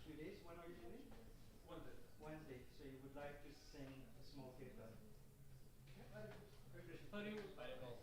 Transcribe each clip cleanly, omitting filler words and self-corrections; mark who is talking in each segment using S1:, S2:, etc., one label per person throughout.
S1: 2 days. When are you leaving? Wednesday. Wednesday. So you would like to sing a small kirtan? Hari Bol.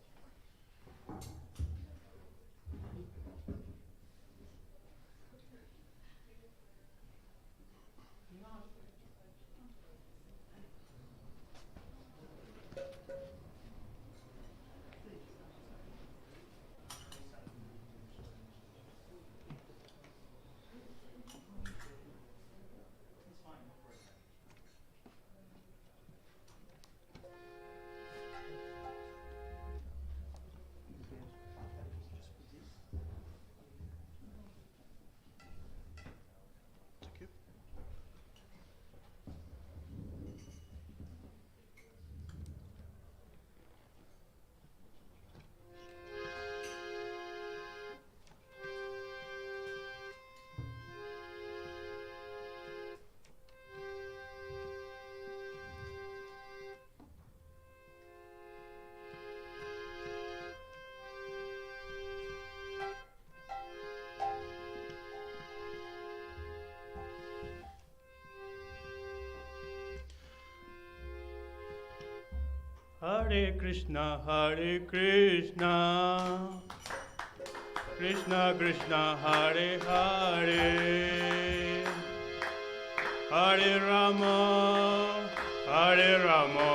S2: Hare Krishna, Hare Krishna, Krishna Krishna, Hare Hare, Hare Rama, Hare Rama,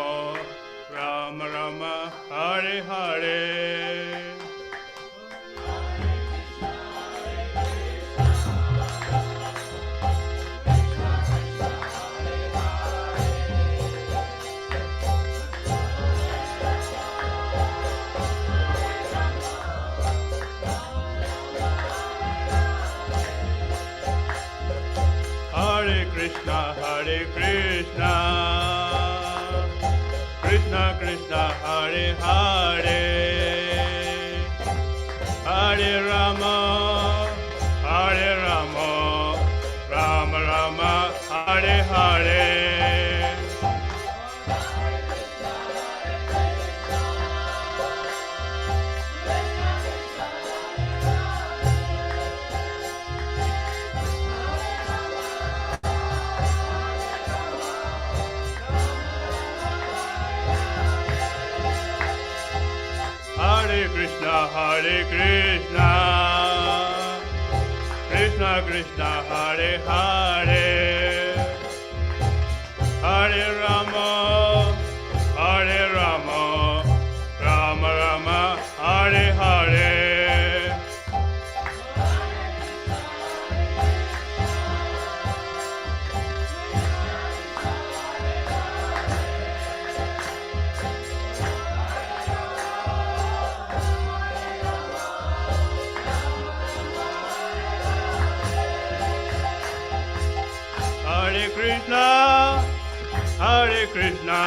S2: Rama Rama, Hare Hare. Hare Krishna, Hare Krishna, Krishna Krishna, Hare Hare, Hare Rama, Hare Rama, Rama Rama, Hare Hare. Hare Krishna, Hare Krishna, Krishna Krishna, Hare Hare, Hare Rama, Hare Rama, Rama Rama, Hare Hare. Hare Krishna, Hare Krishna,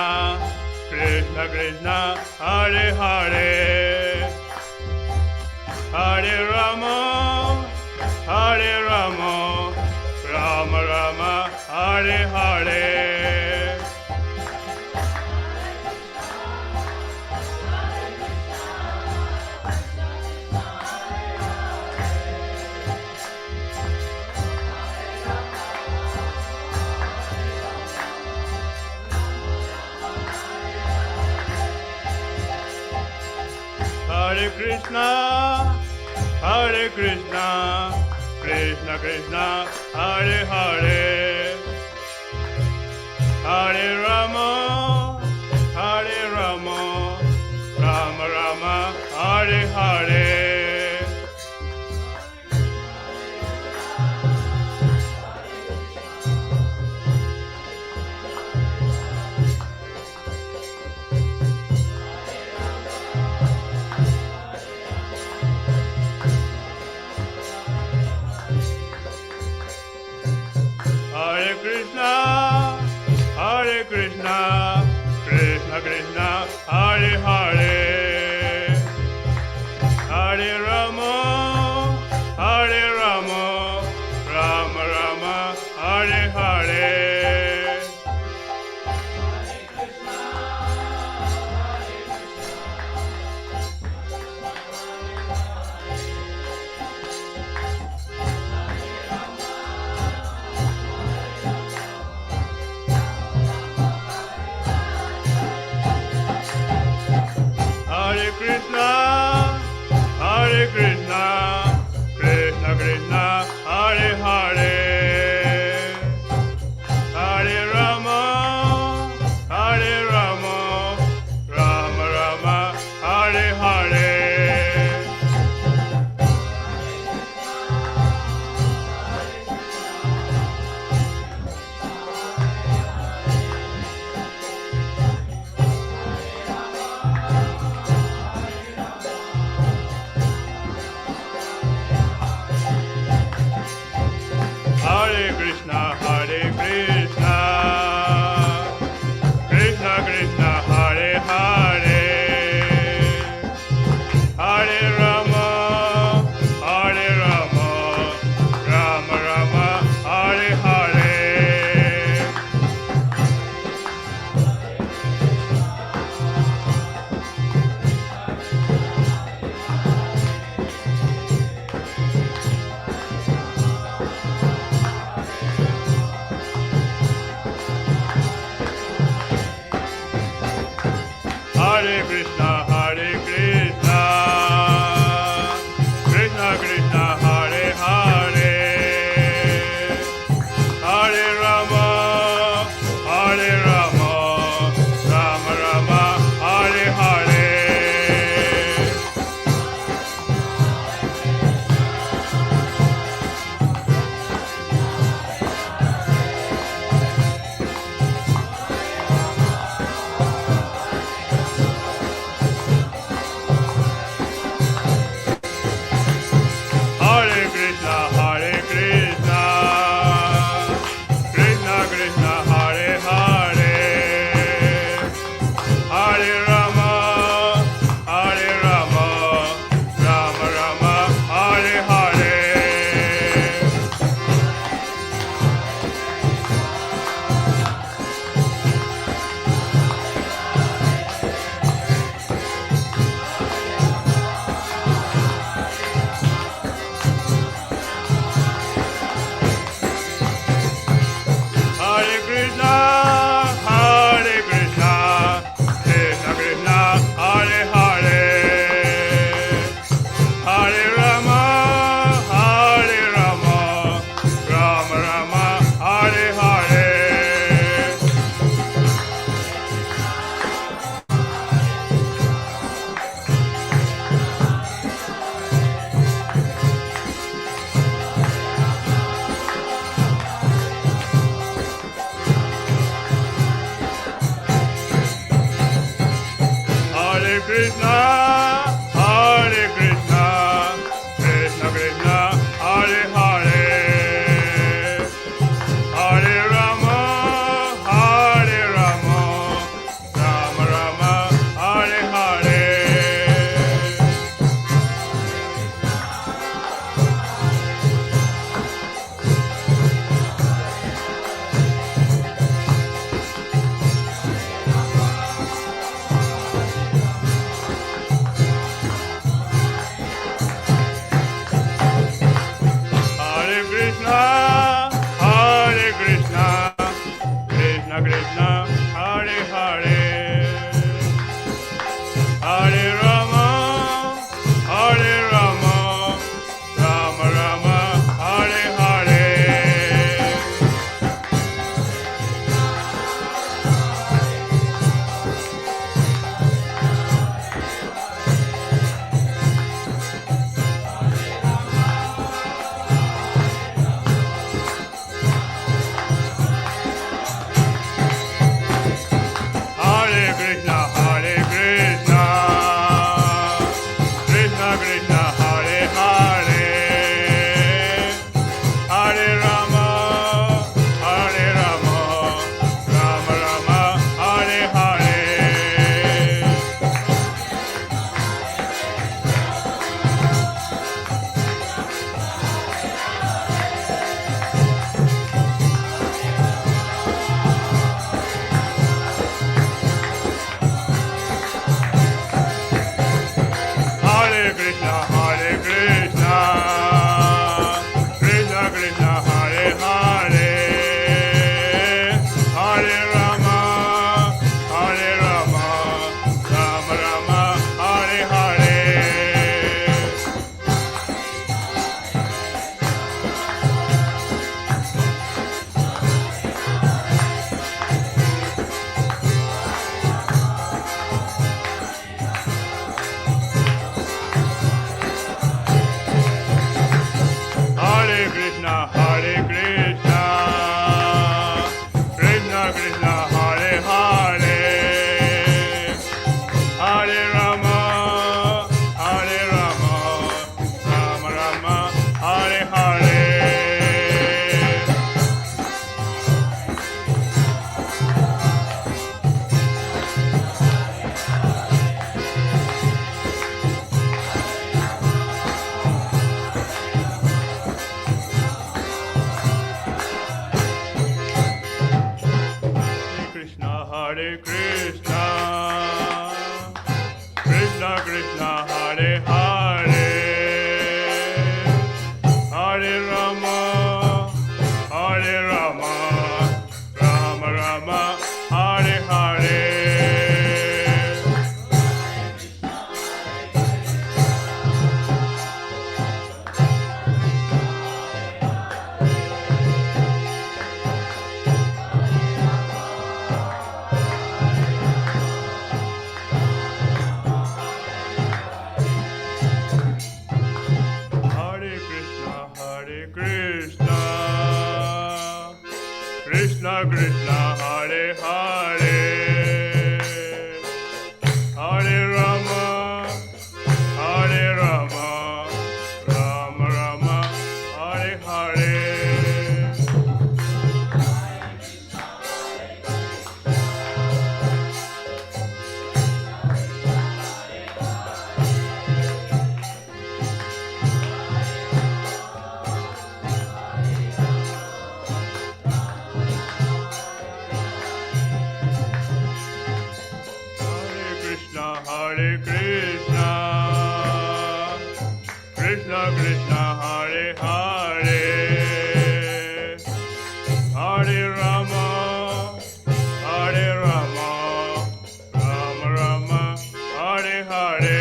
S2: Krishna Krishna, Hare Hare, Hare Rama, Hare Rama, Rama Rama, Hare Hare. Hare Krishna, Hare Krishna, Krishna Krishna, Hare Hare, Hare Rama, Hare Rama, Rama Rama, Hare Hare. Hare Krishna, Hare Krishna, Krishna Krishna, Hare Hare, Hare Rama, Hare Rama, Rama Rama, Hare Hare. Krishna, Krishna Krishna, Hare Hare, Hare Rama, Hare Rama, Rama Rama, Hare Hare. Hare Krishna, Hare Krishna, Krishna Krishna, Hare Hare, Hare Rama, Hare Rama, Rama Rama, Hare Hare. Hare Krishna, Hare Krishna, Krishna Krishna, Hare Hare, Hare Rama, Hare Rama, Rama Rama, Hare Hare. Hare Krishna, Hare Krishna, Krishna Krishna, Hare Hare, Hare Rama, Hare Rama, Rama Rama, Hare Hare. Hare Krishna, Hare Krishna, Krishna Krishna, Hare Hare, Hare Rama, Hare Rama, Rama Rama, Hare Hare. Hare Krishna, Hare Krishna, Krishna Krishna, Hare Hare, Hare Rama, Hare Rama, Rama Rama, Hare Hare. Krishna, Hare Krishna, Krishna Krishna, Hare Hare, Hare Rama, Hare Rama, Rama Rama, Hare Hare. Hare Krishna, Krishna Krishna, Hare Hare, Hare Rama, Hare Rama, Rama Rama, Hare Hare. Krishna Krishna, Hare Hare, Hare Rama, Hare Rama, Rama Rama, Hare Hare. Hare Krishna, Krishna Krishna, Hare Hare, Hare Rama, Hare Rama, Rama Rama, Hare Hare.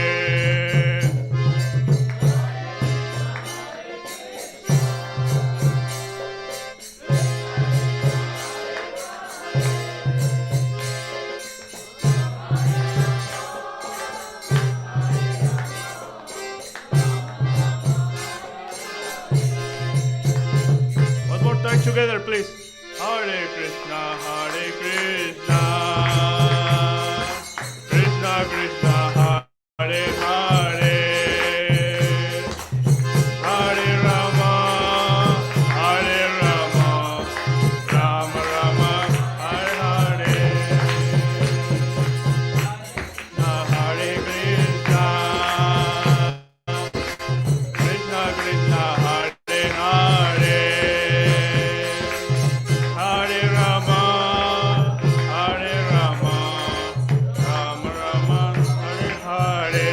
S2: Together, please. Hare Krishna, Hare Krishna, Krishna Krishna, Hare Hare, Hare Rama, Hare Rama, Rama Rama, Hare Hare. Hare Krishna, Krishna Krishna, Hare Hare. Hare Rama, Hare Rama, Rama Rama, Hare Hare.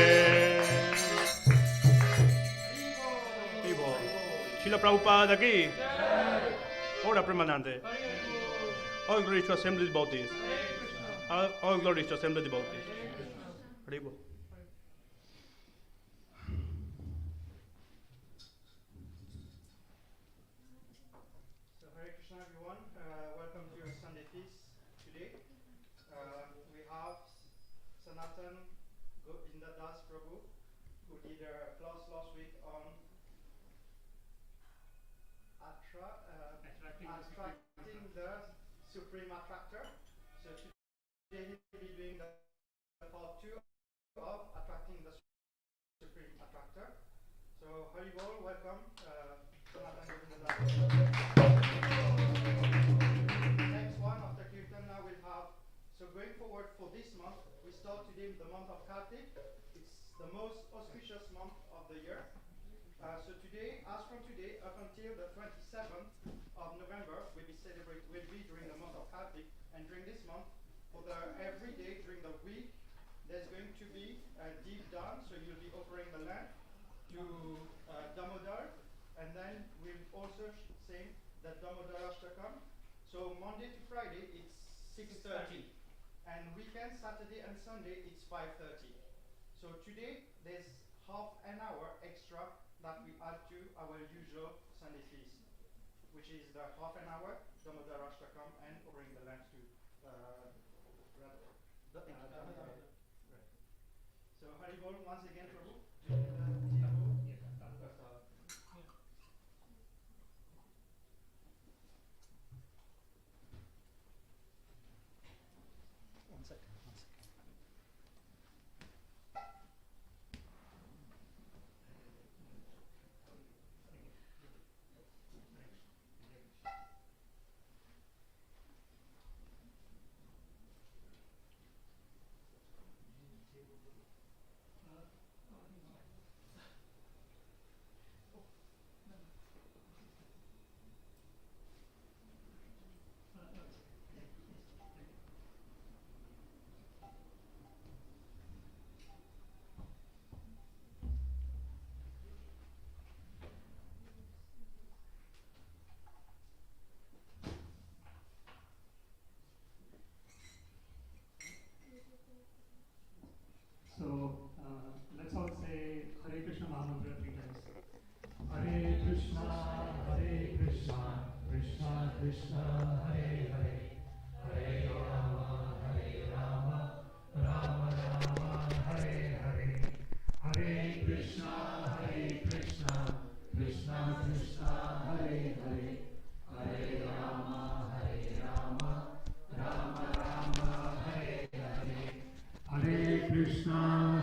S2: Vivo. Srila Prabhupada ki. Ora Premanande. All glory to assembled devotees. All glory to assembled devotees. Haribo.
S1: Everyone, welcome to your Sunday feast today. We have Sanātana Govinda Prabhu, who did a class last week on attracting the Supreme Attractor. So today he'll be doing the part 2 of attracting the Supreme Attractor. So Haribol, welcome. Sanātana Govinda. Next one after Kirtana we'll have, so going forward for this month, we start today with the month of Kartik. It's the most auspicious month of the year. So today, as from today up until the 27th of November, we'll be during the month of Kartik, and during this month, for every day during the week, there's going to be a deep dawn, so you'll be offering the lamp to Damodar, and then we'll also sing the Damodar Ashtakam. So Monday to Friday it's 6:30, and weekend Saturday and Sunday it's 5:30. So today there's half an hour extra that we add to our usual Sunday feast, which is the half an hour Damodar Ashtakam and offering the lamps to Damodar. So Haribol once again, Prabhu.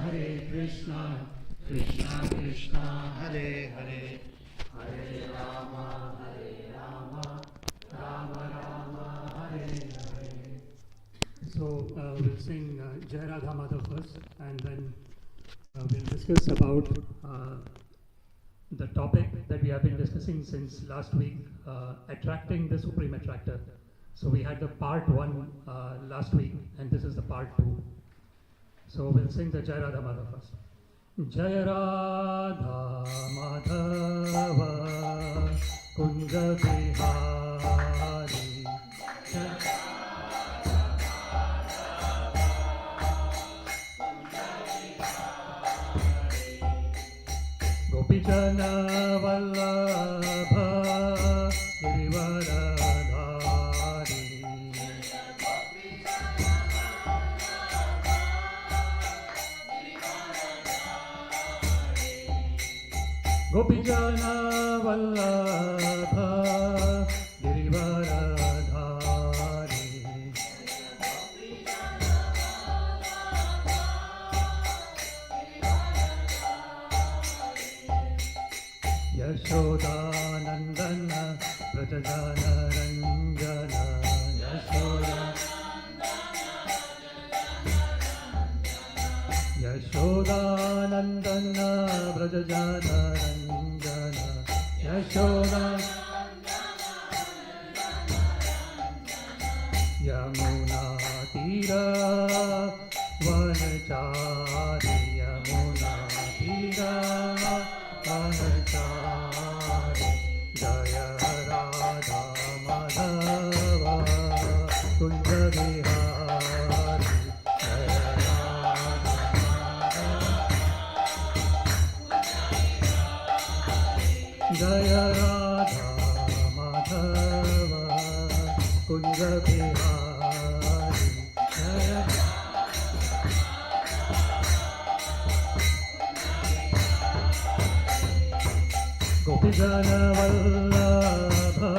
S3: Hare Krishna, Krishna Krishna, Hare Hare, Hare Rama, Rama Rama, Hare Hare. So we'll sing Jai Radha Madhav first, and then we'll discuss about the topic that we have been discussing since last week, attracting the Supreme Attractor. So we had the part 1 last week, and this is the part 2. So we'll sing the Jai Radha Madhav first. Jai Radha Madhava Kunja Bihari Gopijana Vallabha Girivaradhari Gopijana Vallabha Girivaradhari Yashodanandana Prajajana Ranjana Yashodanandana Prajajana Ranjana Yashoda Yamuna Tira Vanachari Yamuna Tira Vanachari Jaya Radha Madhava Kunja Bihari Jaya Radha Jaya Radha Madhava Kunja Bihari Jaya Gopijana Vallabha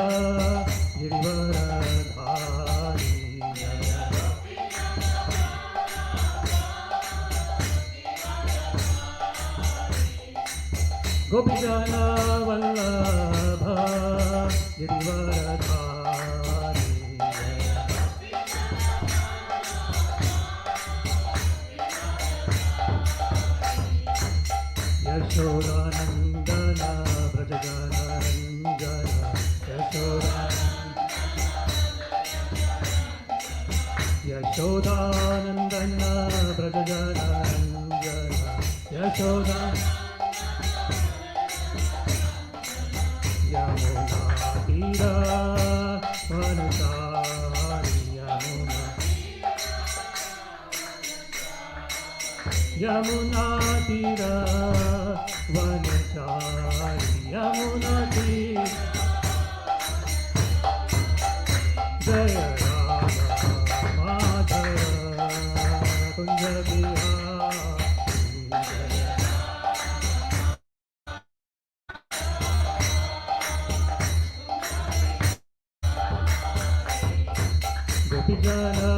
S3: Girivaradhari Gopijana Vallabha Girivaradhari Yashodanandana Brajajana Ranjana Yashodanandana Brajajana Ranjana Yashodanandana Yamuna Tira Vanachari Yamuna Tira Vanachari Yamuna Tira Jaya Radha Madhava Kunja Bihari Gopijana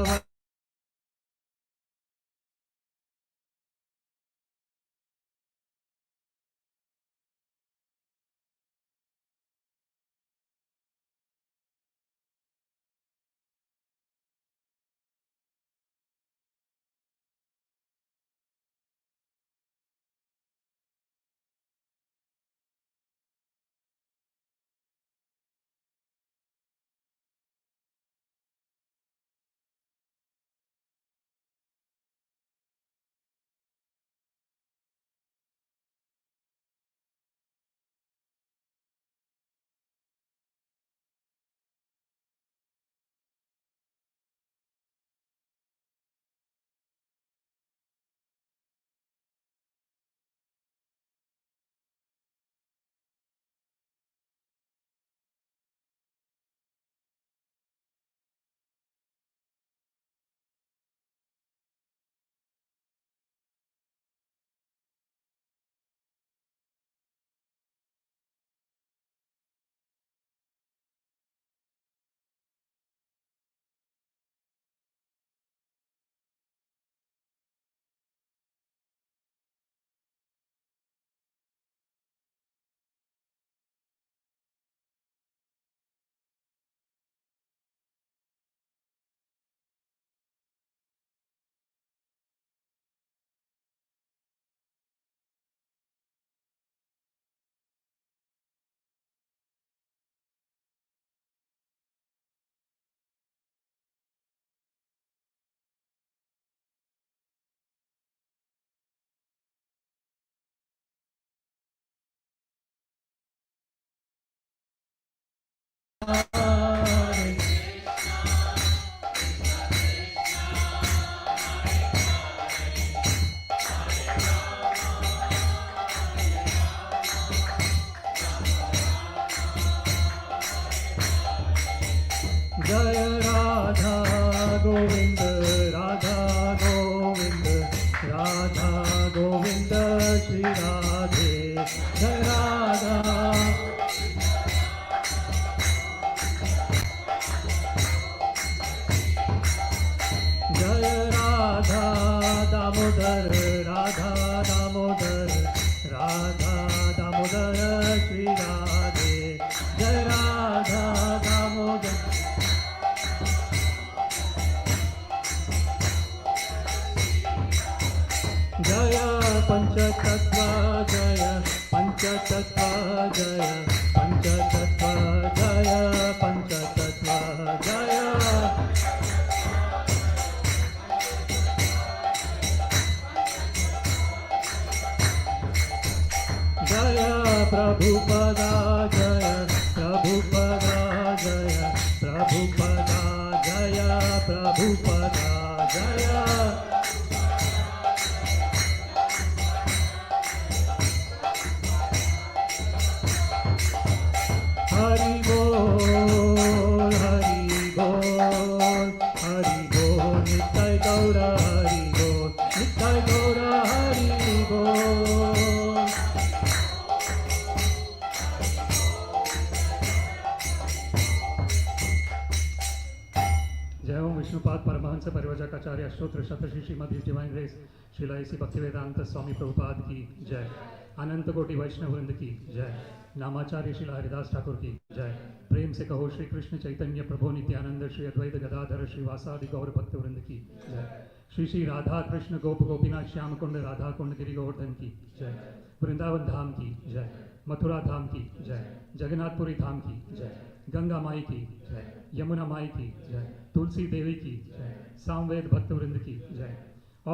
S3: Govinda Shri Radhe Jai Radha Jai Radha Damodar Radha Damodar Radha Damodar Shri Radhe Jai Radha Damodar Jaya Panchatattva Jaya Panchatattva Jaya Panchatattva Jaya Panchatattva Jaya Jaya Prabhupada Jaya Prabhupada Jaya Prabhupada Jaya Prabhupada Jaya Hari Bol, Hari Bol, Hari Bol, Nittai Gaura, Hari Bol, Nittai Gaura, Hari Bol. Jai Om Vishnupad Paramahansa Parivajakacarya Ashtotra Shatashi Srimad Divine Grace Srila A.C. Bhaktivedanta Swami Prabhupada ki Jai अनंत कोटि वैष्णव वृंद की जय नामाचार्य श्री हरिदास ठाकुर की जय प्रेम से कहो श्री कृष्ण चैतन्य प्रभु नित्यानंद श्री अद्वैत गदाधर श्रीवासादि गौर भक्त वृंद की जय श्री श्री राधा कृष्ण गोप गोपीनाथ श्याम कुंड राधा कुंड गिरि गोवर्धन की जय वृंदावन धाम की जय मथुरा धाम की जय जगन्नाथपुरी धाम की जय गंगा माई की जय यमुना माई की जय तुलसी देवी की जय सामवेद भक्त वृंद की जय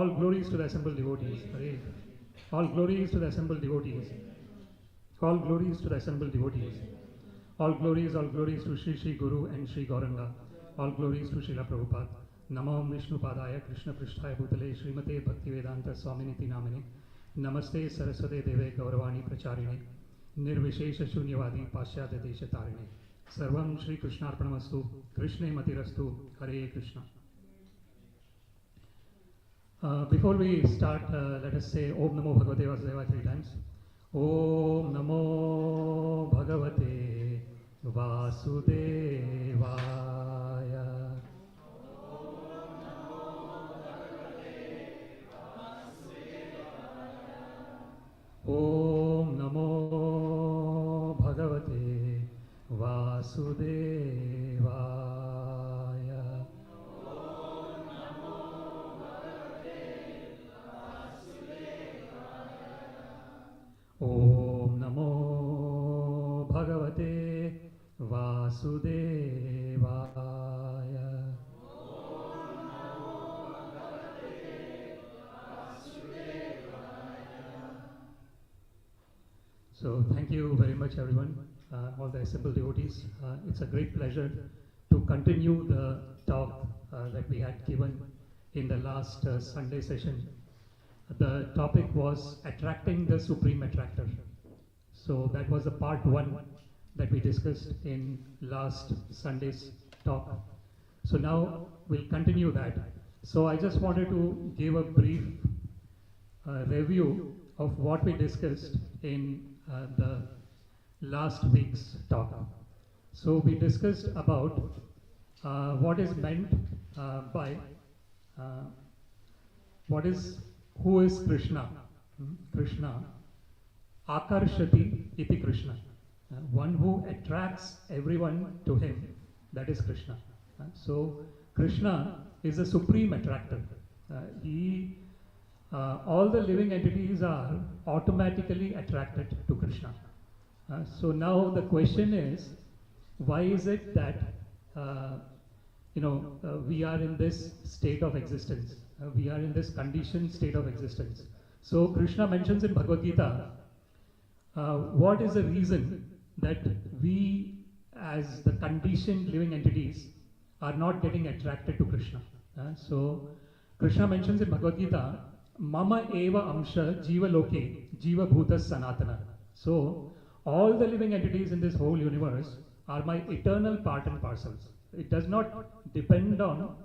S3: all glories to the assembled devotees Hare All glories to the assembled devotees. All glories to the assembled devotees. All glories to Shri Shri Guru and Shri Gauranga. All glories to Srila Prabhupada. Namo Vishnu Padaya Krishna Prishtaya Bhutale Srimate Bhaktivedanta Swaminiti Namine. Namaste Saraswate Deve Gauravani Pracharine. Nirvishesha Shunyavadi Paschyadya Desha Tarine. Sarvam Shri Krishnarpanamastu. Krishne Matirastu. Hare Krishna. Before we start, let us say Om Namo Bhagavate Vasudevaya 3 times. Om Namo Bhagavate Vasudevaya. Om Namo Bhagavate Vasudevaya. Om Namo Bhagavate Vasudevaya. So thank you very much everyone, all the assembled devotees. It's a great pleasure to continue the talk that we had given in the last Sunday session. The topic was attracting the Supreme Attractor. So that was the part 1 that we discussed in last Sunday's talk. So now we'll continue that. So I just wanted to give a brief review of what we discussed in the last week's talk. So we discussed about what is meant by who is Krishna? Krishna, Akarshati iti Krishna. One who attracts everyone to him, that is Krishna. So Krishna is a supreme attractor. All the living entities are automatically attracted to Krishna. So now the question is, why is it that we are in this state of existence? We are in this conditioned state of existence. So Krishna mentions in Bhagavad-Gita, what is the reason that we as the conditioned living entities are not getting attracted to Krishna. So Krishna mentions in Bhagavad-Gita, Mama eva amsha jiva loke jiva bhutas sanatana. So all the living entities in this whole universe are my eternal part and parcels. It does not depend on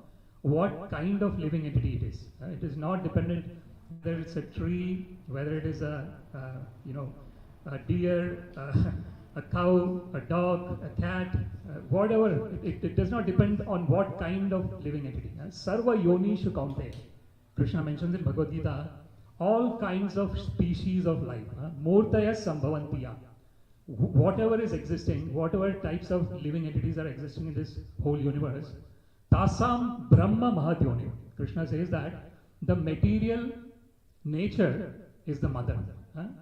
S3: what kind of living entity it is. It is not dependent whether it's a tree, whether it is a deer, a cow, a dog, a cat, whatever. It does not depend on what kind of living entity. Sarva yonishu kaunteya. Krishna mentions in Bhagavad-Gita all kinds of species of life. Murtaya sambhavantiya. Whatever is existing, whatever types of living entities are existing in this whole universe, tasam brahma mahadyoni. Krishna says that the material nature is the mother,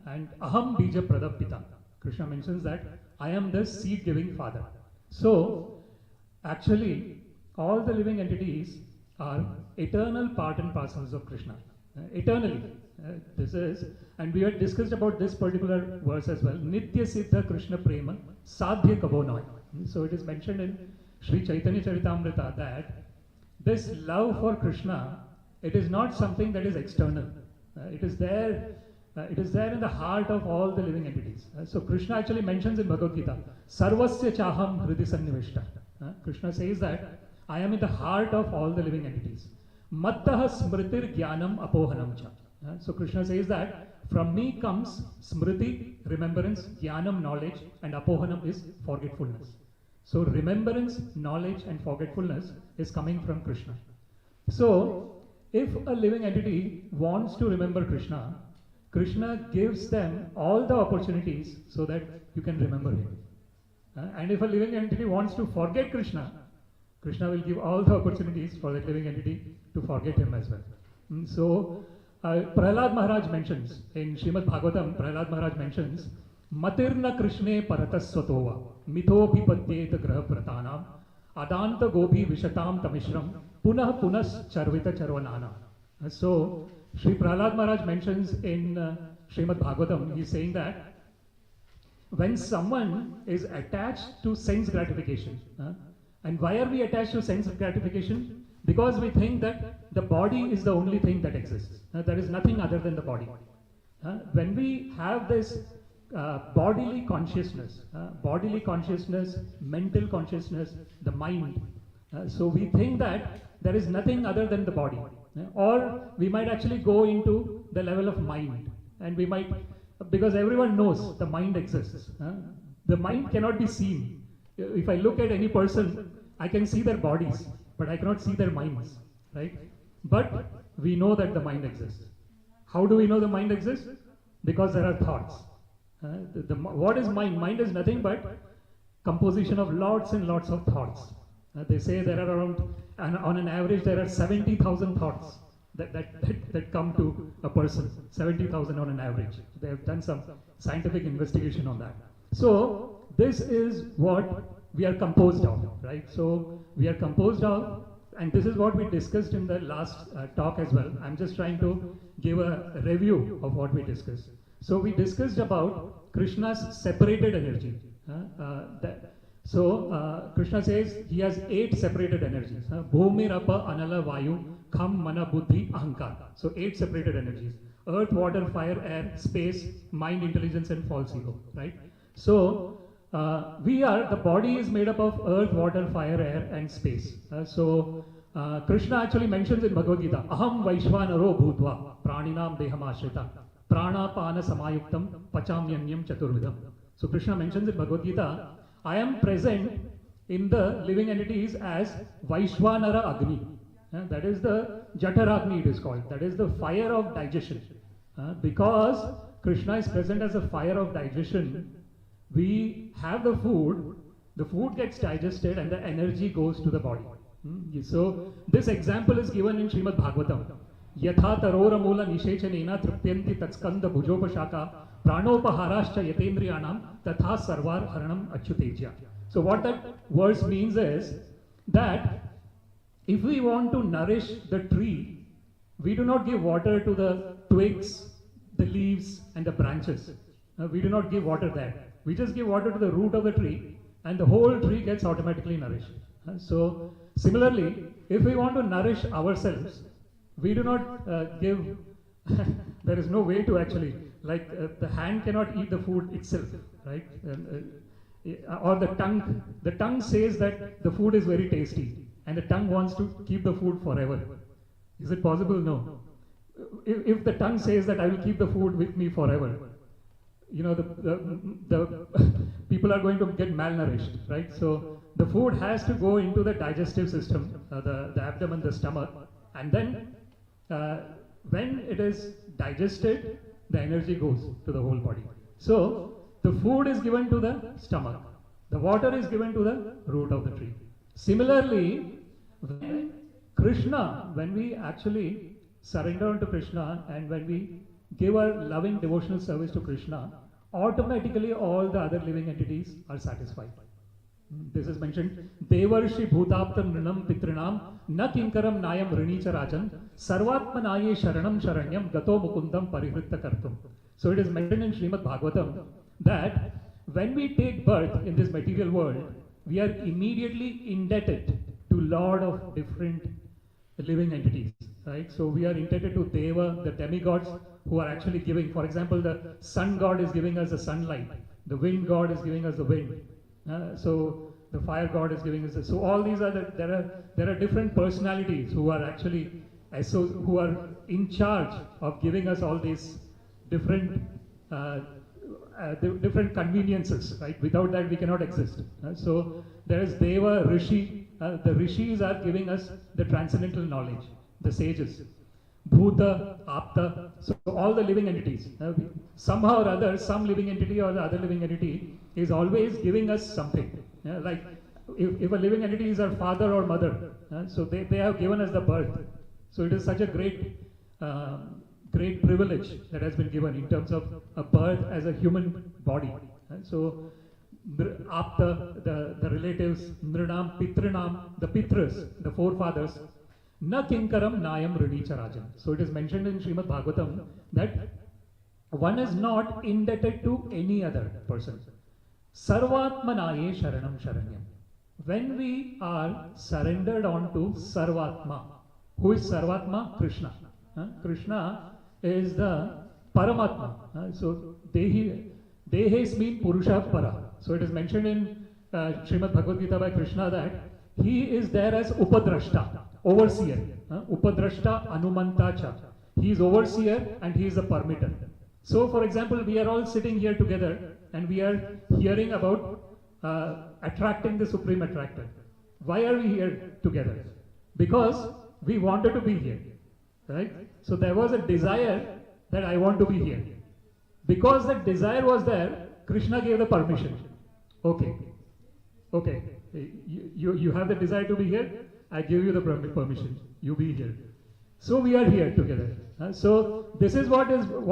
S3: and aham bija pradapita. Krishna mentions that I am the seed-giving father. So, actually, all the living entities are eternal part and parcels of Krishna. Eternally. This is, and we had discussed about this particular verse as well. Nitya Siddha Krishna Prema Sadhya Kabonoi. So it is mentioned in Sri Chaitanya Charitamrta that this love for Krishna, it is not something that is external. It is there in the heart of all the living entities. So Krishna actually mentions in Bhagavad-Gita, Sarvasya Chaham Hridi Sannivishta. Krishna says that I am in the heart of all the living entities. Mattaha smritir jnanam apohanam cha. So Krishna says that from me comes smriti, remembrance, jnanam, knowledge, and apohanam is forgetfulness. So remembrance, knowledge, and forgetfulness is coming from Krishna. So if a living entity wants to remember Krishna, Krishna gives them all the opportunities so that you can remember him. And if a living entity wants to forget Krishna, Krishna will give all the opportunities for that living entity to forget him as well. So Prahlad Maharaj mentions, in Srimad Bhagavatam, Prahlad Maharaj mentions, Matirna Krishne Paratasvatova, Mitho Pipadyeta Graha Pratanam, Adanta Gopi Vishatam Tamishram, Punah Punas Charvita Charvanana. So, Sri Prahlad Maharaj mentions in Srimad Bhagavatam, he is saying that when someone is attached to sense gratification, and why are we attached to sense gratification? Because we think that the body is the only thing that exists. There is nothing other than the body. When we have this bodily consciousness, mental consciousness, the mind, so we think that there is nothing other than the body. Or we might actually go into the level of mind, and we might, because everyone knows the mind exists. The mind cannot be seen. If I look at any person, I can see their bodies, but I cannot see their minds, right? But we know that the mind exists. How do we know the mind exists? Because there are thoughts. What is mind? Mind is nothing but composition of lots and lots of thoughts. They say there are around, on an average, there are 70,000 thoughts that come to a person. 70,000 on an average. They have done some scientific investigation on that. So this is what we are composed of, right? So we are composed of, and this is what we discussed in the last talk as well. I'm just trying to give a review of what we discussed. So we discussed about Krishna's separated energy. Krishna says he has 8 separated energies. Bhumi, Rapa, Anala, Vayu, Kham, Mana, Buddhi, Ahankar. So 8 separated energies. Earth, water, fire, air, space, mind, intelligence, and false ego, right? So the body is made up of earth, water, fire, air, and space. Krishna actually mentions in Bhagavad-Gita, Aham Vaishvanaro Bhutva, Praninam Dehamashrita, Pranapana Samayuktam, Pachamyanyam Chaturvidam. So Krishna mentions in Bhagavad-Gita, I am present in the living entities as Vaishvanara Agni. That is the Jataragni it is called. That is the fire of digestion. Because Krishna is present as a fire of digestion, we have the food gets digested and the energy goes to the body. So this example is given in Srimad Bhagavatam. Yatha tarora mula nishechanena tripyanti tatskanda bhujopashaka pranopaharascha yatendriyanam tatha sarvar haranam achyuteja. So what that verse means is that if we want to nourish the tree, we do not give water to the twigs, the leaves, and the branches. We do not give water there. We just give water to the root of the tree, and the whole tree gets automatically nourished. So similarly, if we want to nourish ourselves, we do not give, there is no way to actually, the hand cannot eat the food itself, right? Or the tongue says that the food is very tasty, and the tongue wants to keep the food forever. Is it possible? No. if the tongue says that I will keep the food with me forever, the people are going to get malnourished, right? So the food has to go into the digestive system, the abdomen, the stomach, and then when it is digested, the energy goes to the whole body. So the food is given to the stomach, the water is given to the root of the tree. Similarly, when we actually surrender to Krishna and when we give our loving devotional service to Krishna, automatically all the other living entities are satisfied. This is mentioned, Devarshi Bhutaptam Nrinam Pitrinam Na Kinkaram Nayam Rinicha Rajan Sarvatmanaye Sharanam Sharanyam Gato Mukundam Parihritta Kartum. So it is mentioned in Srimad Bhagavatam that when we take birth in this material world, we are immediately indebted to lot of different living entities, right? So we are indebted to Deva, the demigods who are actually giving. For example, the sun god is giving us the sunlight, the wind god is giving us the wind, so the fire god is giving us the, so all these are there are different personalities who are actually who are in charge of giving us all these different different conveniences, right? Without that we cannot exist. So there is Deva, Rishi. The Rishis are giving us the transcendental knowledge, the sages. Bhuta, Apta, so all the living entities. Somehow or other, some living entity or the other living entity is always giving us something. Like if a living entity is our father or mother, so they have given us the birth. So it is such a great privilege that has been given in terms of a birth as a human body. So Apta, the relatives, Nrinam, Pitrinam, the Pitras, the forefathers, Na Kinkaram Nayam Rinicha Rajan. So it is mentioned in Srimad Bhagavatam that one is not indebted to any other person. Sarvatmanaye Sharanam Sharanyam. When we are surrendered on to Sarvatma, who is Sarvatma? Krishna. Krishna is the Paramatma. So Dehes mean Purusha Para. So it is mentioned in Srimad Bhagavad-Gita by Krishna that he is there as Upadrashta, overseer. Upadrashta Anumantacha. He is overseer and he is the permitter. So for example, we are all sitting here together and we are hearing about attracting the Supreme Attractor. Why are we here together? Because we wanted to be here, right? So there was a desire that I want to be here. Because that desire was there, Krishna gave the permission. Okay, you have the desire to be here, I give you the permission, you be here. So we are here together. So this is what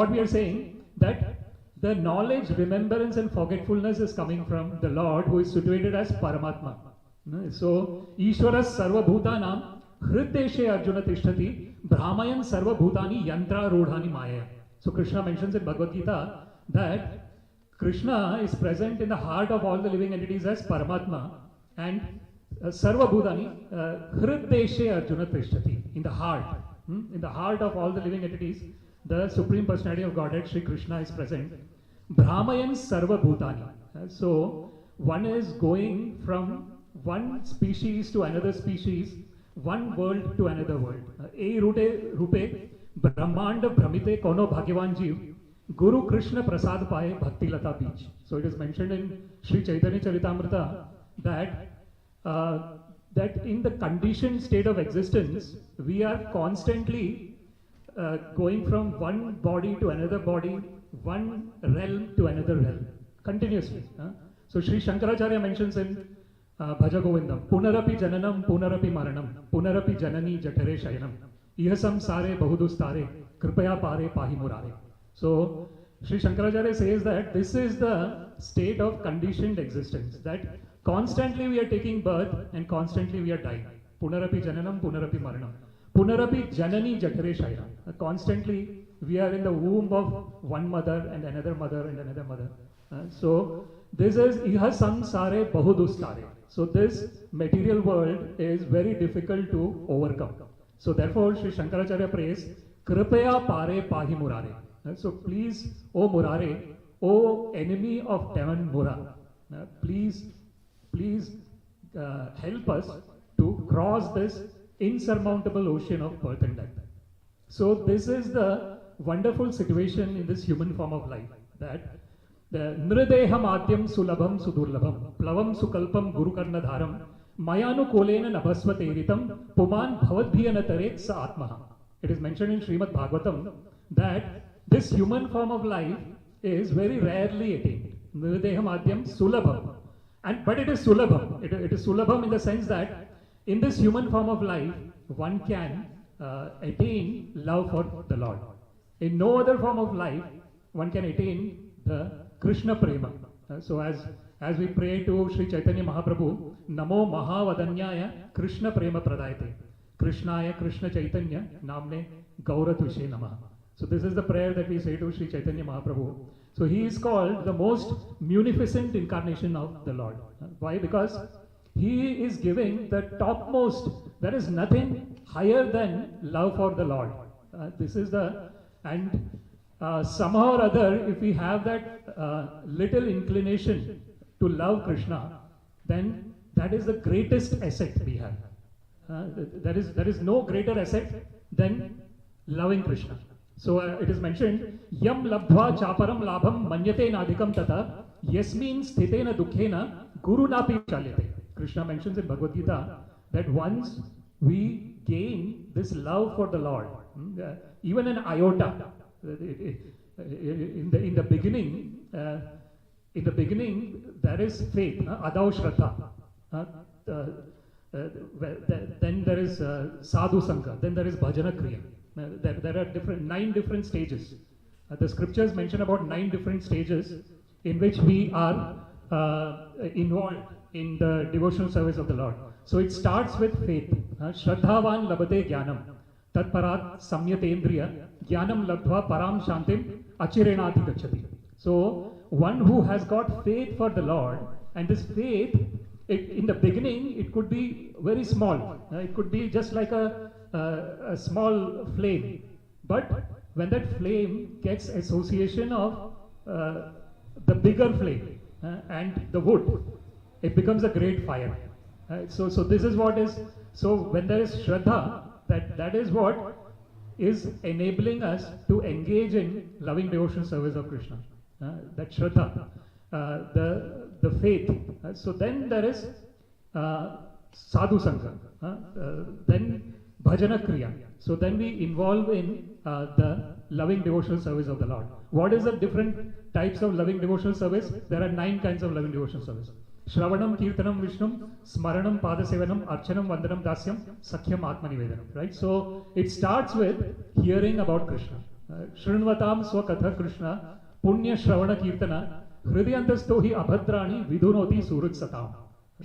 S3: we are saying, that the knowledge, remembrance and forgetfulness is coming from the Lord who is situated as Paramatma. So Ishwaras Sarva Bhutanam Hrideshe Arjuna Tishtati Brahmayan Sarva Bhutani Yantra Rodhani Maya. So Krishna mentions in Bhagavad-Gita that Krishna is present in the heart of all the living entities as Paramatma, and Sarva Bhutani Hrideshe Arjuna Tishtati, in the heart of all the living entities, the Supreme Personality of Godhead, Sri Krishna, is present. Brahmayan Sarva Bhutani. So one is going from one species to another species, one world to another world. E Rupe Brahmanda Brahmite Kono Bhagyavan Jeev Guru Krishna Prasad Paye Bhakti Lata Beach. So it is mentioned in Sri Chaitanya Charitamrta that that in the conditioned state of existence, we are constantly going from one body to another body, one realm to another realm, continuously. So Sri Shankaracharya mentions in Bhaja Govindam, Punarapi Jananam, Punarapi Maranam, Punarapi Janani Jatare Shayanam, Ihasam Sare Bahudustare, Kripaya Pare Pahi Murare. So Sri Shankaracharya says that this is the state of conditioned existence, that constantly we are taking birth and constantly we are dying. Punarapi Jananam, Punarapi Maranam. Punarapi Janani Jatare Shayanam. Constantly we are in the womb of one mother and another mother and another mother. So this is Iha Samsare Bahudustare. So this material world is very difficult to overcome. So therefore Sri Shankaracharya prays, Kripaya Pare Pahi Murare. So please, O Murare, O enemy of Devan Mura, please help us to cross this insurmountable ocean of birth and death. So this is the wonderful situation in this human form of life, that the nrideham adyam sulabham sudurlabham plavam sukalpam gurukarnadharam mayanu kolena nabhasvateritam puman bhavadbhiyanataret sa atmaha. It is mentioned in Srimad Bhagavatam that this human form of life is very rarely attained. Nrideham adyam sulabham. But it is sulabham. It is sulabham in the sense that in this human form of life, one can attain love for the Lord. In no other form of life, one can attain the Krishna Prema. So as we pray to Sri Chaitanya Mahaprabhu, Namo Mahavadanyaya Krishna Prema Pradayate, Krishnaya Krishna Chaitanya Namne Gauratushe Namaha. So this is the prayer that we say to Sri Chaitanya Mahaprabhu. So he is called the most munificent incarnation of the Lord. Why? Because he is giving the topmost. There is nothing higher than love for the Lord. This is the, and somehow or other, if we have that little inclination to love Krishna, then that is the greatest asset we have. There is no greater asset than loving Krishna. So it is mentioned, Yam labdhva chaparam labham manyate nadikam tata yasmin sthitena dukkhena guru napi chalyate. Krishna mentions in Bhagavad-Gita that once we gain this love for the Lord, even an iota, in the beginning there is faith, adav shraddha, then there is sadhu sangha, then there is bhajana kriya. There are 9 different stages. The scriptures mention about 9 different stages in which we are involved in the devotional service of the Lord. So it starts with faith. Shraddhavan labate jnanam tatparat samyatendriya jnanam labdhva param shantim achirenati gacchati. So one who has got faith for the Lord, and this faith, in the beginning it could be very small. It could be just like a small flame, but when that flame gets association of the bigger flame and the wood, it becomes a great fire. So this is what is, so when there is Shraddha, that is what is enabling us to engage in loving devotional service of Krishna. That Shraddha, the faith. So then there is Sadhu Sangha, then Bhajana Kriya. So then we involve in the loving devotional service of the Lord. What is the different types of loving devotional service? There are 9 kinds of loving devotional service. Shravanam, Kirtanam, Vishnum, Smaranam, Padasevanam, Archanam, Vandanam, Dasyam, Sakhyam, Atmanivedanam. Right? So it starts with hearing about Krishna. Shrinvatam Swakatha Krishna, Punya Shravana Kirtana, Hridayantasto hi abhadrani vidunoti surut satam.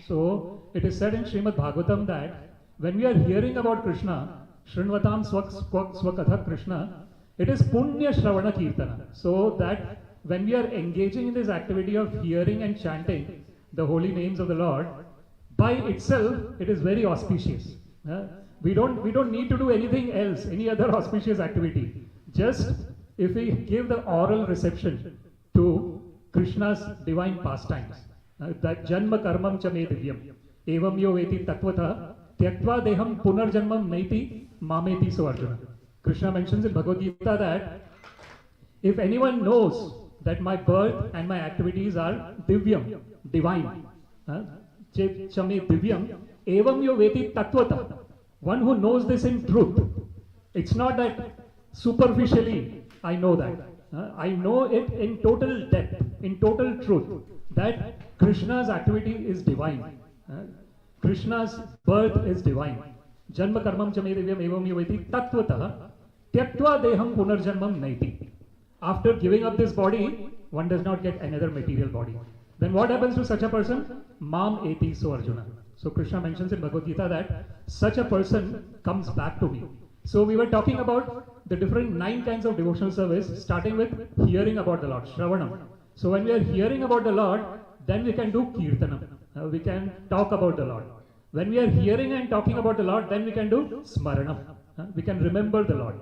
S3: So it is said in Srimad Bhagavatam that when we are hearing about Krishna, Shrinvatam Swakatha Krishna, it is Punya Shravana Kirtana. So that when we are engaging in this activity of hearing and chanting the holy names of the Lord, by itself it is very auspicious. We don't need to do anything else, any other auspicious activity. Just if we give the oral reception to Krishna's divine pastimes, that Janma Karmam Cha Me Divyam, Evam Yo Veti Tatvatha, Tyaktva Deham Punarjanmam Naiti Mameti So Arjuna. Krishna mentions in Bhagavad-Gita that if anyone knows that my birth and my activities are divyam, divine, chame divyam, evam yo veti tattvata, one who knows this in truth. It's not that superficially I know that. I know it in total depth, in total truth, that Krishna's activity is divine. Krishna's birth is divine. Janma karmam chame divyam evam yo veti tattvata, tyaktva deham punarjanmam naiti. After giving up this body, one does not get another material body. Then what happens to such a person? Mam eti so Arjuna. So Krishna mentions in Bhagavad Gita that such a person comes back to me. So we were talking about the different 9 kinds of devotional service, starting with hearing about the Lord, Shravanam. So when we are hearing about the Lord, then we can do Kirtanam. We can talk about the Lord. When we are hearing and talking about the Lord, then we can do Smaranam. We can remember the Lord.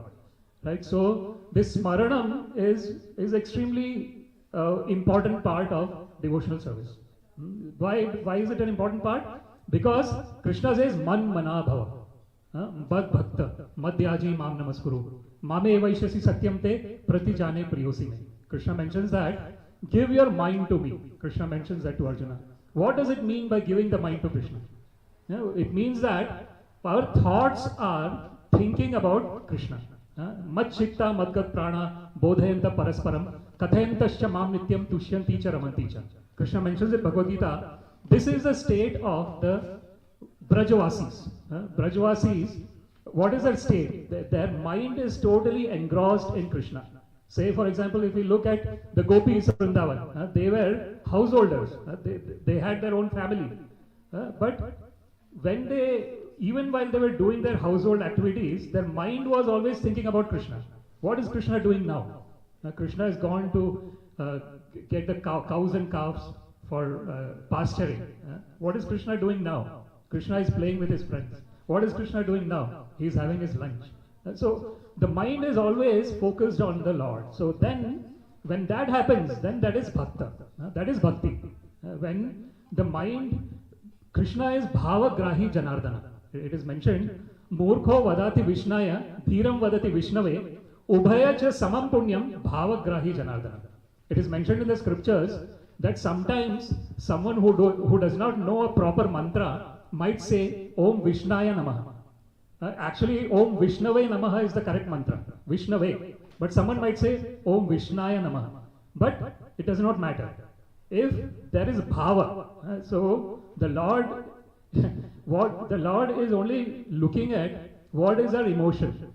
S3: Right? So this Smaranam is extremely important part of devotional service. Why is it an important part? Because Krishna says Man Mana Bhava, Bhad Bhakta, Madhyaji Mam Namaskuru, Mame vaishasi satyam te pratijane priyosi me. Krishna mentions that, give your mind to me. Krishna mentions that to Arjuna. What does it mean by giving the mind to Krishna? You know, it means that our thoughts are thinking about Krishna. Mat chitta madgat prana bodhayanta parasparam kathayantascha mam nityam tushyanti cha ramanti cha. Krishna mentions in Bhagavad-Gita, this is the state of the Brajavasis. Brajavasis, what is their state? Their mind is totally engrossed in Krishna. Say, for example, if we look at the gopis of Vrindavan, they were householders. They had their own family. But when even while they were doing their household activities, their mind was always thinking about Krishna. What is Krishna doing now? Krishna has gone to get the cows and calves for pasturing. What is Krishna doing now? Krishna is playing with his friends. What is Krishna doing now? He is having his lunch. So the mind is always focused on the Lord. So then, when that happens, then that is bhakta. That is bhakti. When the mind, Krishna is bhavagrahi janardana. It is mentioned, murkho vadati vishnaya, dhiram vadati vishnave, ubhaya cha samam punyam bhavagrahi janardana. It is mentioned in the scriptures that sometimes someone who does not know a proper mantra might say Om Vishnaya Namaha. Actually, Om Vishnave Namaha is the correct mantra, Vishnave. But someone might say Om Vishnaya Namaha. But it does not matter. If there is bhava, so the Lord, what the Lord is only looking at what is our emotion,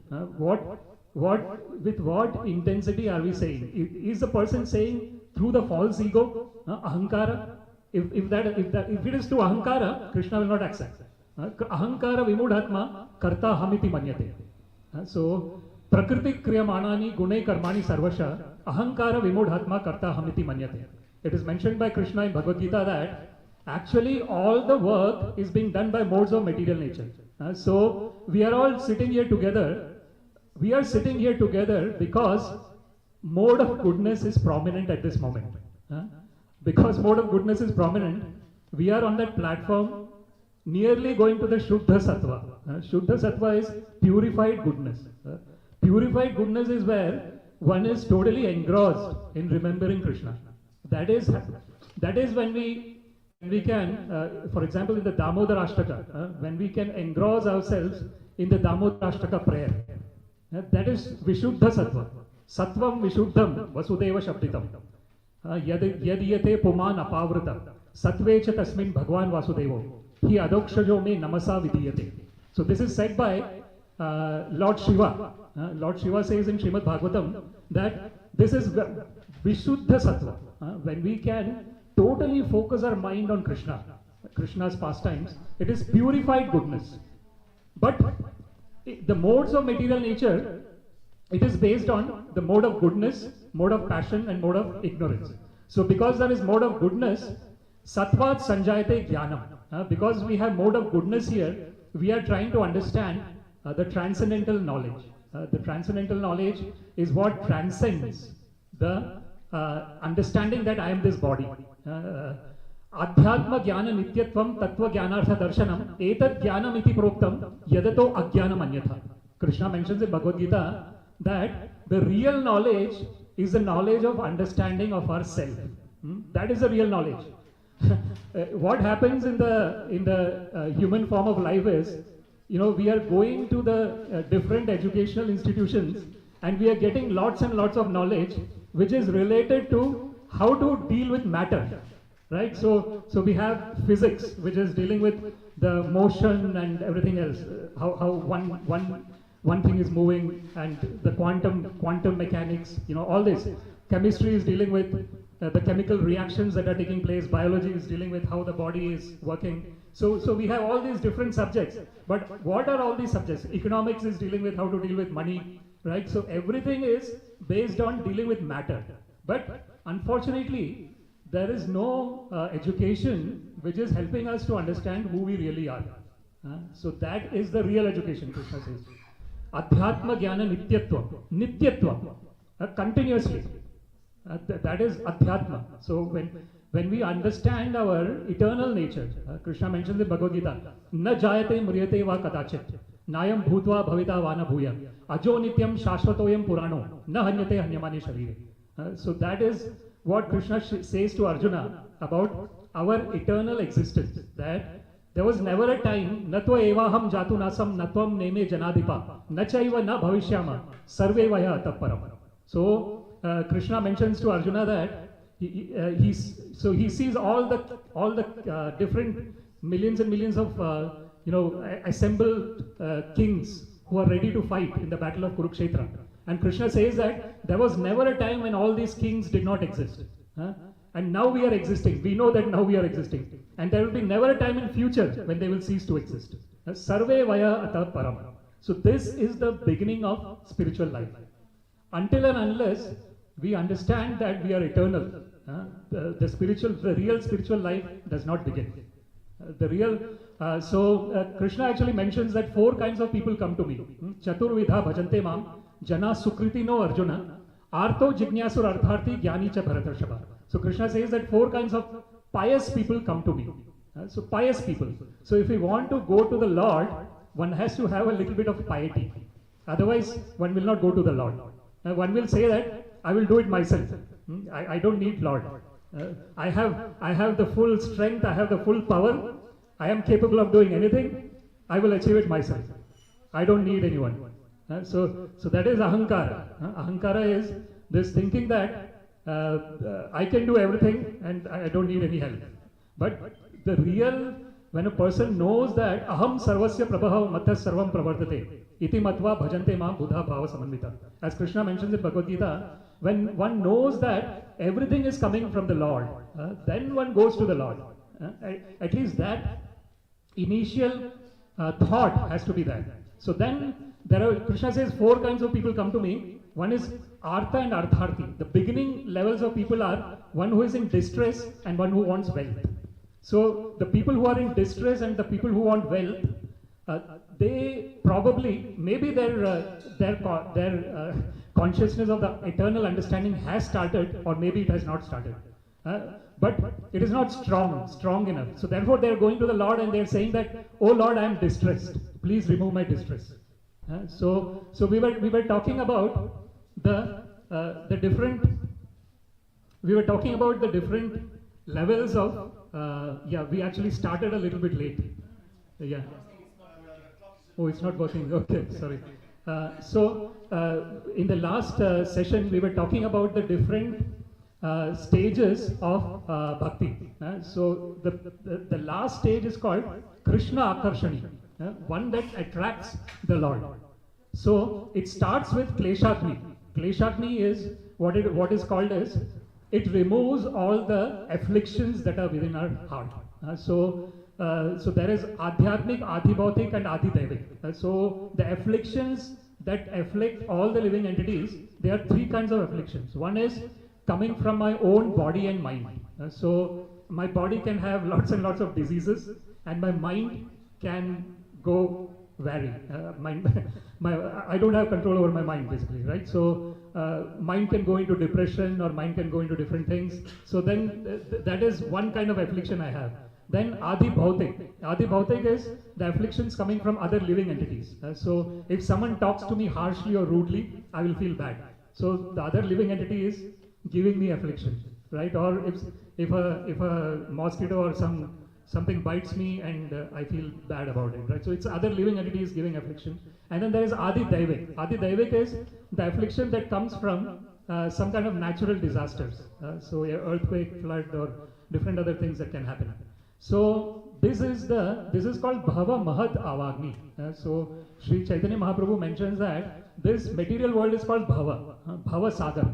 S3: with what intensity are we saying? Is the person saying through the false ego, ahankara? If it is through ahankara, Krishna will not accept. Ahankara vimudhatma karta hamiti manyate. So prakriti kriyamanani gune karmani sarvasha ahankara vimudhatma karta hamiti manyate. It is mentioned by Krishna in Bhagavad-Gita that actually all the work is being done by modes of material nature. So we are all sitting here together. We are sitting here together because mode of goodness is prominent at this moment. Because mode of goodness is prominent, we are on that platform nearly going to the Shuddha Sattva. Shuddha Sattva is purified goodness. Purified goodness is where one is totally engrossed in remembering Krishna. That is when we can, for example, in the Damodara Ashtaka, when we can engross ourselves in the Damodara Ashtaka prayer. That is Vishuddha Sattva. Sattvam Vishuddham Vasudeva Shabditam. Yadiyate Puman Apavrata. Satvecha Tasmin Bhagwan Vasudevo. Hi Adokshajo me Namasa Vidiyate. So this is said by Lord Shiva. Lord Shiva says in Srimad Bhagavatam that this is Vishuddha Sattva. When we can totally focus our mind on Krishna, Krishna's pastimes, it is purified goodness. But the modes of material nature, it is based on the mode of goodness, mode of passion, and mode of ignorance. So because there is mode of goodness, Sattvat Sanjayate Jnanam. Because we have mode of goodness here, we are trying to understand the transcendental knowledge. The transcendental knowledge is what transcends the understanding that I am this body. Adhyatma jnana nityatvam tattva jnanartha darshanam etad jnanam iti proktam yadato ajnanam anyatha. Krishna mentions in Bhagavad-Gita that the real knowledge is the knowledge of understanding of ourself. That is the real knowledge. What happens in the human form of life is, we are going to the different educational institutions and we are getting lots and lots of knowledge which is related to how to deal with matter, right? So we have physics, which is dealing with the motion and everything else, how one thing is moving, and the quantum mechanics, all this. Chemistry is dealing with the chemical reactions that are taking place. Biology is dealing with how the body is working. So we have all these different subjects. But what are all these subjects? Economics is dealing with how to deal with money, right? So everything is based on dealing with matter. But unfortunately, there is no education which is helping us to understand who we really are. So that is the real education, Krishna says. Adhyatma jnana nityatva, continuously. That is Adhyatma. So when we understand our eternal nature, Krishna mentions in Bhagavad-Gita, na jayate mriyate va kadachit. Nayam bhutva bhavita vana bhuya. Ajo nityam shashvatoyam purano. Na hanyate hanyamani sharire. So that is what Krishna says to Arjuna about our eternal existence. That there was never a time, natva evaham jatu nasam natvam neme janadipa, nachaiva na bhavishyama, sarve vaya tapparam. So Krishna mentions to Arjuna that he sees all the different millions and millions of assembled kings who are ready to fight in the battle of Kurukshetra. And Krishna says that there was never a time when all these kings did not exist. And now we are existing. We know that now we are existing. And there will be never a time in future when they will cease to exist. Sarve vaya ata param. So this is the beginning of spiritual life. Until and unless we understand that we are eternal, the real spiritual life does not begin. Krishna actually mentions that 4 kinds of people come to me. Chaturvidha bhajante mam, jana sukriti no arjuna, artho jignasur artharthi jnani cha bharatarshava. So Krishna says that 4 kinds of pious people come to me. So pious people. So if we want to go to the Lord, one has to have a little bit of piety. Otherwise, one will not go to the Lord. One will say that I will do it myself. I don't need Lord. I have the full strength. I have the full power. I am capable of doing anything. I will achieve it myself. I don't need anyone. So that is ahankara. Ahankara is this thinking that I can do everything and I don't need any help. But the real, when a person knows that aham sarvasya prabhav mathas sarvam pravartate iti matva bhajante mam buddha bhava samanvita. As Krishna mentions in Bhagavad-Gita, when one knows that everything is coming from the Lord, then one goes to the Lord. At least that initial thought has to be there. So then Krishna says 4 kinds of people come to me. One is Artha and Artharthi. The beginning levels of people are one who is in distress and one who wants wealth. So the people who are in distress and the people who want wealth, they probably, maybe their consciousness of the eternal understanding has started, or maybe it has not started. But it is not strong enough. So therefore they are going to the Lord and they are saying that, oh Lord, I am distressed. Please remove my distress. So we were talking about the different levels of we actually started a little bit late. Oh, it's not working. Okay, sorry. In the last session we were talking about the different stages of bhakti. So the last stage is called Krishna Akarshani, one that attracts the Lord. So it starts with Kleshagni. Kleshagni is what is called as, it removes all the afflictions that are within our heart. So there is Adhyatmik, Adhibhautik and Adhidevik. So the afflictions that afflict all the living entities, there are 3 kinds of afflictions. One is coming from my own body and mind. So my body can have lots and lots of diseases and my mind can go vary. I don't have control over my mind basically, right? So mind can go into depression or mind can go into different things. So then that is one kind of affliction I have. Then Adi Bhautik. Adi Bhautik is the afflictions coming from other living entities. So if someone talks to me harshly or rudely, I will feel bad. So the other living entity is giving me affliction, right? Or if a mosquito or something bites me and I feel bad about it, right? So it's other living entities giving affliction. And then there is Adi Daivik. Adi Daivik is the affliction that comes from some kind of natural disasters. So earthquake, flood, or different other things that can happen. So this is called Bhava Mahad Avagni. So Sri Chaitanya Mahaprabhu mentions that this material world is called Bhava, Bhava Sagar.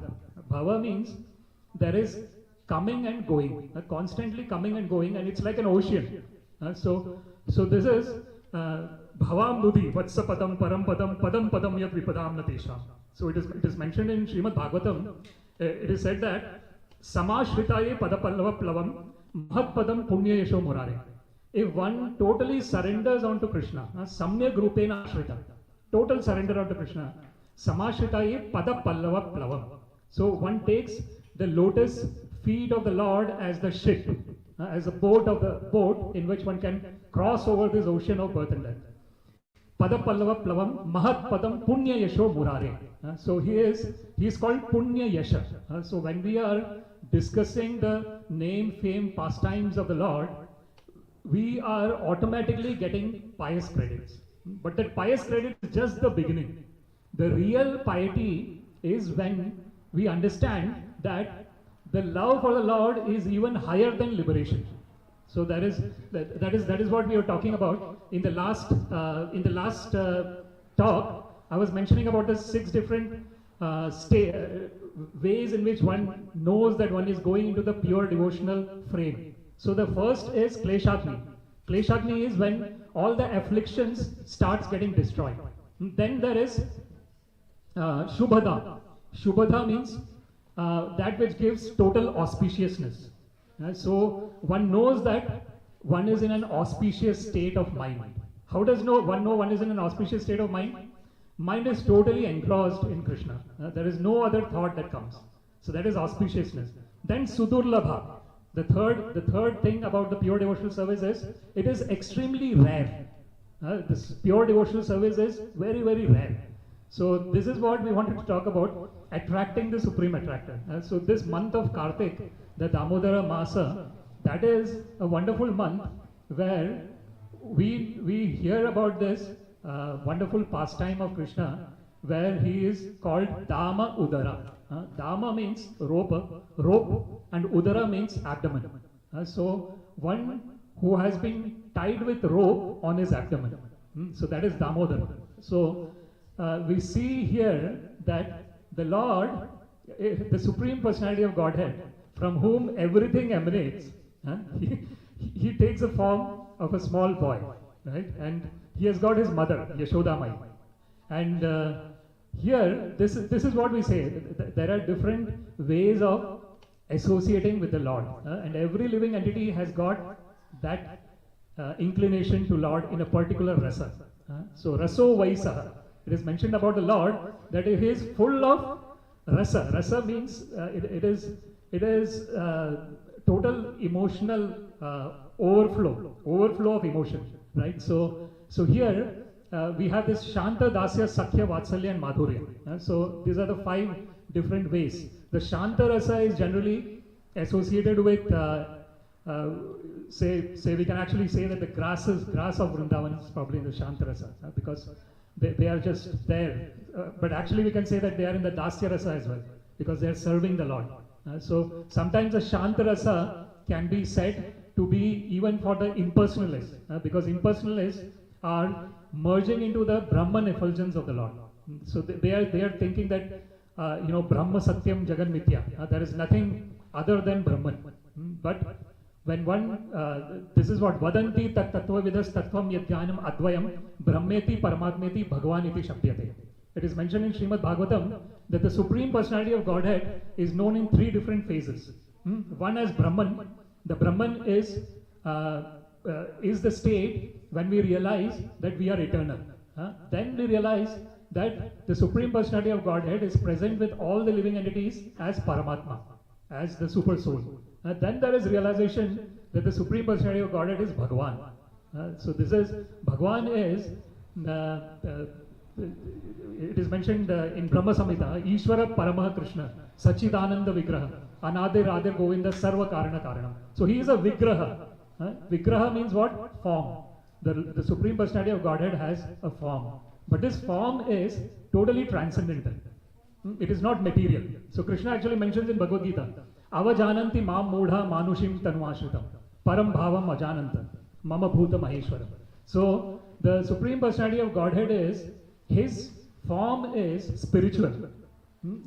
S3: Bhava means there is coming and going, constantly coming and going, and it's like an ocean. So this is Bhavam Nudi, Vatsa Padam, Param Padam, Padam Padam Yat Vipadam Natesham. So it is mentioned in Srimad Bhagavatam. It is said that Samashritaye Padapallava Plavam Mahat Padam Punya Yesho Murare. If one totally surrenders onto Krishna, Samyak Rupena Ashrita, total surrender onto Krishna, Samashritaye Padapallava Plavam. So one takes the lotus feet of the Lord as the ship, as a boat in which one can cross over this ocean of birth and death. Padapallava Plavam Mahat Padam Punya Yasho Murare. So he is called Punya Yasha. So when we are discussing the name, fame, pastimes of the Lord, we are automatically getting pious credits. But that pious credit is just the beginning. The real piety is when we understand that the love for the Lord is even higher than liberation. So that is what we were talking about in the last talk. I was mentioning about the 6 different ways in which one knows that one is going into the pure devotional frame. So the first is Kleshagni. Kleshagni is when all the afflictions starts getting destroyed. Then there is Shubhada. Shubhada means that which gives total auspiciousness. So one knows that one is in an auspicious state of mind. How does one know one is in an auspicious state of mind? Mind is totally engrossed in Krishna. There is no other thought that comes. So that is auspiciousness. Then Sudurlabha. The third thing about the pure devotional service is it is extremely rare. This pure devotional service is very, very rare. So this is what we wanted to talk about, attracting the Supreme Attractor. So this month of Kartik, the Damodara Masa, that is a wonderful month where we hear about this wonderful pastime of Krishna, where he is called Dama Udara. Dama means rope, and Udara means abdomen. So one who has been tied with rope on his abdomen. So that is Damodara. So we see here that the Lord, the Supreme Personality of Godhead, from whom everything emanates, he takes the form of a small boy, right? And he has got his mother, Yashoda Mai. And here, this is what we say. There are different ways of associating with the Lord. And every living entity has got that inclination to Lord in a particular rasa. So raso vaisaha. It is mentioned about the Lord that he is full of rasa. Rasa means it is total emotional overflow of emotion, right? So here we have this Shanta, Dasya, Sakhya, Vatsalya and Madhurya. So these are the 5 different ways. The Shanta rasa is generally associated with say we can actually say that the grass of Vrindavan is probably in the Shanta rasa, because they are just there. But actually we can say that they are in the Dasya rasa as well, because they are serving the Lord. So sometimes the Shanta rasa can be said to be even for the impersonalists, because impersonalists are merging into the Brahman effulgence of the Lord. So they are thinking that Brahma Satyam Jagan Mithya. There is nothing other than Brahman. But when one, this is what Vadanti tat tattva vidas tattvam yadjnanam advayam brahmeti paramatmeti bhagavaniti shabdyate. It is mentioned in Srimad Bhagavatam that the Supreme Personality of Godhead is known in 3 different phases. One as Brahman. The Brahman is the state when we realize that we are eternal. Then we realize that the Supreme Personality of Godhead is present with all the living entities as Paramatma, as the Super Soul. Then there is realization that the Supreme Personality of Godhead is Bhagavan. So this is, Bhagavan is, it is mentioned in Brahma Samhita, Ishvara Paramaha Krishna, Sachidananda Vigraha, Anadir Adir Govinda Sarva Karana Karanam. So he is a Vigraha. Vigraha means what? Form. The Supreme Personality of Godhead has a form. But this form is totally transcendental. It is not material. So Krishna actually mentions in Bhagavad-Gita, Avajananti mam mudha manushim tanvashritam, param bhavam ajananta, mama bhuta maheshwaram. So the Supreme Personality of Godhead is, his form is spiritual.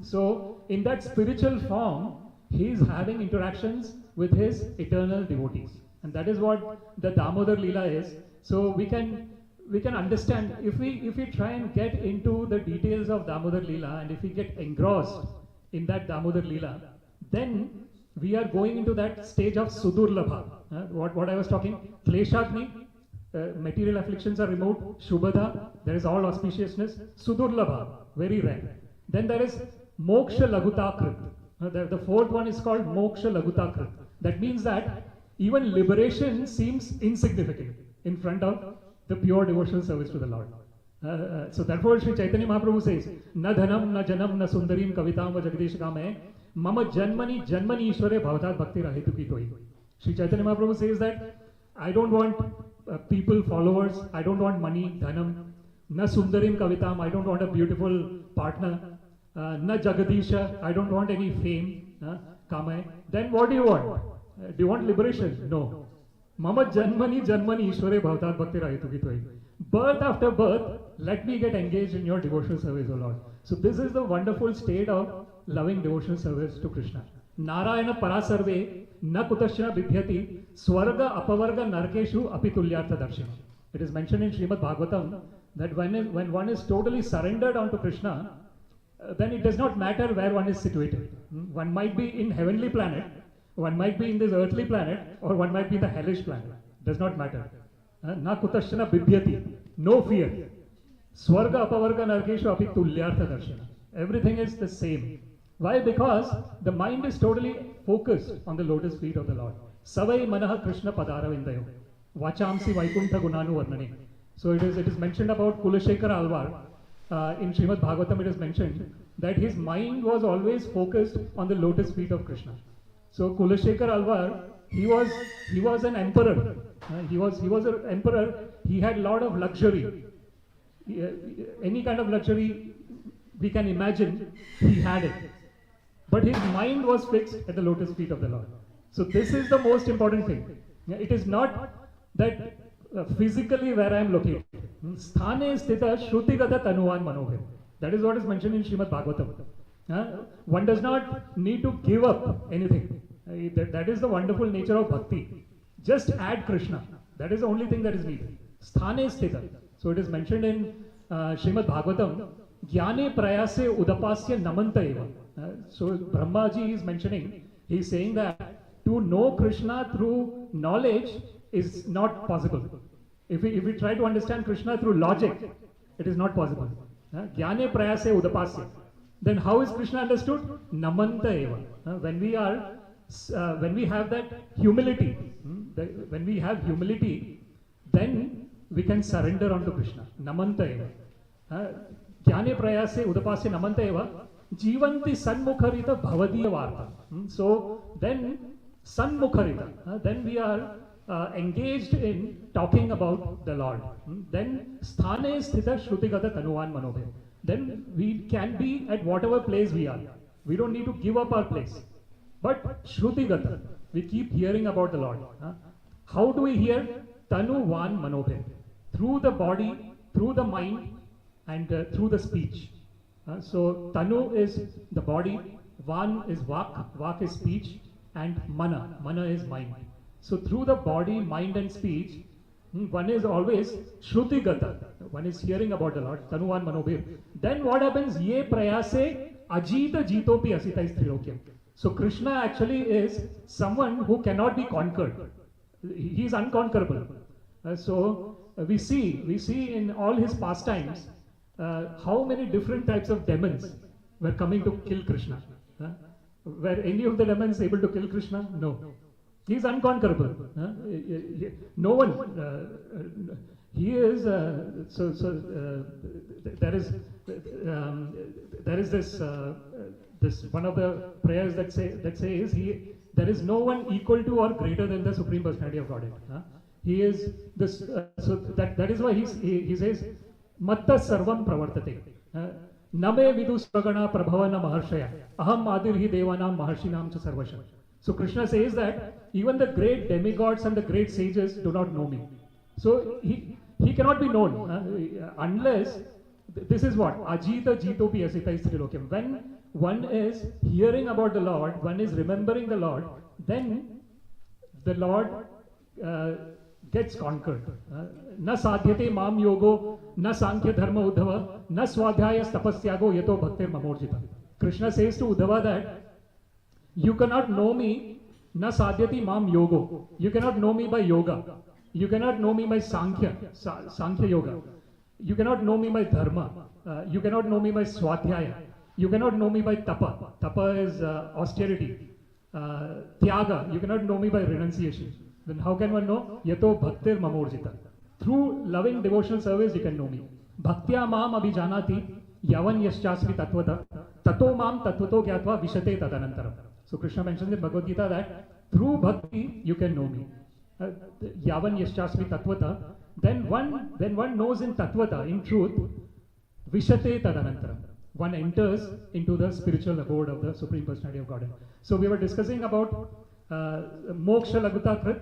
S3: So in that spiritual form, he is having interactions with his eternal devotees. And that is what the Damodar Leela is. So we can understand, if we try and get into the details of Damodar Leela, and if we get engrossed in that Damodar Leela, then we are going into that stage of Sudurlabha. What I was talking, Kleshagni, material afflictions are removed. Shubhada, there is all auspiciousness. Sudurlabha, very rare. Then there is Moksha Lagutakrit. The 4th one is called Moksha Lagutakrit. That means that even liberation seems insignificant in front of the pure devotional service to the Lord. So therefore Sri Chaitanya Mahaprabhu says, Na dhanam, na janam, na sundarim kavitam va jagdishkame, mama janmani janmani ishware bhavatat bhakti rahitu ki toi. Sri Chaitanya Mahaprabhu says that I don't want people, followers, I don't want money, dhanam, na sundarim kavitam, I don't want a beautiful partner, na jagadisha, I don't want any fame, kame. Then what do you want? Do you want liberation? No. Mama janmani janmani ishware bhavatat bhakti rahitu ki toi. Birth after birth, let me get engaged in your devotional service, O Lord. So this is the wonderful state of loving devotional service to Krishna. Narayana parasarve na kutashna bibhyati swarga apavarga narkeshu apitulyartha darshina. It is mentioned in Srimad Bhagavatam that when one is totally surrendered onto Krishna, then it does not matter where one is situated. One might be in heavenly planet, one might be in this earthly planet, or one might be in the hellish planet. Does not matter. Na kutashna bibhyati, no fear. Swarga apavarga narkeshu api tulyartha darshana. Everything is the same. Why? Because the mind is totally focused on the lotus feet of the Lord. Savai manaha Krishna padaravindayo. Vachamsi vaikuntha gunanu varnane. So it is mentioned about Kulashekara Alvar. In Srimad Bhagavatam it is mentioned that his mind was always focused on the lotus feet of Krishna. So Kulashekara Alvar, he was an emperor. He was an emperor. He had a lot of luxury. Any kind of luxury we can imagine, he had it. But his mind was fixed at the lotus feet of the Lord. So this is the most important thing. It is not that physically where I am located. Sthane sthita shrutigata tanuvan manobhir. That is what is mentioned in Srimad Bhagavatam. One does not need to give up anything. That is the wonderful nature of bhakti. Just add Krishna. That is the only thing that is needed. Sthane sthita. So it is mentioned in Srimad Bhagavatam, Jnane prayase udapasya namanta eva. So Brahmaji is mentioning, he is saying that to know Krishna through knowledge is not possible. If we try to understand Krishna through logic, it is not possible. Jnane prayase udapasya. Then how is Krishna understood? Namanta eva. When we have that humility, then we can surrender unto Krishna. Namanta eva. Jnane prayase udapasya namanta eva. Jivanti sanmukharita bhavadiya varta. So then sanmukharita. Then we are engaged in talking about the Lord. Then sthane sthita shrutigata tanuvan manobhe. Then we can be at whatever place we are. We don't need to give up our place. But shrutigata, we keep hearing about the Lord. How do we hear? Tanuvan manobhe. Through the body, through the mind, and through the speech. So Tanu is the body, Van is Vak is speech, and Mana is mind. So through the body, mind and speech, one is always Shrutigata, one is hearing about the Lord, Tanuvan Manobhir. Then what happens? Ye prayase ajita jitopi asita is trilokyam. So Krishna actually is someone who cannot be conquered. He is unconquerable. So we see in all his pastimes how many different types of demons were coming to kill Krishna. Were any of the demons able to kill Krishna? No. He is unconquerable. No one. He is. There is this one of the prayers that says there is no one equal to or greater than the Supreme Personality of Godhead. He is this. So that is why he says Matta sarvam pravartate. Name vidu svagana prabhavana maharshaya. Aham adirhi devanam maharshinam cha sarvasha. So Krishna says that even the great demigods and the great sages do not know me. So he cannot be known unless this is what Ajita Jitopi Asita is Trilokyam. When one is hearing about the Lord, one is remembering the Lord, then the Lord gets conquered. Na sadhyate mam yogo, na sankhya dharma uddhava, na swadhyaya tapasyago yato bhaktir mamorjita. Krishna says to Uddhava that you cannot know me, na sadhyati mam yogo. You cannot know me by yoga. You cannot know me by sankhya yoga. You cannot know me by dharma. You cannot know me by swadhyaya. You cannot know me by tapa. Tapa is austerity. Tyaga. You cannot know me by renunciation. Then how can one know? Yato bhaktir mamorjita. Through loving devotional service, you can know me. Bhaktya mam abhijanati yavan yaschasmi tattvata tato mam tattvato gyatva vishate tadanantaram. So Krishna mentions in Bhagavad-Gita that through bhakti you can know me. Yavan yaschasmi tattvata. Then when one knows in tattvata, in truth, vishate tadanantaram, one enters into the spiritual abode of the Supreme Personality of Godhead. So we were discussing about moksha laguta krit,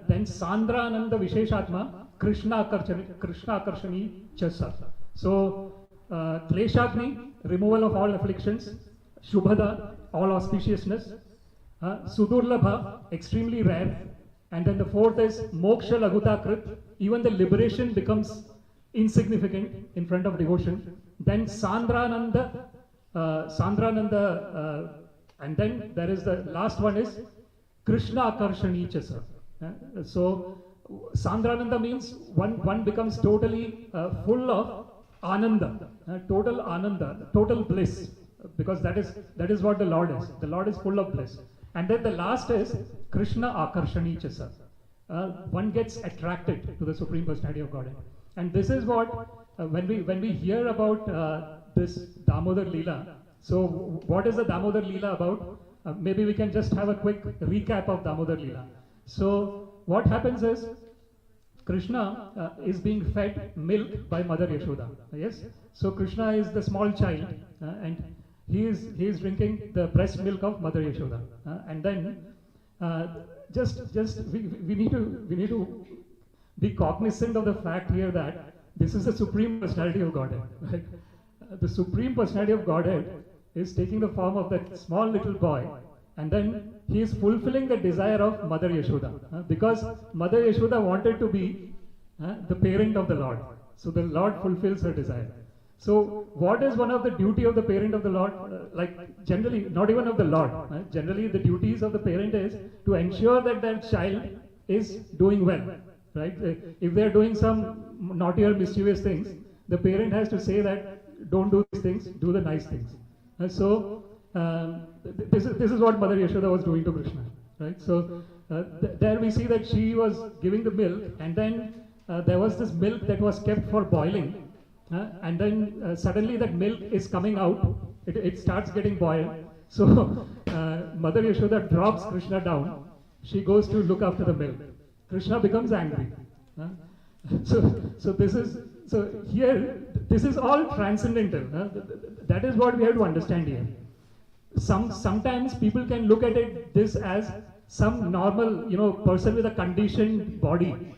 S3: then sandra ananda visheshatma, krishna akarshani chasa. So kleshagni, removal of all afflictions, shubhada, all auspiciousness, sudurlabha, extremely rare, and then the fourth is moksha laguta krit, even the liberation becomes insignificant in front of devotion. Then Sandrananda, and then there is the last one is Krishna Akarshani Chasa. So Sandrananda means one becomes totally full of Ananda, total bliss, because that is what the Lord is. The Lord is full of bliss. And then the last is Krishna Akarshani Chasa. One gets attracted to the Supreme Personality of Godhead. And this is what, when we hear about this Damodar Leela, so what is the Damodar Leela about? Maybe we can just have a quick recap of Damodar Leela. So what happens is, Krishna is being fed milk by Mother Yashoda. Yes? So Krishna is the small child and he is drinking the breast milk of Mother Yashoda. And then we need to be cognizant of the fact here that this is the Supreme Personality of Godhead. Right? The Supreme Personality of Godhead is taking the form of that small little boy, and then he is fulfilling the desire of Mother Yashoda, because Mother Yashoda wanted to be the parent of the Lord. So the Lord fulfills her desire. So what is one of the duty of the parent of the Lord? Like generally, not even of the Lord. Generally, the duties of the parent is to ensure that that child is doing well. Right? If they are doing some naughty or mischievous things, the parent has to say that don't do these things, do the nice things. So this is what Mother Yashoda was doing to Krishna. Right? So there we see that she was giving the milk, and then there was this milk that was kept for boiling, and then suddenly that milk is coming out. It starts getting boiled. So Mother Yashoda drops Krishna down. She goes to look after the milk. Krishna becomes angry. So this is all transcendental. That is what we have to understand here. Sometimes people can look at this as some normal, person with a conditioned body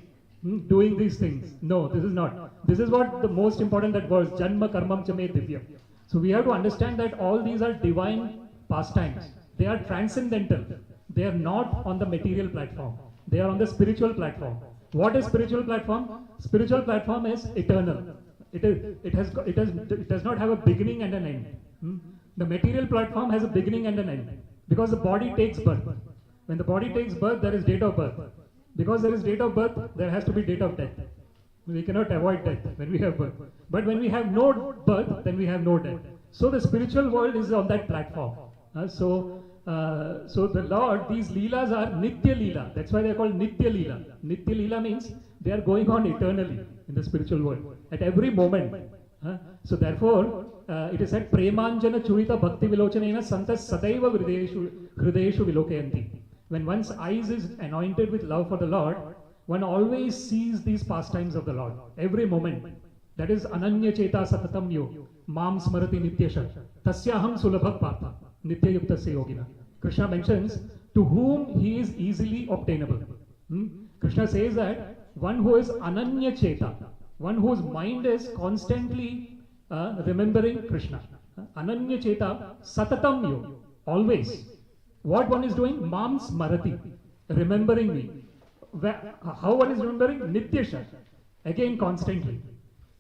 S3: doing these things. No, this is not. This is what the most important that was Janma Karmam Chame Divya. So we have to understand that all these are divine pastimes. They are transcendental. They are not on the material platform. They are on the spiritual platform. What is spiritual platform? Spiritual platform is eternal. It does not have a beginning and an end. The material platform has a beginning and an end, because the body takes birth. When the body takes birth, there is date of birth. Because there is date of birth, there has to be date of death. We cannot avoid death when we have birth. But when we have no birth, then we have no death. So the spiritual world is on that platform. So the Lord, these leelas are Nitya Leela. That's why they are called Nitya Leela. Nitya Leela means they are going on eternally in the spiritual world, at every moment. So therefore, it is said, Premanjana Churita Bhakti Vilochanena Santas Sadaiva Hridayeshu Vilokayanti. When one's eyes is anointed with love for the Lord, one always sees these pastimes of the Lord, every moment. That is Ananya Cheta Satatam Yo, Mam Smarati Nityasha, Tasyaham Sulabhak Partha, Nitya Yuktasya Yogina. Krishna mentions to whom he is easily obtainable. Krishna says that one who is Ananya Cheta, one whose mind is constantly remembering Krishna. Ananya Cheta Satatam Yo, always. What one is doing? Mam Smarati, remembering me. How one is remembering? Nityasha, again constantly.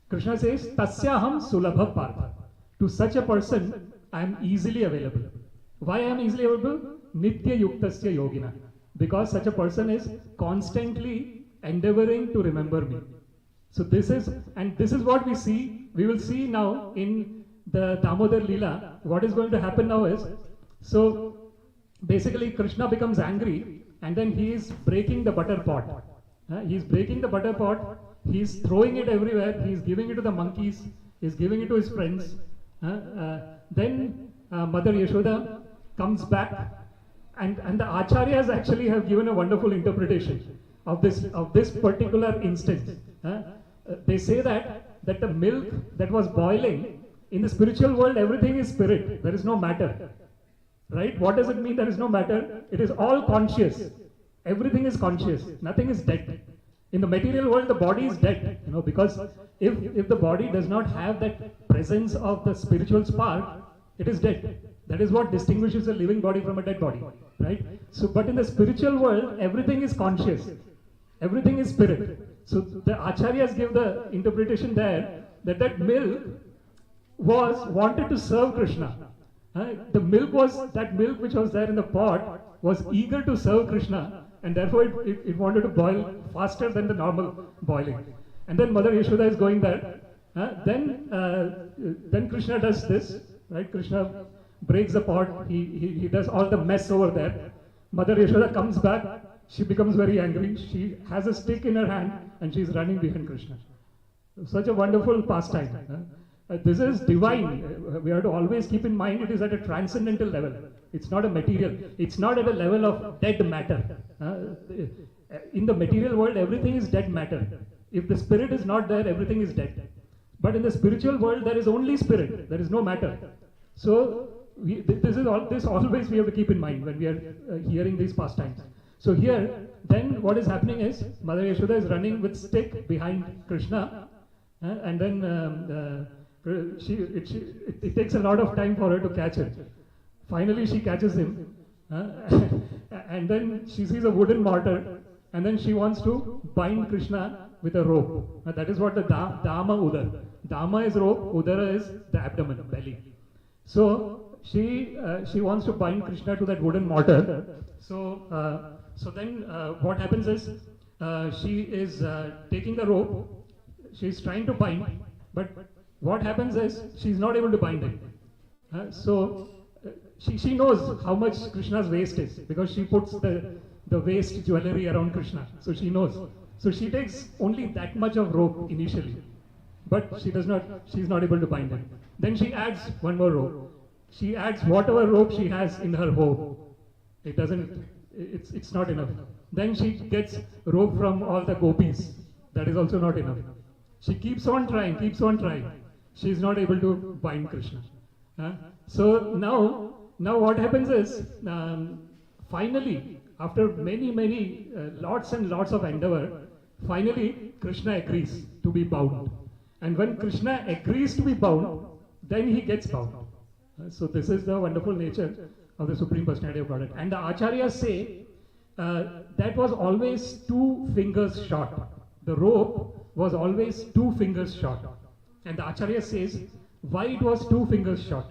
S3: Krishna says, Tasyaham Sulabha Partha. To such a person, I am easily available. Why I am easily available? Nitya Yuktasya Yogina. Because such a person is constantly endeavoring to remember me. So this is what we see. We will see now in the Damodar Leela. What is going to happen now is, so basically Krishna becomes angry, and then he is breaking the butter pot. He is breaking the butter pot He's throwing it everywhere. He's giving it to the monkeys. He's giving it to his friends. Then Mother Yashoda comes back, and the acharyas actually have given a wonderful interpretation of this particular instance. They say that the milk that was boiling in the spiritual world, everything is spirit. There is no matter. Right? What does it mean there is no matter? It is all conscious. Everything is conscious. Nothing is dead. In the material world, the body is dead. Because if the body does not have that presence of the spiritual spark, it is dead. That is what distinguishes a living body from a dead body. Right? So, but in the spiritual world, everything is conscious. Everything is spirit. So the acharyas give the interpretation there that milk wanted to serve Krishna. The milk which was there in the pot was eager to serve Krishna, and therefore it wanted to boil faster than the normal boiling. And then Mother Yashoda is going there. Then Krishna does this, right? Krishna breaks the pot. He does all the mess over there. Mother Yashoda comes back. She becomes very angry. She has a stick in her hand and she's running behind Krishna. Such a wonderful pastime. This is divine. We have to always keep in mind it is at a transcendental level. It's not a material. It's not at a level of dead matter. In the material world, everything is dead matter. If the spirit is not there, everything is dead. But in the spiritual world, there is only spirit. There is no matter. So this always we have to keep in mind when we are hearing these pastimes. So here, then what is happening is Mother Yashoda is running with stick behind Krishna, and then it takes a lot of time for her to catch him. Finally, she catches him, and then she sees a wooden mortar, and then she wants to bind Krishna with a rope. That is what the dāma udara. Dāma is rope, udara is the abdomen, belly. So she wants to bind Krishna to that wooden mortar. So then what happens is she is taking the rope. She is trying to bind, but what happens is she is not able to bind it. So she knows how much Krishna's waist is because she puts the waist jewelry around Krishna. So she knows. So she takes only that much of rope initially, but she is not able to bind it. Then she adds one more rope. She adds whatever rope she has in her hoe. It's not enough. Then she gets rope from all the gopis. That is also not enough. She keeps on trying. She is not able to bind Krishna. So now what happens is, finally, after many lots and lots of endeavor, finally Krishna agrees to be bound. And when Krishna agrees to be bound, then he gets bound. So this is the wonderful nature of the Supreme Personality of Godhead. And the Acharyas say that was always 2 fingers short. The rope was always 2 fingers short. And the Acharya says why it was 2 fingers short.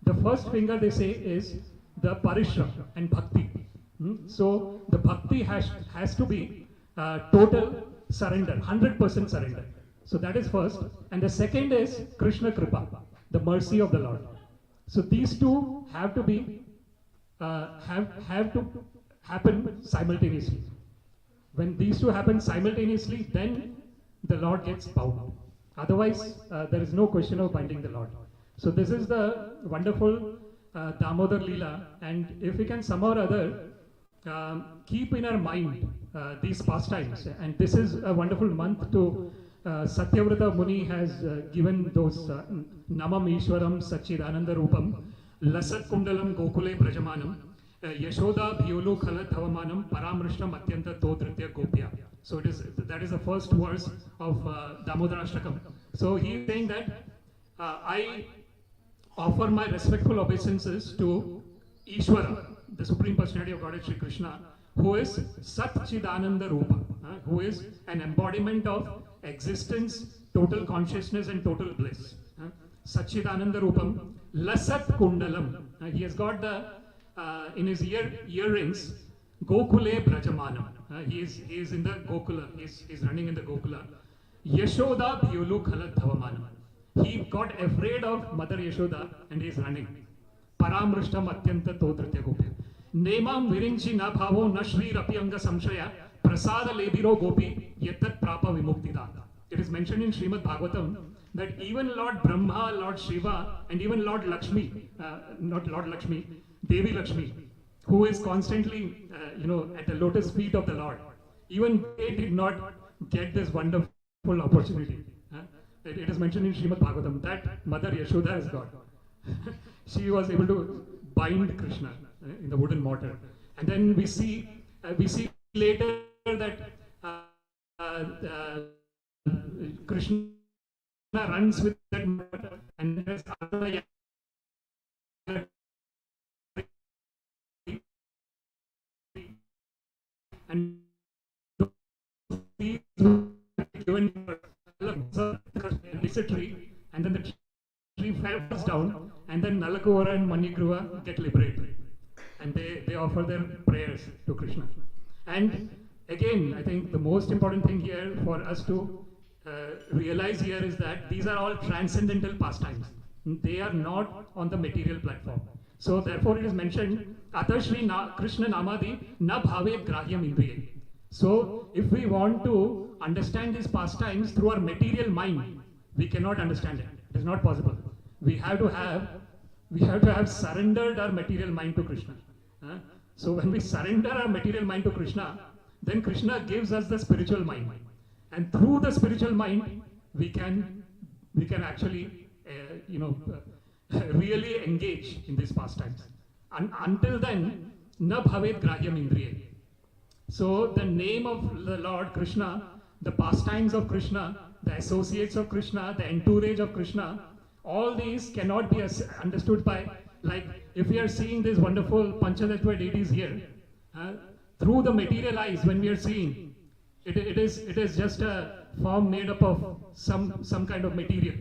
S3: The first finger, they say, is the parishram and bhakti. So the bhakti has to be total surrender, 100% surrender. So that is first. And the second is Krishna Kripa, the mercy of the Lord. So these 2 have to be have to happen simultaneously. When these 2 happen simultaneously, then the Lord gets bound. Otherwise, there is no question of binding the Lord. So this is the wonderful Damodar Leela, and if we can somehow or other keep in our mind these pastimes, and this is a wonderful month to Satyavrata Muni has given those Namam Ishwaram Sachidananda Rupam Lasat Kundalam Gokule Brajamanam Yashoda Bhyolu Khalat Havamanam Paramrishtam Atyanta Todritya Gopya. So that is the first verse of Damodarashtakam. So he is saying that I offer my respectful obeisances to Ishwara, the Supreme Personality of Godhead Shri Krishna, who is Sat Chidananda Rupa, who is an embodiment of existence, total consciousness and total bliss. Satchidananda Rupam, Lasat Kundalam. He has got the, in his earrings, Gokule Brajamanam. He is in the Gokula, he is running in the Gokula. Yashoda Bhyulu Khalat Dhavamanam. He got afraid of Mother Yashoda and he is running. Paramrishtam Atyanta Todritya Gopya. Nemam Virinchi Na Bhavo Na Shri Rapi Anga Samshaya prasada lebiro gopi yattat prapa vimuktida. It is mentioned in Srimad Bhagavatam that even Lord Brahma, Lord Shiva, and even Lord Lakshmi, not Lord Lakshmi, Devi Lakshmi, who is constantly, at the lotus feet of the Lord, even they did not get this wonderful opportunity. It is mentioned in Srimad Bhagavatam that Mother Yashoda is God. She was able to bind Krishna in the wooden mortar. And then we see later that Krishna runs with that mortar, and there's other and these given it's a tree, and then the tree falls down, and then Nalakuvara and Manigruva get liberated, and they offer their prayers to Krishna. And again, I think the most important thing here for us to realize here is that these are all transcendental pastimes. They are not on the material platform. So therefore it is mentioned, Ata Shri Krishna Namadi na bhavet grahyam indriye. So if we want to understand these pastimes through our material mind, we cannot understand it. It is not possible. We have to have surrendered our material mind to Krishna. So when we surrender our material mind to Krishna, then Krishna gives us the spiritual mind. And through the spiritual mind, we can actually, really engage in these pastimes. And until then, na bhavet grahyam indriye. So the name of the Lord Krishna, the pastimes of Krishna, the associates of Krishna, the entourage of Krishna, all these cannot be understood by, like, if we are seeing these wonderful Panchatattva deities here, through the material eyes, when we are seeing, it is just a form made up of some kind of material.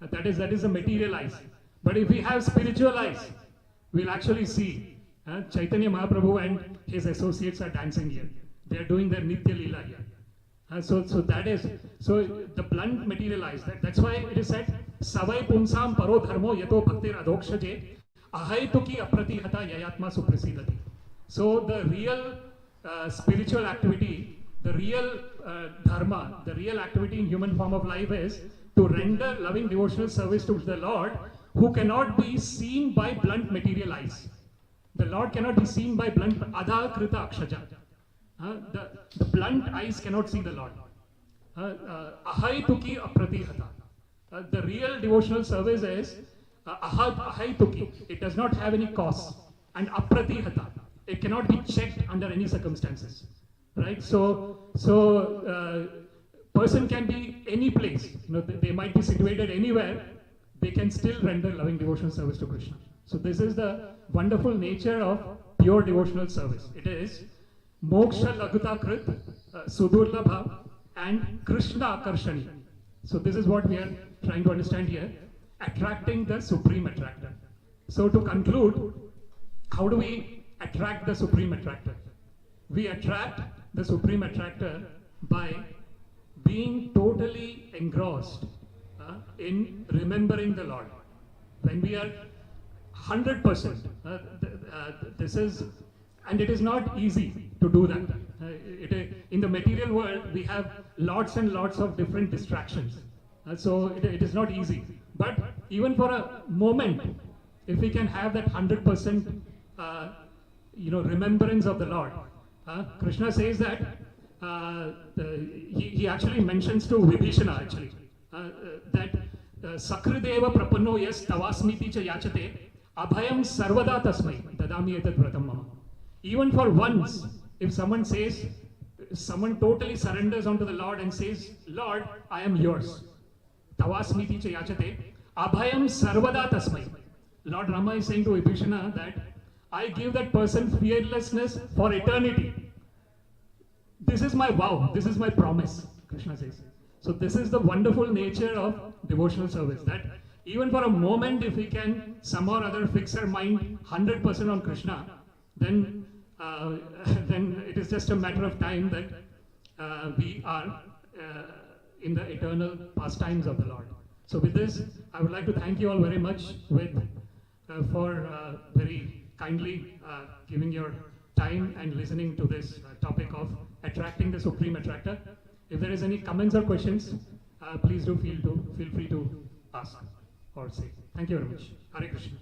S3: That is a material eyes. But if we have spiritual eyes, we'll actually see Chaitanya Mahaprabhu and his associates are dancing here. They are doing their Nitya Leela here. So the blunt material eyes. That's why it is said, Savai Pumsam Paro Dharmo Yato Bhaktir Adhokshaje Ahaituki Apratihata Yayatma Suprasidati. So the real spiritual activity, the real dharma, the real activity in human form of life is to render loving devotional service to the Lord, who cannot be seen by blunt material eyes. The Lord cannot be seen by blunt adha krita akshaja. The blunt eyes cannot see the Lord. Ahaituki apratihata. The real devotional service is ahaituki. It does not have any cost. And apratihata. It cannot be checked under any circumstances. Right? So person can be any place. They might be situated anywhere. They can still render loving devotional service to Krishna. So this is the wonderful nature of pure devotional service. It is moksha laguta krit, sudurlabha, and Krishna akarshani. So this is what we are trying to understand here, attracting the Supreme Attractor. So to conclude, how do we attract the Supreme Attractor? We attract the Supreme Attractor by being totally engrossed in remembering the Lord. When we are 100%, this is, and it is not easy to do that. In the material world, we have lots and lots of different distractions. So it is not easy. But even for a moment, if we can have that 100%, remembrance of the Lord, Krishna says that he actually mentions to Vibhishana actually that Sakrideva prapanno yas tavasmiti cha yachate abhayam sarvada tasmai dadami etat vratam mama. Even for once, if someone totally surrenders onto the Lord and says, Lord, I am yours. Tavasmiti cha yachate abhayam sarvada tasmai. Lord Rama is saying to Vibhishana that I give that person fearlessness for eternity. This is my vow, this is my promise, Krishna says. So this is the wonderful nature of devotional service, that even for a moment, if we can somehow or other fix our mind 100% on Krishna, then it is just a matter of time that we are in the eternal pastimes of the Lord. So with this, I would like to thank you all very much for very kindly giving your time and listening to this topic of attracting the Supreme Attractor. If there is any comments or questions, please do feel free to ask or say. Thank you very much. Hare Krishna.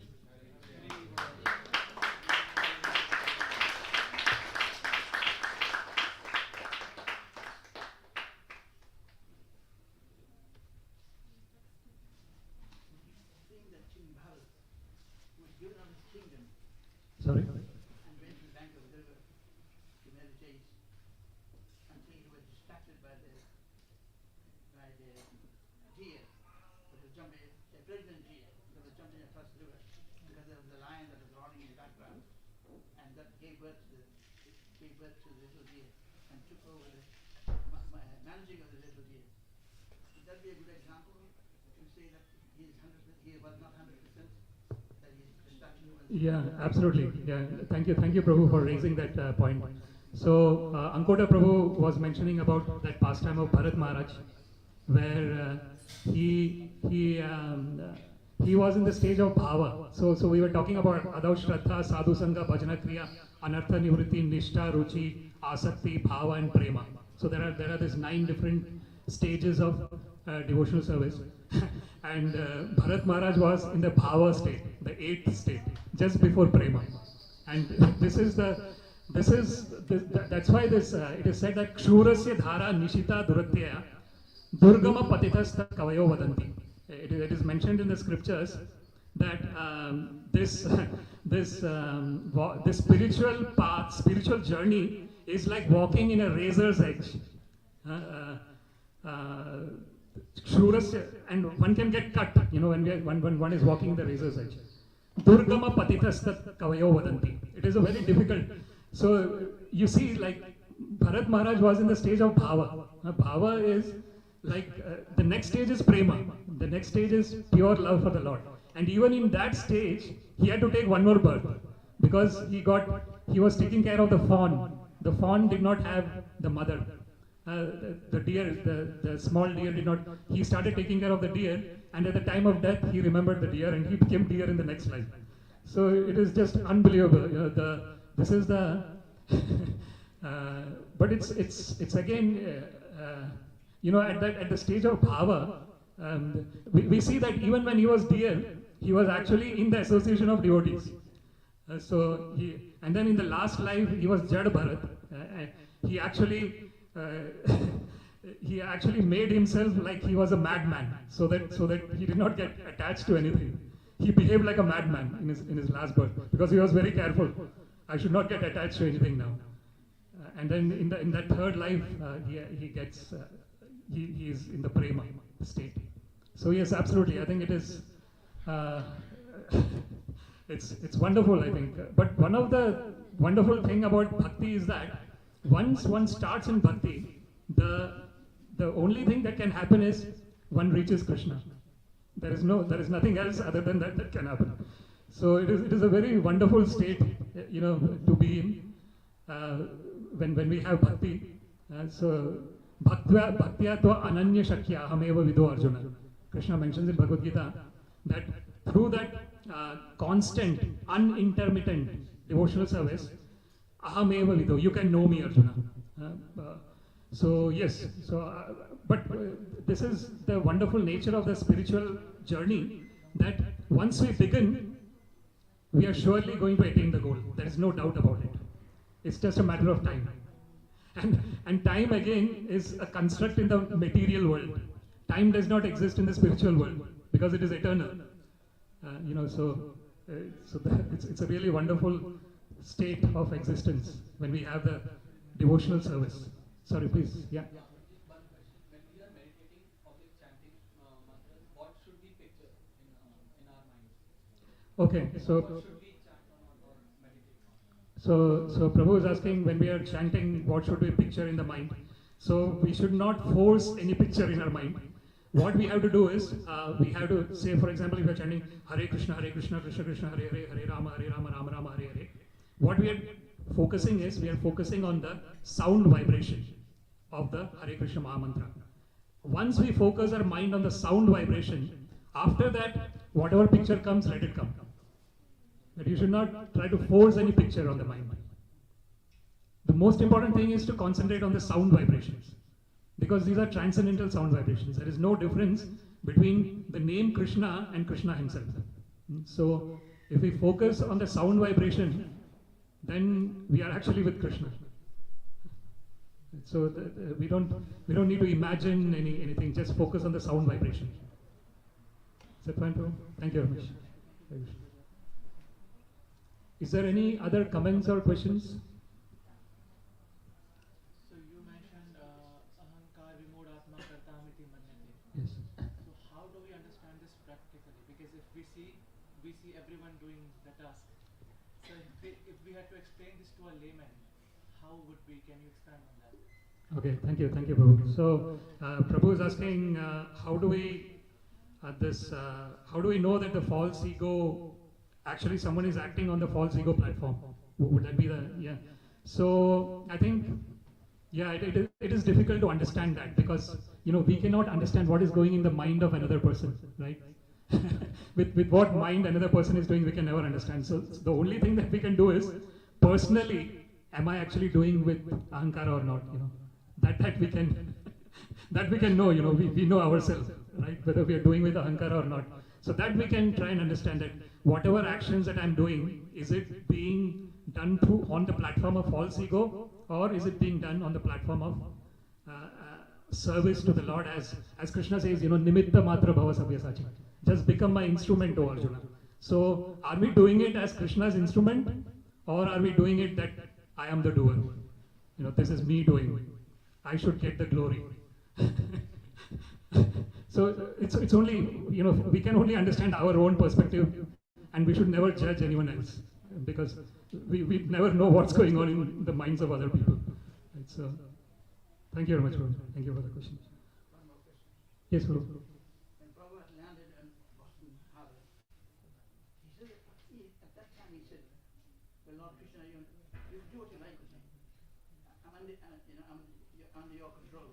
S3: Sorry?
S4: And went to the bank of the river to meditate until he was distracted by the deer that was jumping, a pregnant deer that was jumping across the river because there was a lion that was roaring in the background, and that gave birth to the little deer and took over the managing of the little deer. Would that be a good example to say that he was not 100%?
S3: Yeah, absolutely. Yeah, thank you, Prabhu, for raising that point. So, Ankota Prabhu was mentioning about that pastime of Bharat Maharaj, where he was in the stage of bhava. So we were talking about Adav Shraddha, Sadhu Sangha, Bhajana Kriya, Anartha Nivritti, Nishtha, Ruchi, Asakti, Bhava and Prema. So there are these 9 different stages of devotional service. And Bharat Maharaj was in the bhava state, the 8th state, just before prema. And that's why it is said that Kshurasya Dhara Nishita Duratyaya Durgama Patithasta Kavayo Vadanti. It is mentioned in the scriptures that this spiritual path, spiritual journey is like walking in a razor's edge. And one can get cut, when one is walking the razor's edge. Durgama Patithastat Kavayo Vadanti. It is a very difficult. So you see, like Bharat Maharaj was in the stage of bhava. Bhava is like the next stage is prema. The next stage is pure love for the Lord. And even in that stage, he had to take one more birth because he was taking care of the fawn. The fawn did not have the mother. The deer, the small deer did not, he started taking care of the deer, and at the time of death, he remembered the deer and he became deer in the next life. So it is just unbelievable. But it's again, at the stage of bhava, we see that even when he was deer, he was actually in the association of devotees. And then in the last life, he was Jad Bharat. He actually made himself like he was a madman, so that he did not get attached to anything. He behaved like a madman in his last birth because he was very careful. I should not get attached to anything now. And then in that third life, he is in the prema state. So yes, absolutely. I think it is. It's wonderful. I think. But one of the wonderful thing about bhakti is that once one starts in bhakti, the only thing that can happen is one reaches Krishna. There is nothing else other than that can happen. So it is a very wonderful state, to be in when we have bhakti. So bhaktya tva ananya shakya hameva vido Arjuna. Krishna mentions in Bhagavad-Gita that through that constant, unintermittent devotional service, ahameva vido, you can know me, Arjuna. So yes, but this is the wonderful nature of the spiritual journey, that once we begin, we are surely going to attain the goal. There is no doubt about it. It's just a matter of time. And time again is a construct in the material world. Time does not exist in the spiritual world because it is eternal. It's a really wonderful state of existence when we have the devotional service. Sorry, please. Yeah.
S5: One question. When we are meditating or chanting mantras, what should we picture in our mind?
S3: Okay, so
S5: What should we chant on or meditate on?
S3: So Prabhu is asking, when we are chanting, what should we picture in the mind? So we should not force any picture in our mind. What we have to do is, we have to say, for example, if we are chanting Hare Krishna, Krishna Krishna, Hare Hare, Hare Rama, Rama Rama, Hare Hare. What we are focusing on the sound vibration of the Hare Krishna Maha Mantra. Once we focus our mind on the sound vibration, after that, whatever picture comes, let it come. But you should not try to force any picture on the mind. most important thing is to concentrate on the sound vibrations, because these are transcendental sound vibrations. There is no difference between the name Krishna and Krishna himself. So if we focus on the sound vibration, then we are actually with Krishna. So we don't need to imagine anything. Just focus on the sound vibration. Is that fine, Prabhu? Thank you very much. Is there any other comments or questions?
S5: So you mentioned ahankar vimodhatma kartamiti manyate.
S3: Yes.
S5: So how do we understand this practically? Because if we see everyone doing the task. So if we had to explain this to a layman, how would we? Can you expand on that?
S3: Okay, thank you, Prabhu. So Prabhu is asking, how do we know that the false ego, actually someone is acting on the false ego platform? Would that be yeah? So I think, yeah, it is difficult to understand that, because we cannot understand what is going in the mind of another person, right? with what mind another person is doing, we can never understand. So the only thing that we can do is, personally, am I actually doing with ahankara or not? That we can know. We know ourselves, right? Whether we are doing with ahankara or not. So that we can try and understand that whatever actions that I'm doing, is it being done on the platform of false ego, or is it being done on the platform of service to the Lord, as Krishna says, nimitta matra bhava sabyasachi. Just become my instrument, O Arjuna. So are we doing it as Krishna's instrument, or are we doing it that I am the doer? This is me doing. I should get the glory. So it's only, we can only understand our own perspective, and we should never judge anyone else, because we never know what's going on in the minds of other people. Right, so thank you very much, Prabhu. Thank you for the question.
S4: One more question.
S3: Yes, Prabhu.
S4: When Prabhupada landed in Boston Harbor, he said, at that time he said, well, Lord Krishna, you do what you like with me. I'm under your control.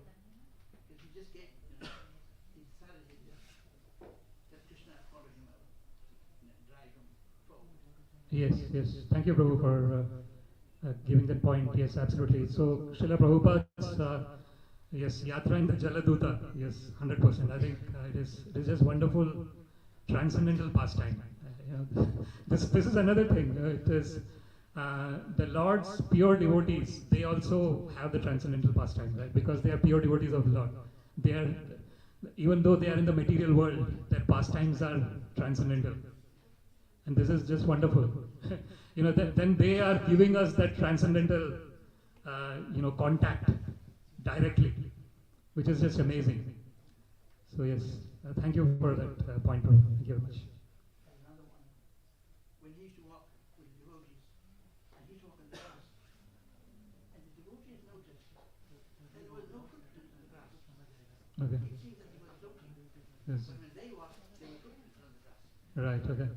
S4: Because he just gave, he decided that Krishna followed him out, drive him forward.
S3: Yes. Thank you, Prabhu, for giving that point. Yes, absolutely. So Srila Prabhupada's Yatra in the Jaladuta, yes, 100%. I think it is just wonderful, transcendental pastime. This is another thing. It is the Lord's pure devotees. They also have the transcendental pastime, right? Because they are pure devotees of the Lord. They are, even though they are in the material world, their pastimes are transcendental. And this is just wonderful. Then they are giving us that transcendental, contact directly, which is just amazing. So yes, thank you for that point, Prabhu. Thank you very much.
S4: Another one. When he used to walk with the devotees, and he used to walk in the grass, and the devotees noticed that there was no footprint in the grass.
S3: Okay.
S4: It seemed that he was floating.
S3: Yes.
S4: But when they walked, there were footprints on the grass.
S3: Right. Okay.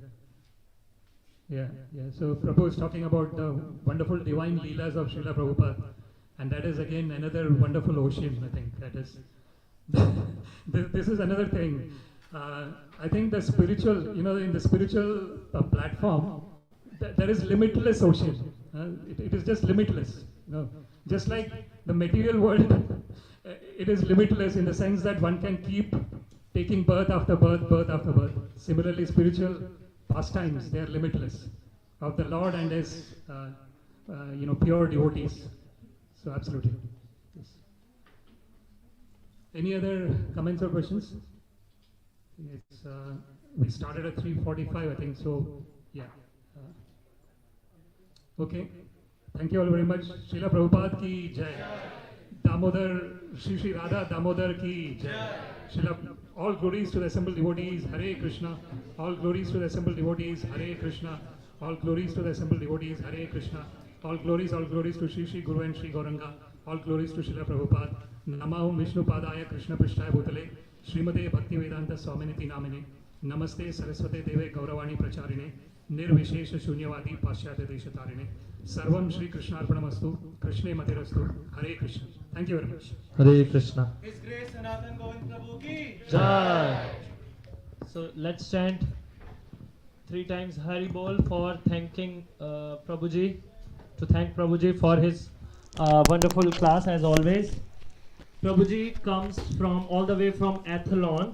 S3: Yeah. So Prabhu is talking about the wonderful divine leelas of Srila Prabhupada, and that is again another wonderful ocean. I think that is. This is another thing. I think the spiritual, in the spiritual platform, there is limitless ocean. It is just limitless. Just like the material world, it is limitless in the sense that one can keep taking birth after birth, birth after birth. Similarly, spiritual pastimes, they are limitless of the Lord and His, pure devotees. So absolutely. Yes. Any other comments or questions? It's, we started at 3:45, I think. So yeah. Okay. Thank you all very much. Srila Prabhupada ki jai. Damodar, Shri Radha Damodar ki jai. Srila, all glories to the assembled devotees. Hare Krishna. All glories to the assembled devotees. Hare Krishna. All glories to the assembled devotees. Hare Krishna. All glories to Shri Guru and Shri Gauranga. All glories to Srila Prabhupada. Namahum Vishnu Padaya Krishna Prishtaya Bhutale. Srimate Bhakti Vedanta Swaminiti Namine. Namaste Saraswate Deve Gauravani Pracharine. Nirvishesha Shunyavadi Paschatya Deshatarine. Sarvam Shri Krishna Arpanamastu. Krishne Matirastu. Hare Krishna. Thank you very much.
S6: Hare Krishna.
S2: His Grace Sanātana Govinda Prabhu ki
S6: Jai. So let's chant 3 times Hari Bol for thanking Prabhuji, to thank Prabhuji for his wonderful class as always. Prabhuji comes from all the way from Athlon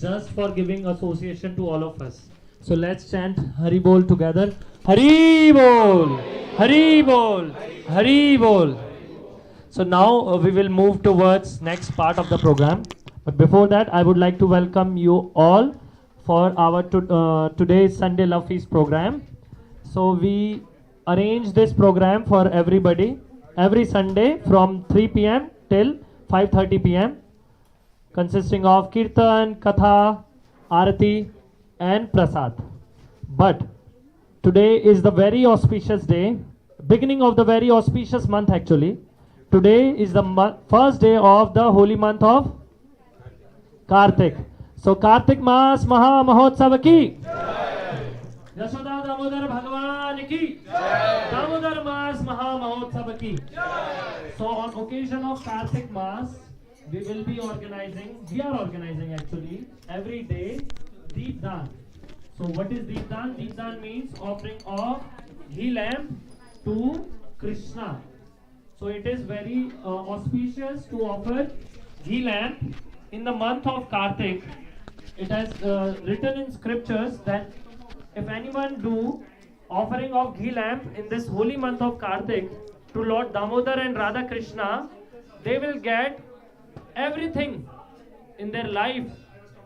S6: just for giving association to all of us. So let's chant Hari Bol together. Hari Bol! Hari Bol! Hari Bol! So now we will move towards next part of the program. But before that, I would like to welcome you all for our today's Sunday Love Feast program. So we arrange this program for everybody every Sunday from 3 p.m. till 5:30 p.m. consisting of Kirtan, Katha, Arati and Prasad. But today is the very auspicious day, beginning of the very auspicious month actually. Today is the first day of the holy month of Kartik. So Kartik Mas Maha Mahotsav ki Yashoda Damodar Bhagavan ki Damodar Mas Maha Mahotsav ki. So on occasion of Kartik Mas, we are organizing actually every day Deep Dan. So what is Deep Dan? Deep Dan means offering of ghee lamp to Krishna. So it is very auspicious to offer ghee lamp in the month of Kartik. It has written in scriptures that if anyone do offering of ghee lamp in this holy month of Kartik to Lord Damodar and Radha Krishna, they will get everything in their life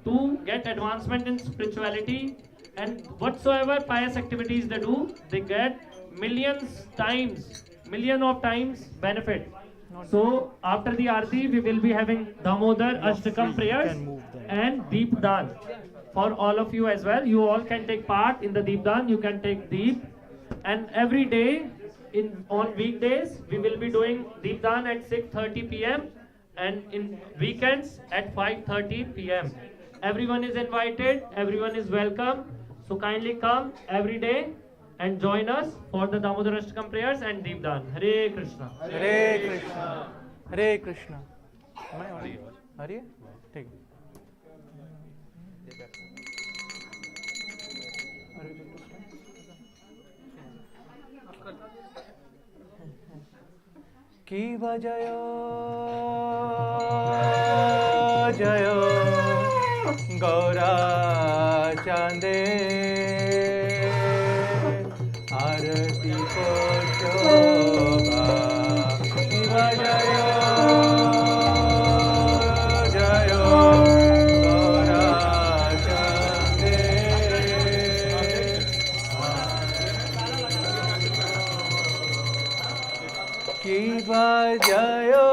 S6: to get advancement in spirituality, and whatsoever pious activities they do, they get million of times benefit. So after the Aarti, we will be having Damodar Ashtakam prayers and Deep Dan for all of you as well. You all can take part in the Deep Dan. You can take Deep, and every day on weekdays we will be doing Deep Dan at 6:30 p.m. and in weekends at 5:30 p.m. Everyone is invited. Everyone is welcome. So kindly come every day and join us for the Damodar Ashtakam prayers and Deep Dan. Hare Krishna.
S5: Hare Krishna. Hare Krishna. Am I audible? Hare? Take. Ki bajayo jayo Gaura Chande Arati ko shobha Shiva jayo jayo Gaura Chande Shiva jayo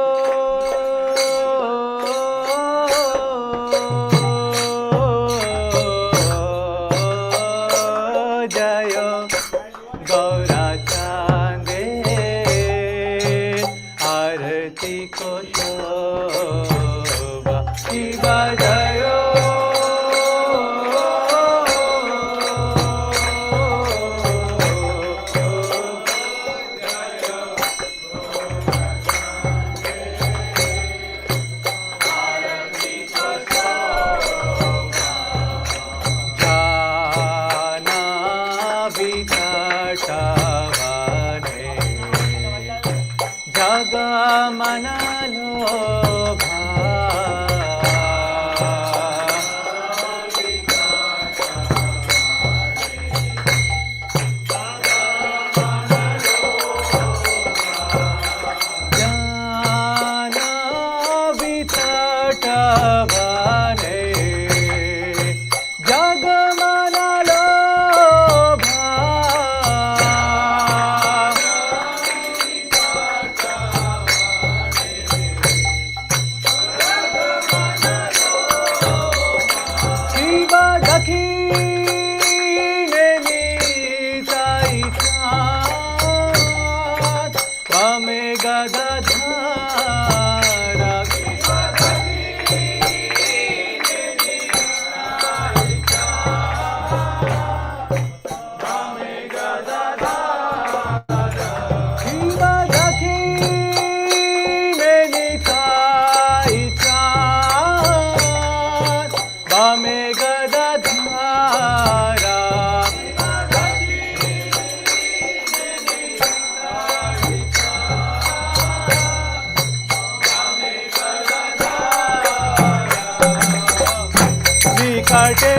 S7: कटे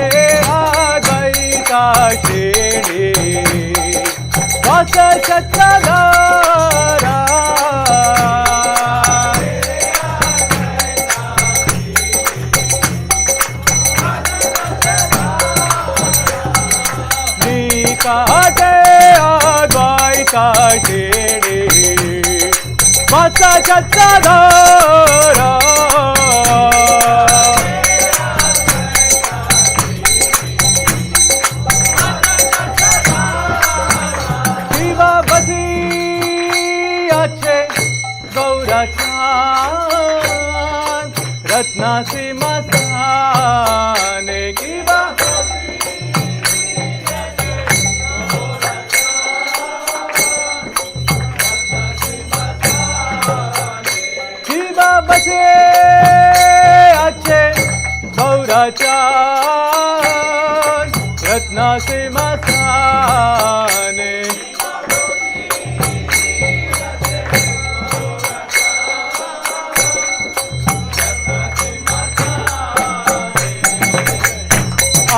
S7: अद्वैता श्रेणी वस चक्रधारा निकटे अद्वैता श्रेणी वस चक्रधारा रत्ना से मस्ताने की बात बसे अच्छे गौराचार रत्ना से मस्ताने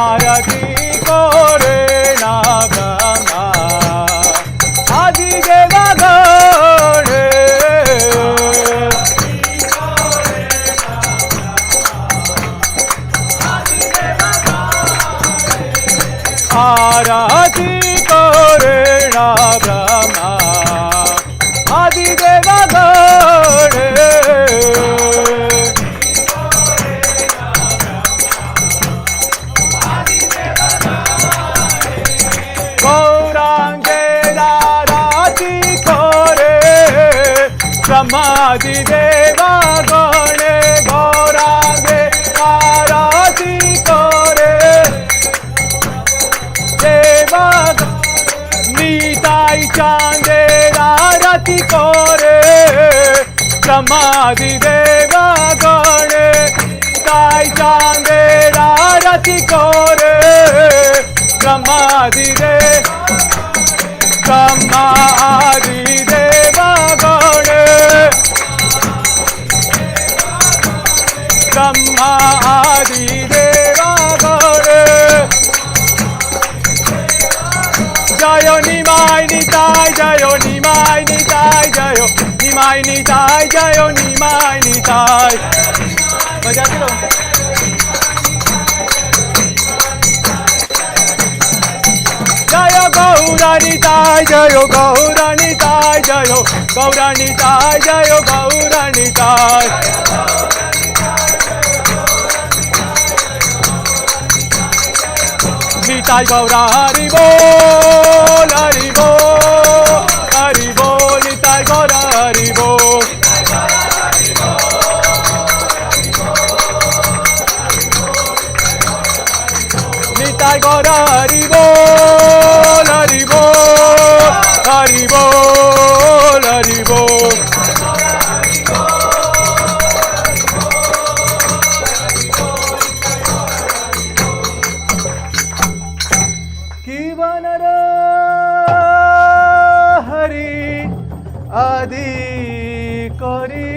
S7: आरती करे ना ब्रह्मा आदि देवगण आरती करे ना ब्रह्मा आदि देवगण ब्रह्मादि देवगण गौरांगे आरती करे देवगण नीताई चांदे आरती करे ब्रह्मादि देवगण नीताई चांदे आरती करे ब्रह्मादि ब्रह्मादि देवगण ब्रह्मादि देवगण जय निमाय निताय जय निमाय निताय जय निमाय निताय जय निमाय निताय बजाते रहो जय गौरानिताय जय गौरानिताय जय गौरानिताय जय गौरानिताय निताय गौरा हरि बोल हरि बोल निताय गौरा हरि बोल निताय गौरा हरि बोल हरि बोल हरि बोल हरि बोल की बनर हरि आदि करी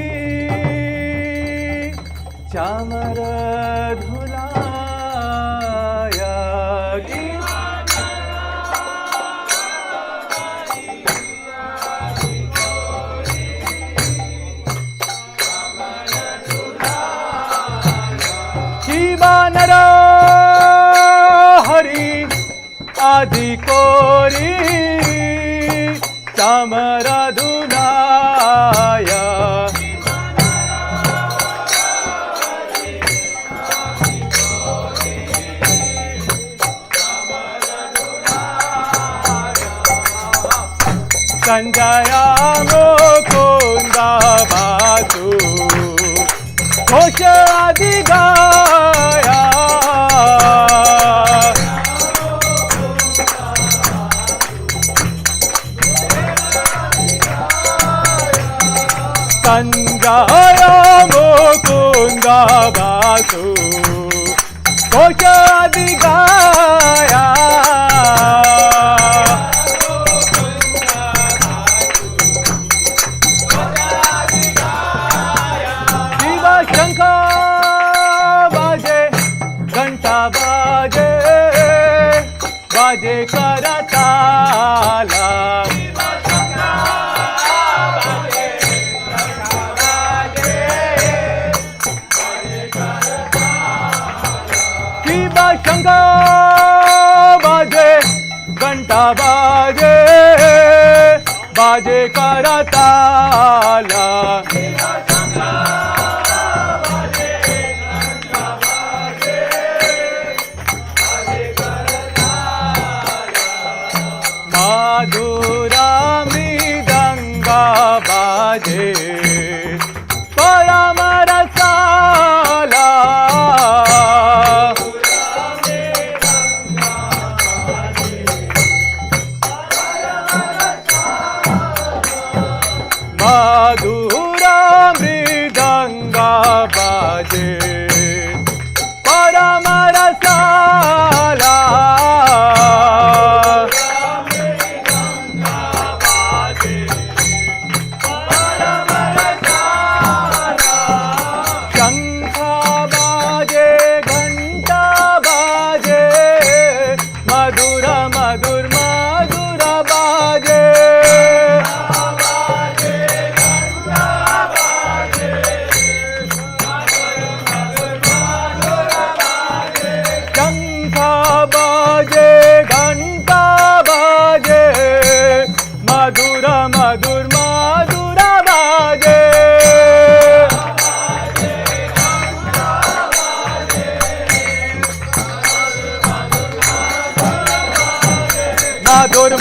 S7: चामर धुलाया की बनर हरि आदि कोरी चामर धुलाया संजय मुकुंद बासु घोष आदि गाया संजय मुकुंद बासु घोष आदि गाया शंख बाजे घंटा baje param rasala madhura mridanga baje param rasala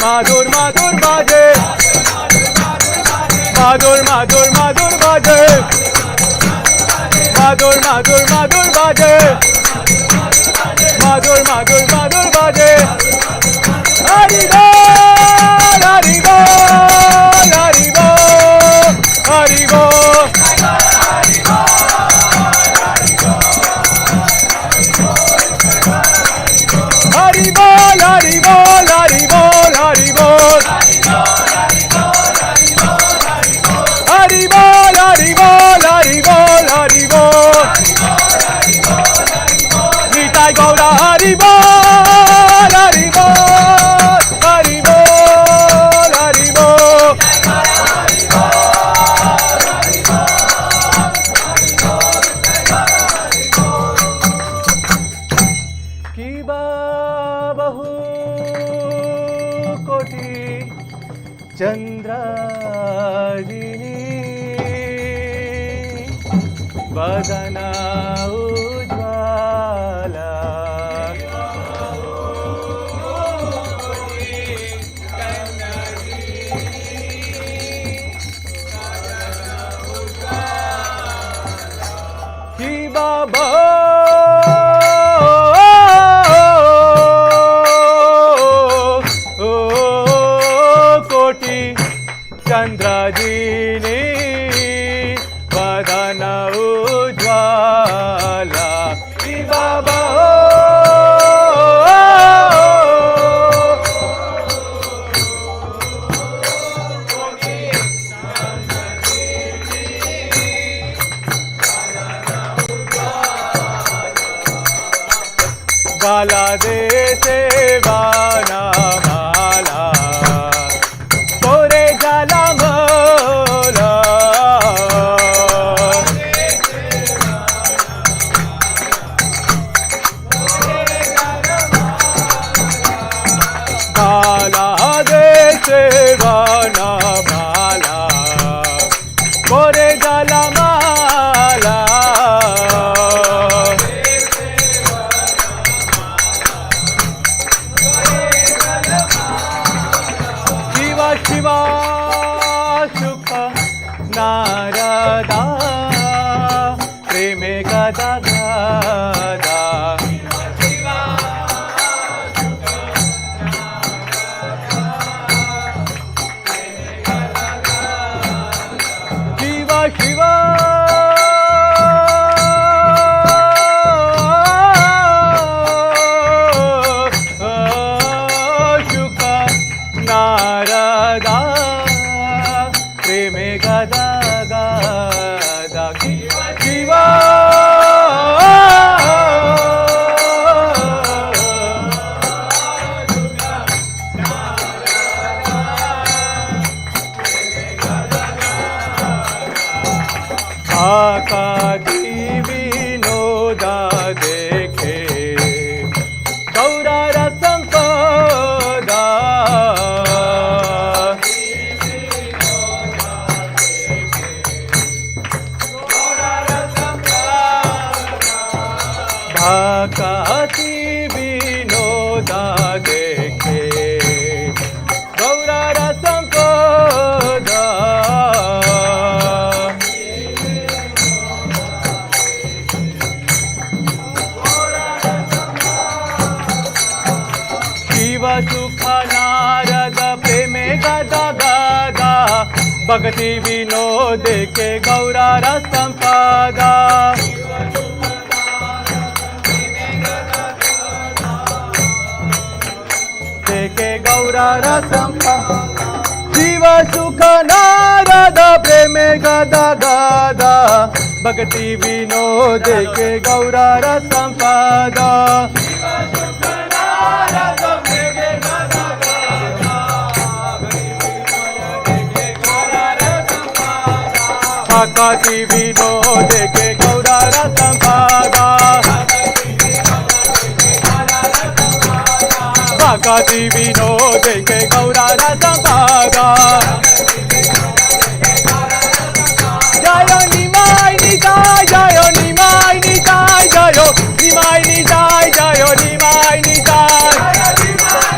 S7: madhur madhur baje madhur madhur madhur baje madhur madhur madhur baje madhur madhur madhur baje hari bol hari bol hari bol hari bol hari bol hari bol hari bol hari bol hari bol hari bol hari bol hari bol Nitai Gaura hari bol hari bol hari bol hari bol ki bahu koti Chandrajini Vadana Ujvala Ki Baba Chandrajini Vadana Ujvala Ki Baba Vala de Sevana Mala Kore Jala Mola Mala de Sevana Mala Kore Jala Mala Shiva Sukha Narada Preme Gada Gada Shiva Sukha Shiva Shiva Sukha Narada Preme Gada Gada Shiva Akadi Vinoda dekhe Gaura Rasampada Bhakati Vinoda dekhe Gaura Rasampada भक्ति विनोद के गौरार संपदा देखे गौरार संपदा जीव सुख नारद प्रेम गदा गदा भक्ति विनोद के गौरार संपदा भक्ति विनोद के गौरार संपदा भक्ति विनोद के गौरार संपदा जय निमाय निताय जय निमाय निताय जय निमाय निताय जय निमाय निताय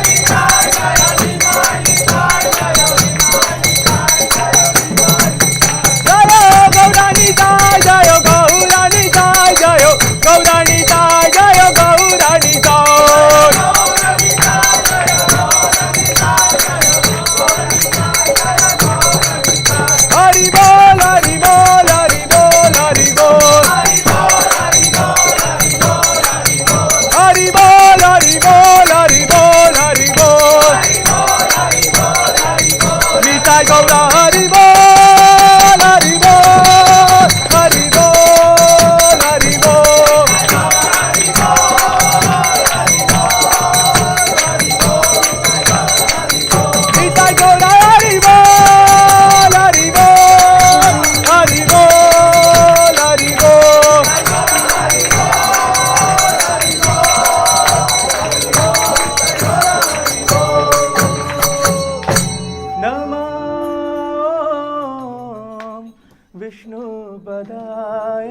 S7: जय गौरानी जय जय गौरानी जय जय गौरानी हरि बोल हरि बोल हरि बोल हरि बोल हरि बोल हरि बोल हरि बोल हरि बोल निताय गौरा हरि बोल हरि बोल हरि बोल हरि बोल निताय गौरा हरि बोल हरि बोल हरि बोल हरि बोल नमः विष्णुपदाय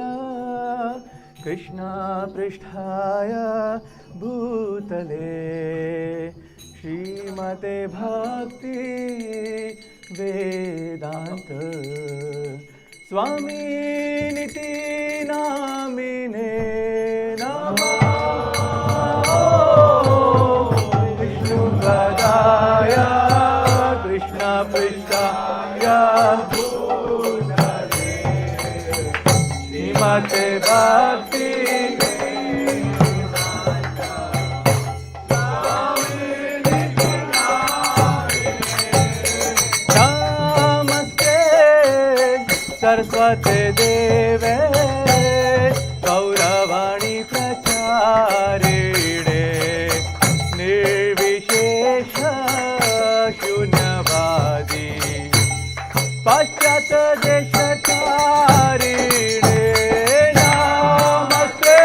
S7: कृष्णा पृष्ठाय भूतले श्रीमते भक्ति वेदांत स्वामी निति नामिने नमः विष्णुपदाय कृष्णा पृष्ठाय श्रीमते भक्ति नमस्ते सरस्वती देवे गौरवाणी प्रचारिणे निर्विशेष शून्यवादी पाश्चात देशचारिणे नमस्ते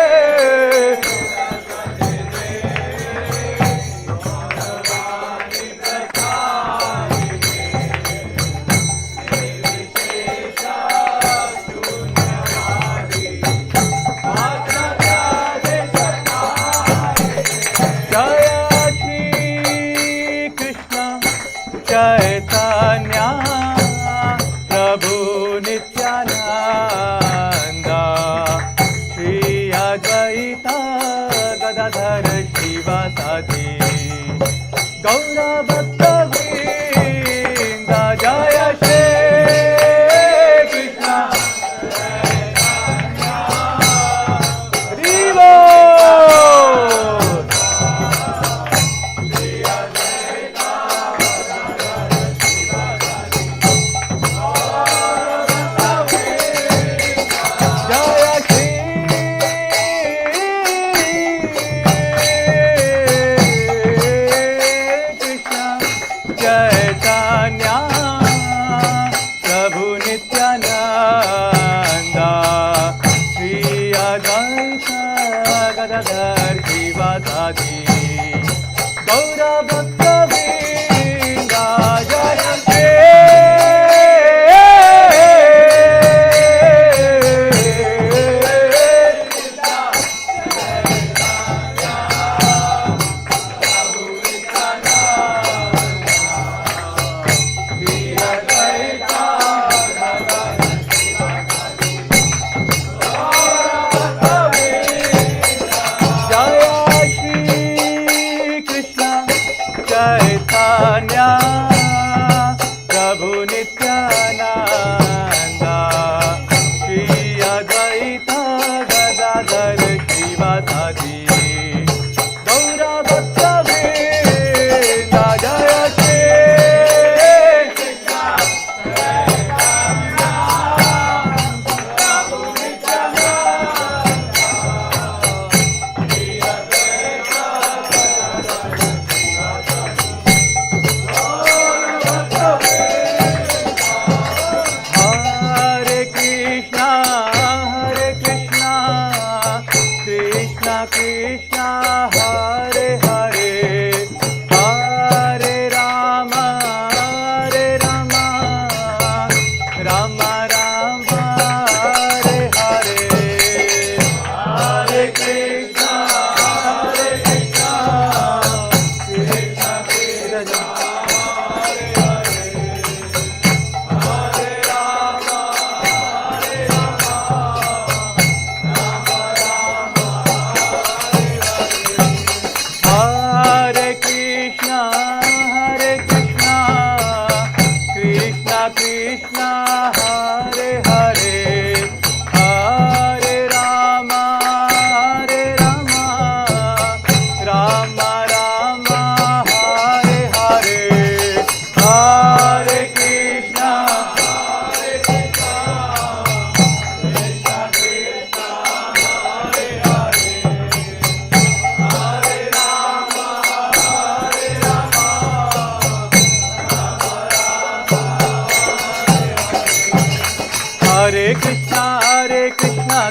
S7: Hare Krishna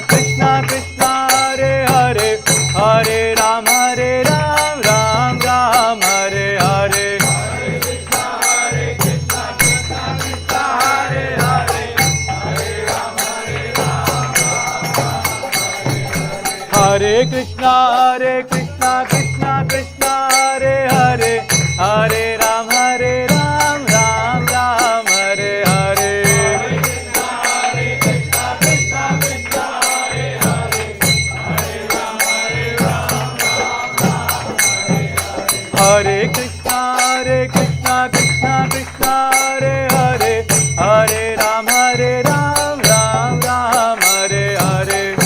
S7: Krishna Krishna Hare Hare, Hare Ram Ram Ram Hare Hare. Hare Krishna Krishna Krishna Hare Hare, Hare Ram Ram Ram Hare Hare. Hare Krishna Krishna Krishna Hare Hare, Hare Ram Ram Hare Hare. Hare Krishna Krishna Hare Hare, Hare Ram Ram Hare Hare.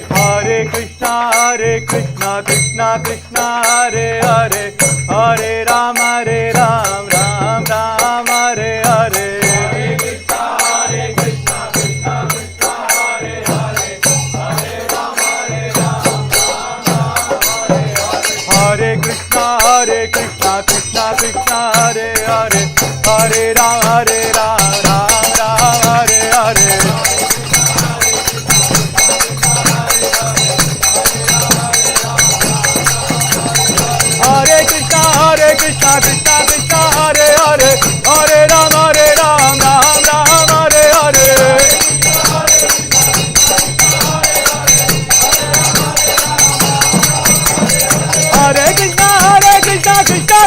S7: Hare Krishna Krishna Krishna Hare Hare, Hare Ram Ram Hare Hare. Hare Krishna Krishna Krishna Hare Hare, Hare Ram Ram Hare Hare. Hare Krishna Krishna Krishna Hare Hare, Hare Ram Hare Hare. Hare Krishna Krishna Krishna Hare Hare, Hare Ram Hare Hare. Hare Krishna Krishna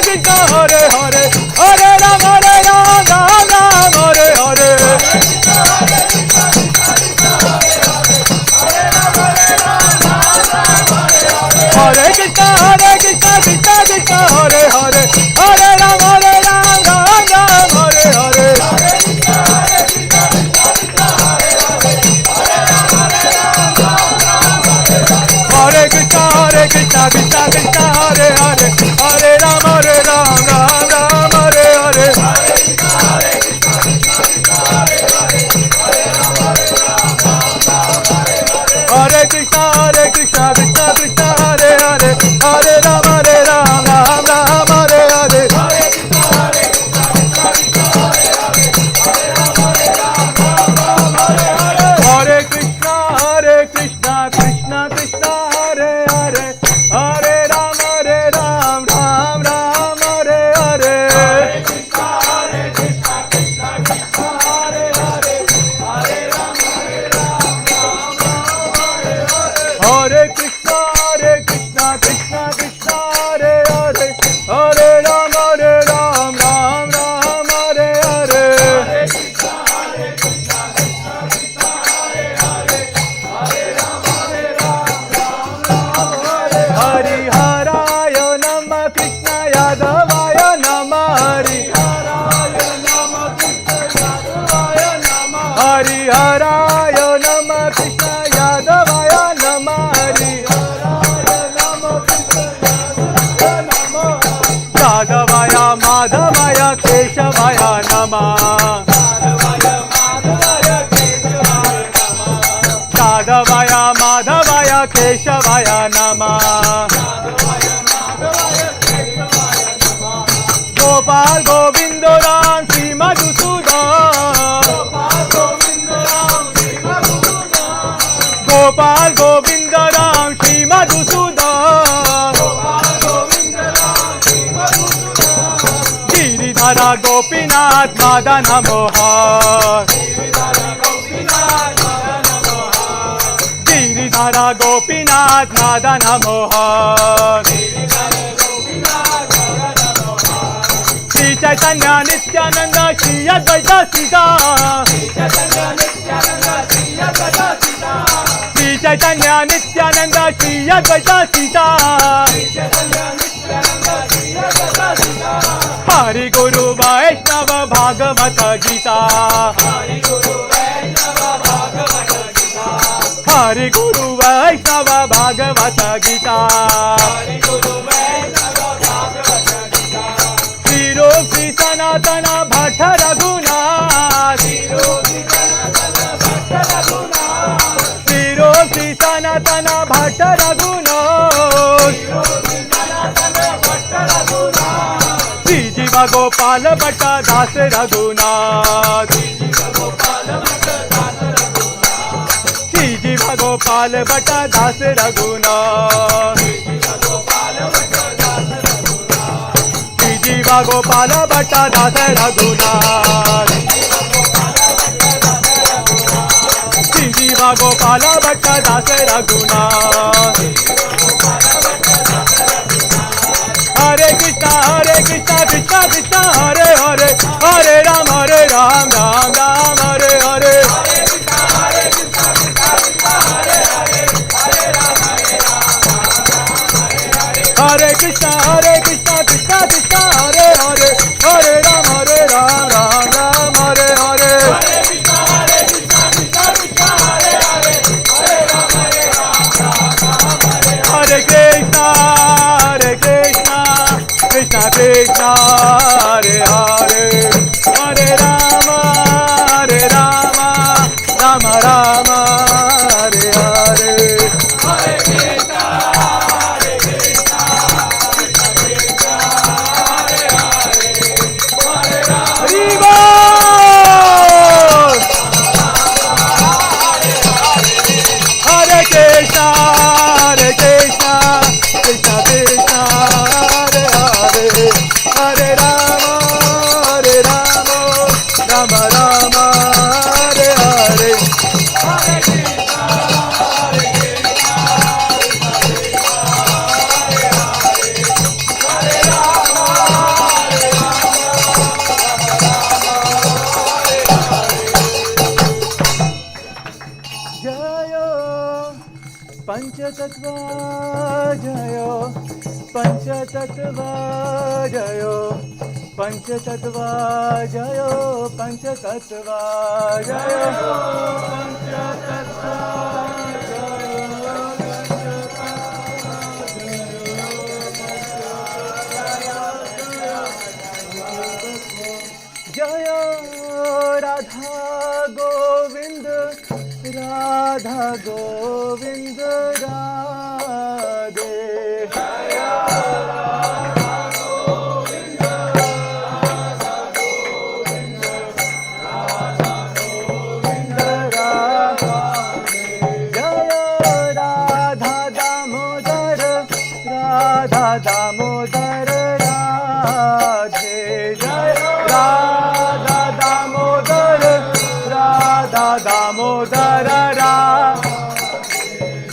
S7: Krishna Hare Hare, Hare Ram Hare Hare. Hare Krishna Krishna Krishna Hare Hare, Hare Ram Hare Hare. Hare Krishna Krishna Krishna Hare Hare, Hare Ram Ram Hare Hare. Hare Krishna Krishna Krishna Hare Hare, Hare Ram Ram Hare Hare. Hari Haraya Namah Krishna Yadavaya Namah. Hari Haraya Namah Krishna Yadavaya Namah. Hari Haraya Namah Krishna Yadavaya Namah. Hari Haraya Namah Krishna Yadavaya Namah. Yadavaya Madhavaya Keshavaya Namah. Yadavaya Madhavaya Keshavaya Namah. Gopal Govinda Ram Shri Madhusudan. Gopal Govinda Ram Shri Madhusudan. Giridhara Gopinath Madana Mohan. Giridhara Gopinath Madana Mohan. Shri Chaitanya Nityananda Shri Advaita Sita. Shri Chaitanya Nityananda Shri Advaita Sita. Hari Guru Vaishnava Bhagavata Gita. Hari Guru Vaishnava Bhagavata Gita. Shiro Shri Sanātana Bhatta Raghunath. Shiro Shri Sanātana Bhatta Raghunath. जीवा गोपाल बटा दास रघुनाथ श्री जीवा गोपाल बटा दास रघुनाथ श्री जीवा गोपाल बटा दास रघुनाथ श्री जीवा गोपाल बटा दास रघुनाथ हरे कृष्णा कृष्णा कृष्णा हरे हरे हरे राम राम राम हरे हरे हरे कृष्णा कृष्णा कृष्णा हरे हरे हरे राम राम राम हरे हरे हरे कृष्णा कृष्णा कृष्णा हरे हरे हरे राम राम राम हरे हरे हरे कृष्णा हरे कृष्णा कृष्णा कृष्णा हरे हरे हरे राम राम राम हरे हरे हरे कृष्णा हरे राम जयो पंचतत्वा जयो पंचतत्वा जयो पंचतत्वा जयो पंचतत्वा जयो पंचतत्वा जय राधा गोविंद राधा गोविंद राधे जय राधा गोविंद राधा गोविंद राधा गोविंद राधे जय राधा दामोदर राधा दामोदर राधे जय राधा दामोदर राधा दामोदर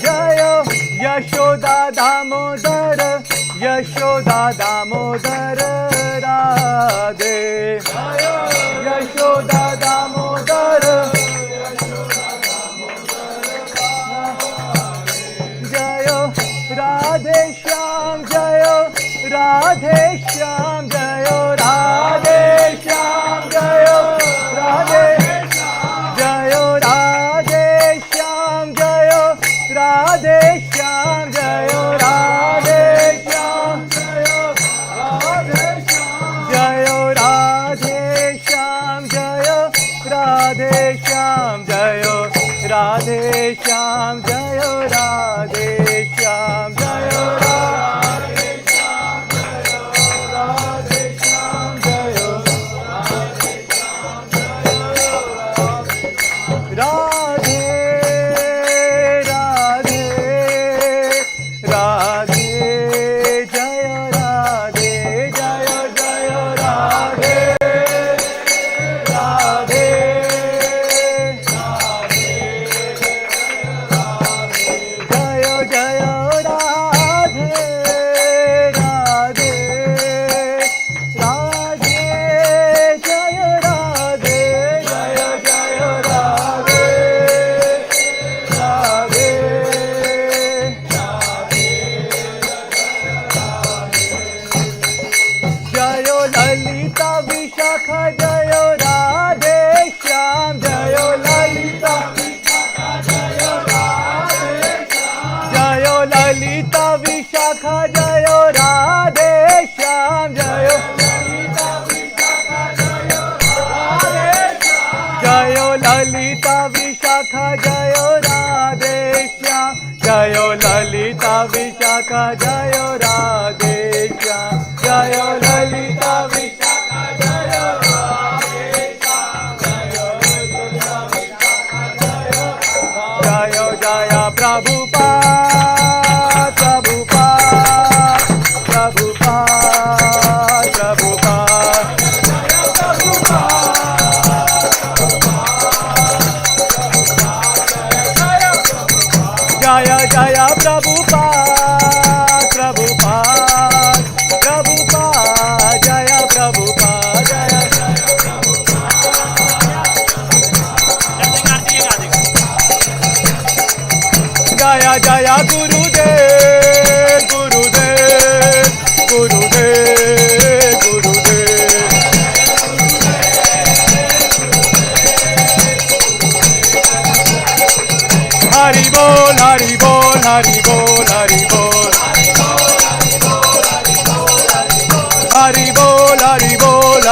S7: जय यशोदा दामोदर यशोदा दामोदर राधे यशोदा दामोदर जय राधे श्याम जय राधे श्याम जय राधे श्याम जय राधे जय राधे श्याम जय राधे श्याम जय राधे श्याम जय राधे श्याम जय राधे श्याम जय राधे श्याम जय राधे श्याम जय राधे श्याम जय राधे श्याम जय Radhe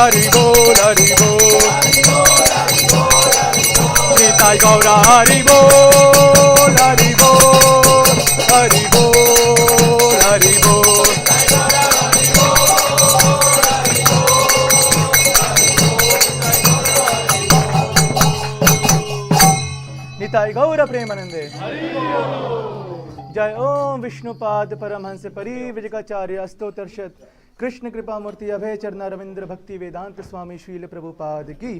S7: Hari Bol, Hari Bol. Nitai Gaura Hari Bol, Hari Bol, Hari Bol, Hari Bol. Nitai Gaura Premanande. जय ओम विष्णुपाद परमहंस परिव्रजकाचार्य अस्तोतर्षद कृष्ण कृपा मूर्ति अभय चरना रविंद्र भक्ति वेदांत स्वामी श्रील प्रभुपाद की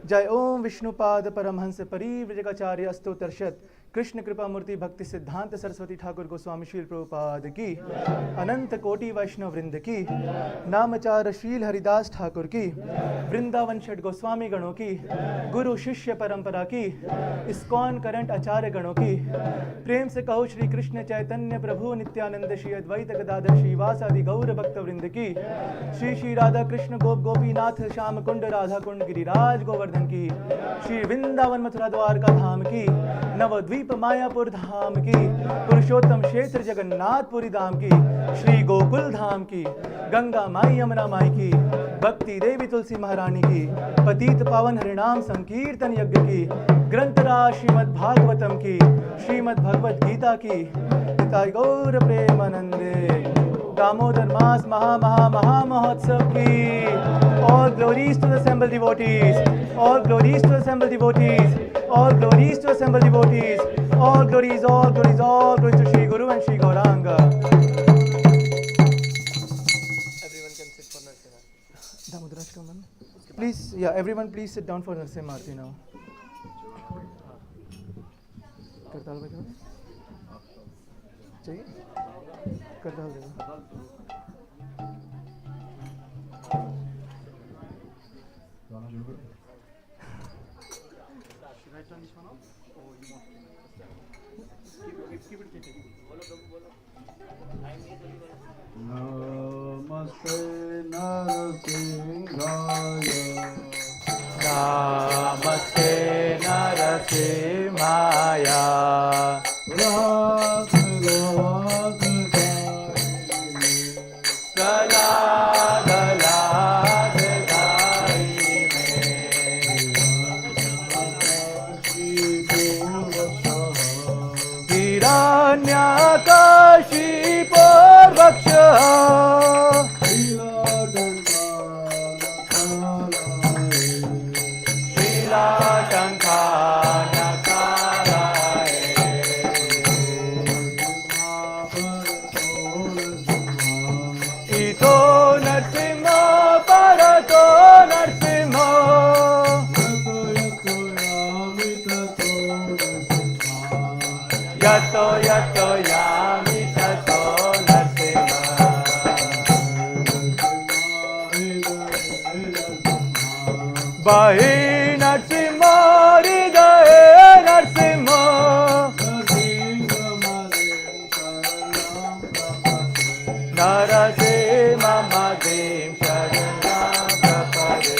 S7: जय ओम विष्णुपाद परमहंस परिव्रजकाचार्य अस्तोतर्षद कृष्ण कृपा मूर्ति भक्ति सिद्धांत सरस्वती ठाकुर गोस्वामी श्रील प्रभुपाद की अनंत कोटि वैष्णव वृंद की नामचार शील हरिदास ठाकुर की वृंदावन षट गोस्वामी गणों की गुरु शिष्य परंपरा की इस्कॉन करंट आचार्य गणों की प्रेम से कहो श्री कृष्ण चैतन्य प्रभु नित्यानंद श्री अद्वैत गदाधर श्रीवासादि गौर भक्त वृंद की श्री श्री राधा कृष्ण गोप गोपीनाथ श्याम कुंड राधा कुंड गिरिराज गोवर्धन की श्री वृंदावन मथुरा द्वारका धाम की नवद्वीप मायापुर धाम की पुरुषोत्तम क्षेत्र जगन्नाथपुरी धाम की श्री गोकुल धाम की गंगा माई यमुना माई की भक्ति देवी तुलसी महारानी की पतित पावन हरिनाम संकीर्तन यज्ञ की ग्रंथराज श्रीमद् भागवतम की श्रीमद् भगवद गीता की निताई गौर प्रेमानंदे दामोदर मास महा महोत्सव की all glories to the assembled devotees, all glories to the assembled devotees, all glories to the assembled devotees, all glories to Shri Guru and Shri Gauranga. Everyone can sit for Narsimha. Damodarashkaman. Please, everyone please sit down for Narsimha Aarti now. करताल बजाओ चाहिए करताल दे दो Should I turn this one off or you want to keep it
S8: Namaste Narasimhaya
S7: Namaste Narasimhaya Bahi Narsimha Hridaye Narsimha Narasimha Madhim Sharanam Prapade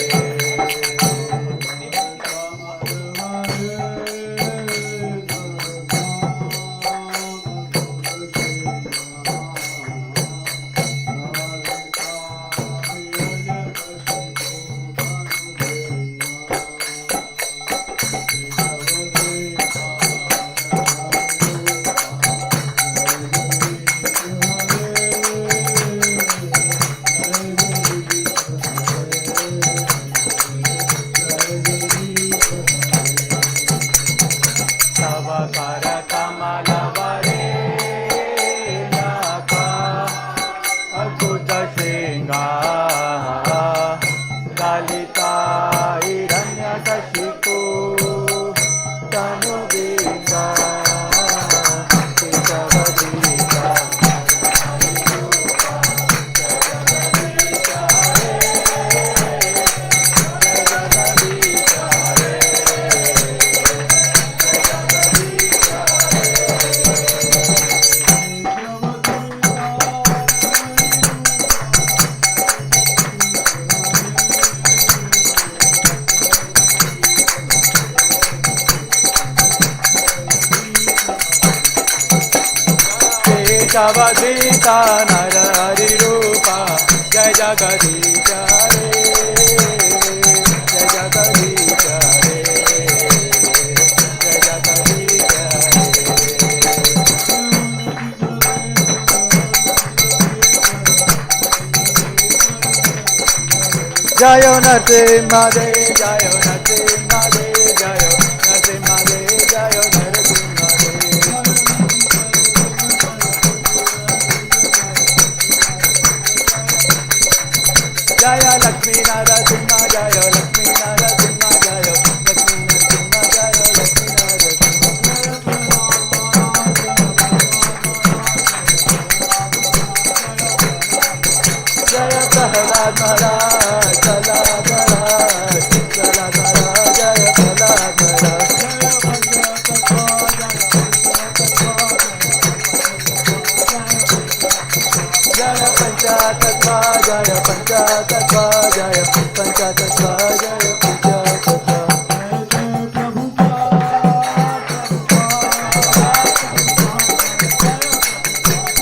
S7: Bhagavad-Gita Narari Rupa Jai Jagadisha Re Jayo Narasimhadev, Jayo Narasimhadev, Jayo Narasimhadev, Jayo Narasimhadev. Jaya Lakshmi Narasimha, Jaya Lakshmi Narasimha, Jaya Lakshmi Narasimha, Jaya Lakshmi Narasimha. Jaya Prahlad Maharaj, Prahlad Maharaj, Prahlad Maharaj, Jaya Prahlad Maharaj. Jaya Panchatattva, Jaya Panchatattva, Jaya Panchatattva, Jaya Panchatattva.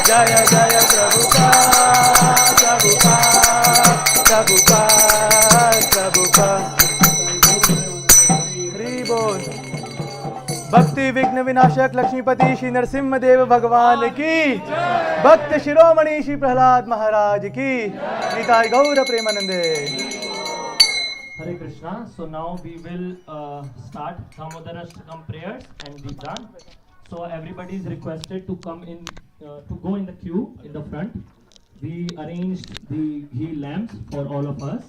S7: Jaya Jaya Prabhupada, Prabhupada, Prabhupada, Prabhupada. Hari Bol. भक्ति विघ्न विनाशक लक्ष्मीपति श्री नरसिम्हा देव भगवान की, भक्त शिरोमणि श्री प्रहलाद महाराज की, निताय गौर प्रेमानंदे.
S6: Hare Krishna. So now we will start Damodarashtakam prayers and Deepdan. So everybody is requested to come in, to go in the queue in the front. We arranged the ghee lamps for all of us.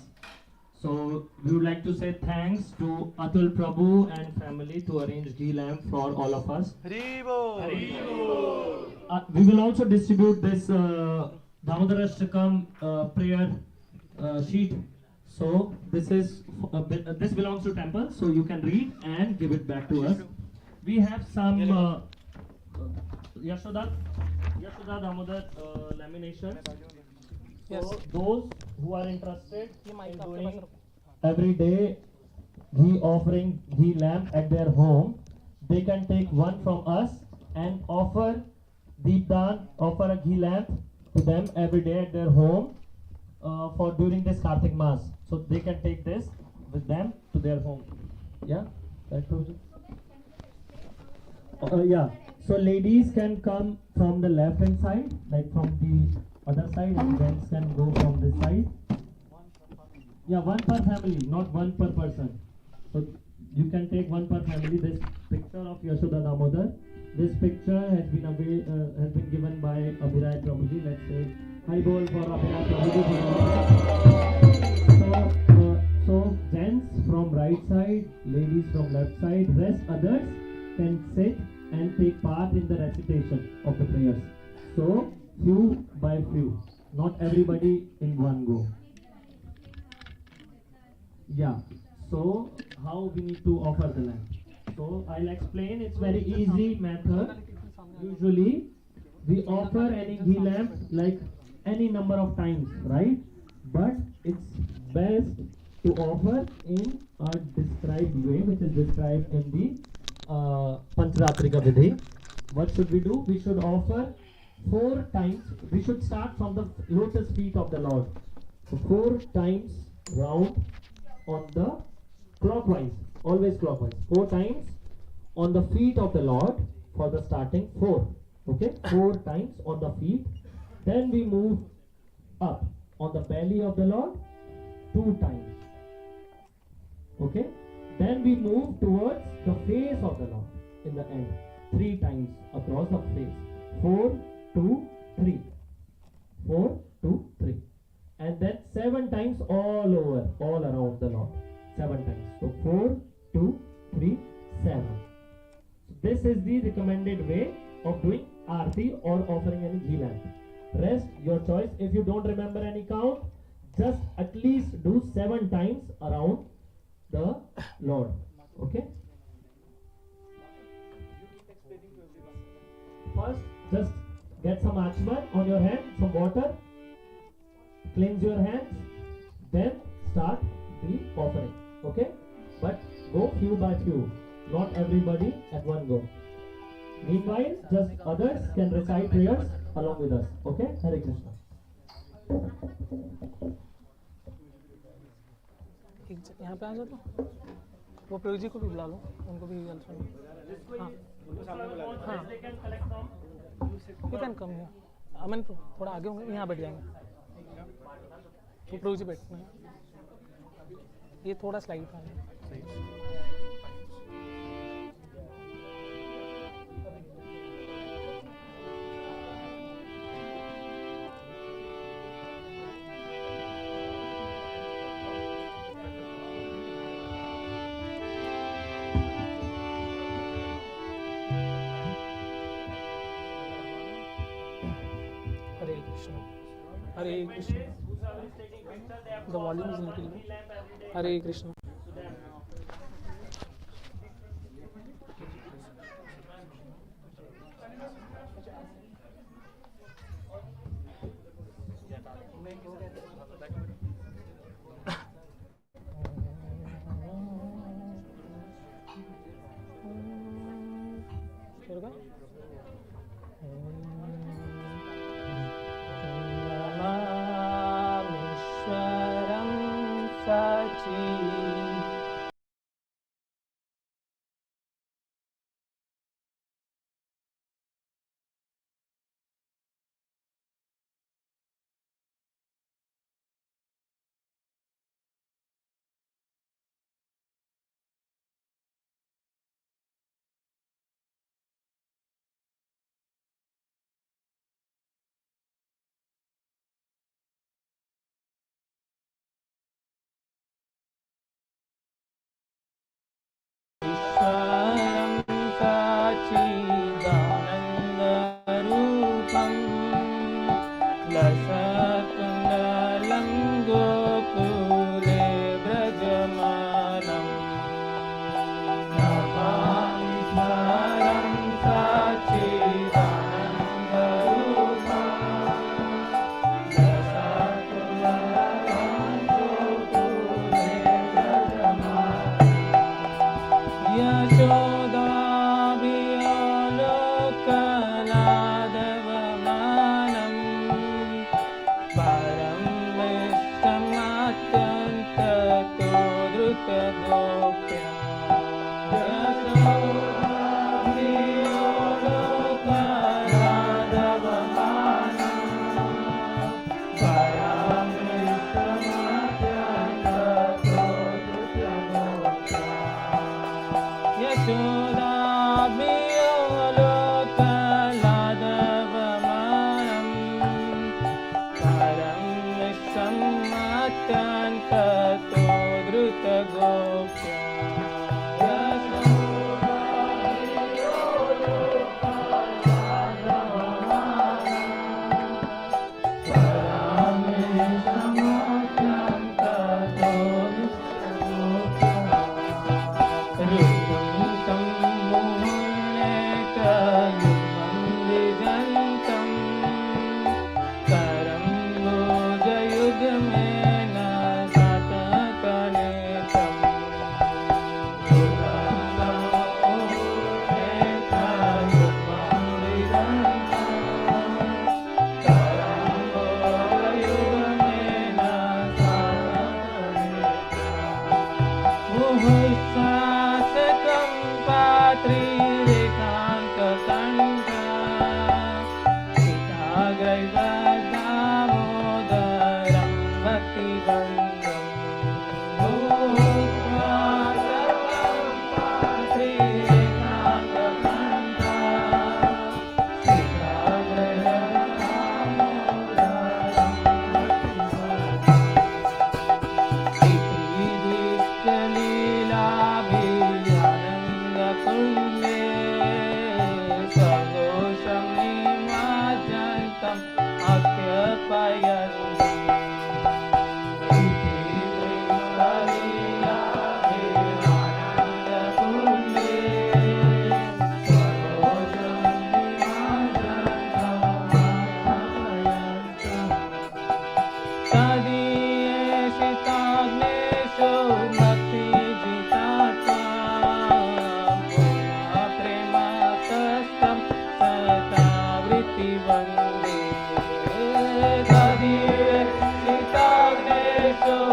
S6: So we would like to say thanks to Atul Prabhu and family to arrange ghee lamp for all of us.
S7: Hari Bol.
S6: We will also distribute this Damodarashtakam prayer sheet. So this is this belongs to temple, so you can read and give it back to us. We have some Yashoda Damodar laminations. So those who are interested in doing every day ghee offering, ghee lamp at their home, they can take one from us and offer Deepdan, offer a ghee lamp to them every day at their home for during this Kartik Mass. So they can take this with them to their home. Yeah? Yeah. So ladies can come from the left hand side, like from the other side, and gents can go from this side. Yeah, one per family, not one per person. So you can take one per family. This picture of Yashoda Damodar. This picture has been given by Abhiray Prabhuji. Let's say hi bol for Abhiray Prabhuji. So gents from right side, ladies from left side. Rest others can sit and take part in the recitation of the prayers. So few by few, not everybody in one go. Yeah. So how we need to offer the lamp? So I'll explain. It's very easy method. Usually we offer any ghee lamp like any number of times, right? But it's best to offer in a described way, which is described in the Pancharatrika Vidhi. What should we do? We should offer 4 times. We should start from the lotus feet of the Lord. So 4 times round on the clockwise, always clockwise. 4 times on the feet of the Lord for the starting 4. Okay, 4 times on the feet. Then we move up on the belly of the Lord 2 times. Okay, then we move towards the face of the Lord in the end 3 times across the face. 4, 2, 3. 4, 2, 3. And then 7 times all over, all around the Lord. 7 times. So 4, 2, 3, 7. So this is the recommended way of doing Aarti or offering any ghee lamp. Rest your choice. If you don't remember any count, just at least do 7 times around the Lord. Okay? First, just get some achman on your hand, some water, cleanse your hands, then start the offering. Okay? But go few by few, not everybody at one go. Meanwhile, just others can recite prayers along with us. Okay? Hare Krishna.
S8: यहाँ पे आ जाओ तो वो प्रयोग जी को भी बुला लो, उनको भी हेल्प करो. हाँ हाँ यू कैन कम हियर. अमन थोड़ा आगे होंगे, यहाँ बैठ जाएंगे. वो प्रयोग जी बैठना है. ये थोड़ा स्लाइड था Hare Krishna Hare Krishna the volume is increasing Hare Krishna
S6: So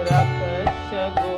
S9: Rakasya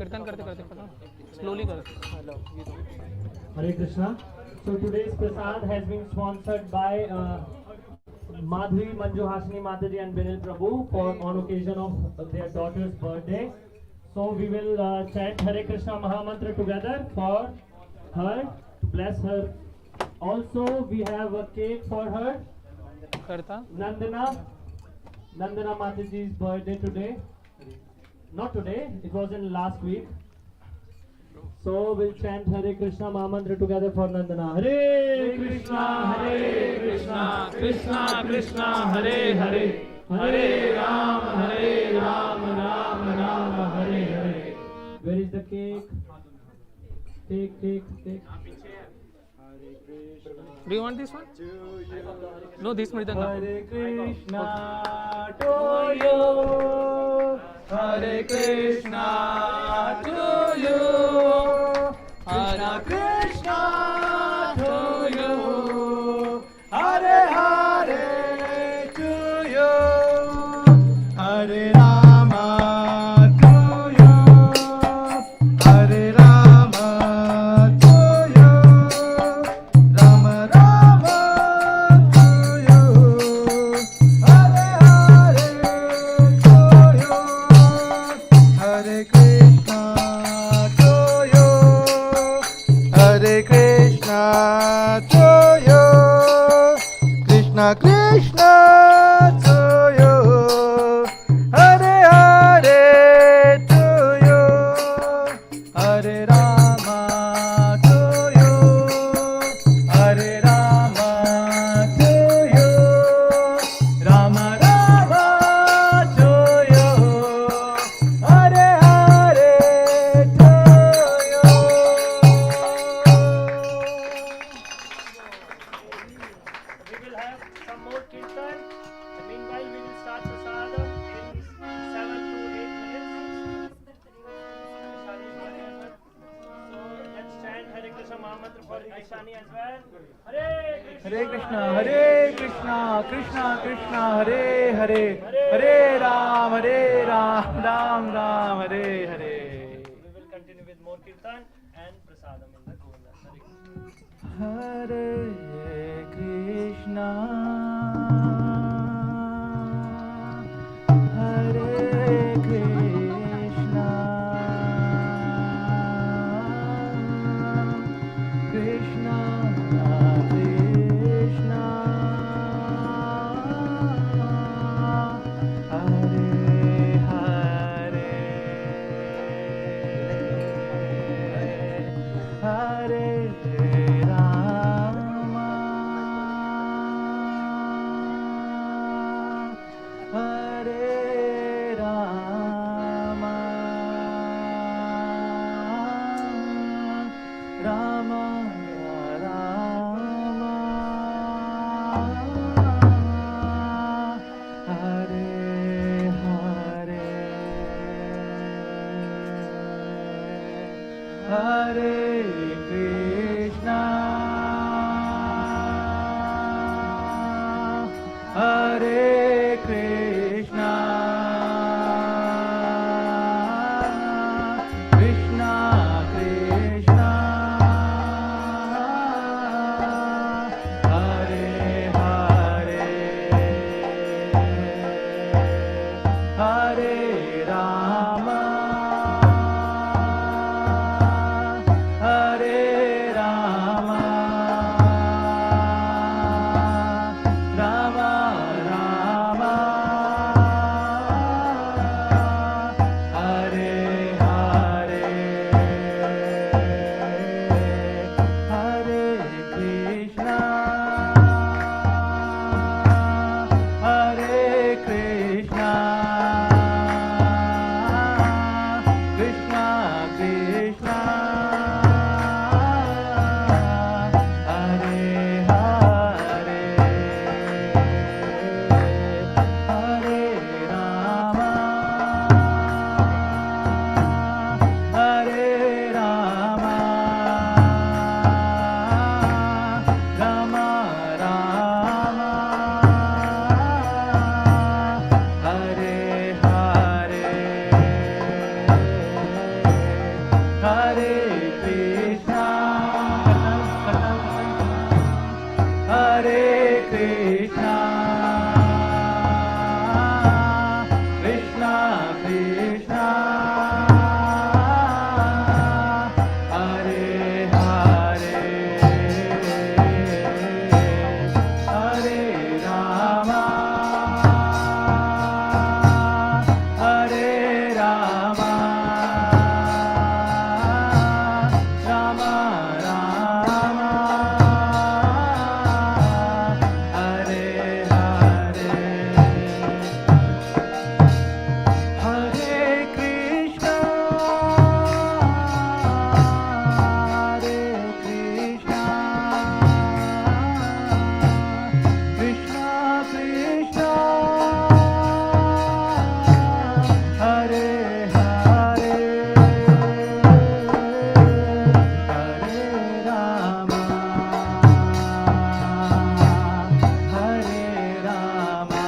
S8: कीर्तन करते करते पता स्लोली करते
S6: Hare Krishna. So today's prasad has been sponsored by Madhvi Manjuhasini Mataji and Binil Prabhu for on occasion of their daughter's birthday. So we will chant Hare Krishna Mahamantra together for her to bless her. Also we have a cake for her.
S8: करता
S6: Nandana Mataji's birthday today. Not today, it was in last week. So we'll chant Hare Krishna Mahamantra together for Nandana. Hare Krishna, Krishna Krishna, Hare Hare, Hare Ram, Ram Ram, Hare Hare. Where is the cake? Take.
S8: Do you want this one? No, this mridanga.
S7: Hare Krishna to you, Hare Krishna to you, Hare Krishna to you, Hare Hare to you, Hare Rama to you, Hare Rama to you, Rama Rama to you, Hare Hare to you, Hare Krishna to you, Hare Krishna to you, Krishna Krishna to you, Hare Hare to you, Hare Rama to you, Hare Rama to you, Rama Rama to you, Hare Hare to you.
S6: We will have some more kirtan. Meanwhile, we will start prasadam in 7 to 8 minutes. So let's chant Hare Krishna Mahamantra for Aishani as well.
S7: Hare Krishna, Krishna Krishna, Hare Hare, Hare Ram, Ram Ram, Hare Hare.
S6: We will continue with more kirtan and prasadam in the Govinda.
S7: Hare Krishna, Hare Krishna, Krishna Krishna, Hare Hare, Hare Rama, Hare Rama, Rama Rama, Hare Hare, Hare Krishna, Hare Krishna, Krishna Krishna, Hare Hare. Hare Krishna, Krishna Krishna, Hare Hare, Hare Rama, Hare Rama, Rama Rama, Hare Hare, Hare Krishna, Hare Krishna, Krishna Krishna, Hare Hare, Hare Rama, Hare Rama,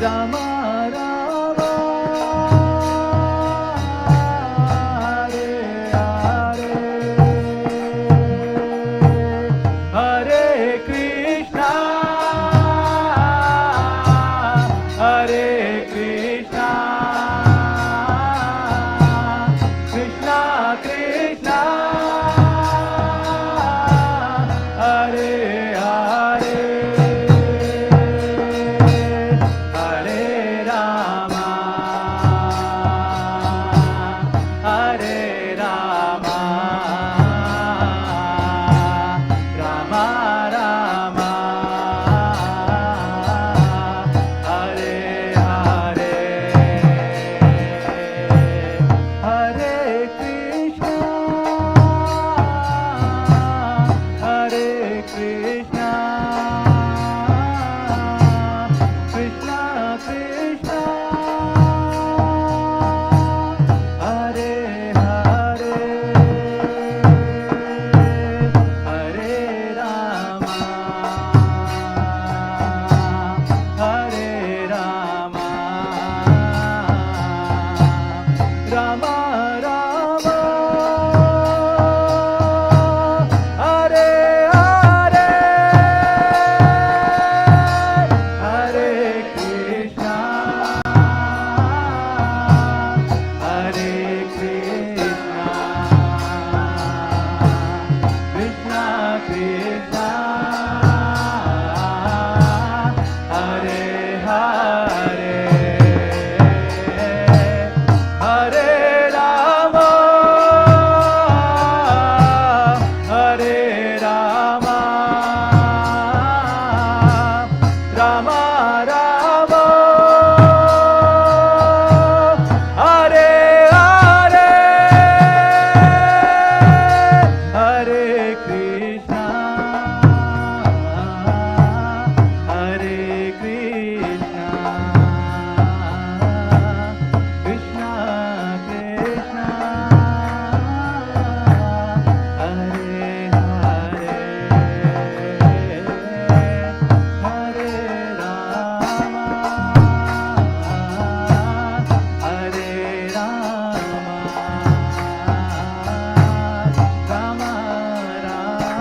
S7: Rama Rama, Hare Hare, Hare Krishna, Hare Krishna, Krishna Krishna, Hare Hare, Hare Rama, Hare Rama, Rama Rama, Hare Hare, Hare Krishna, Hare Krishna, Krishna Krishna, Hare Hare, Hare Rama, Hare Rama, Rama Rama, Hare Hare, Hare Krishna, Hare Krishna, Krishna Krishna, Hare Hare, Hare Rama, Hare Rama, Rama Rama, Hare Hare, Hare Krishna, Hare Krishna, Krishna Krishna, Hare Hare, Hare Rama, Hare Rama, Rama Rama,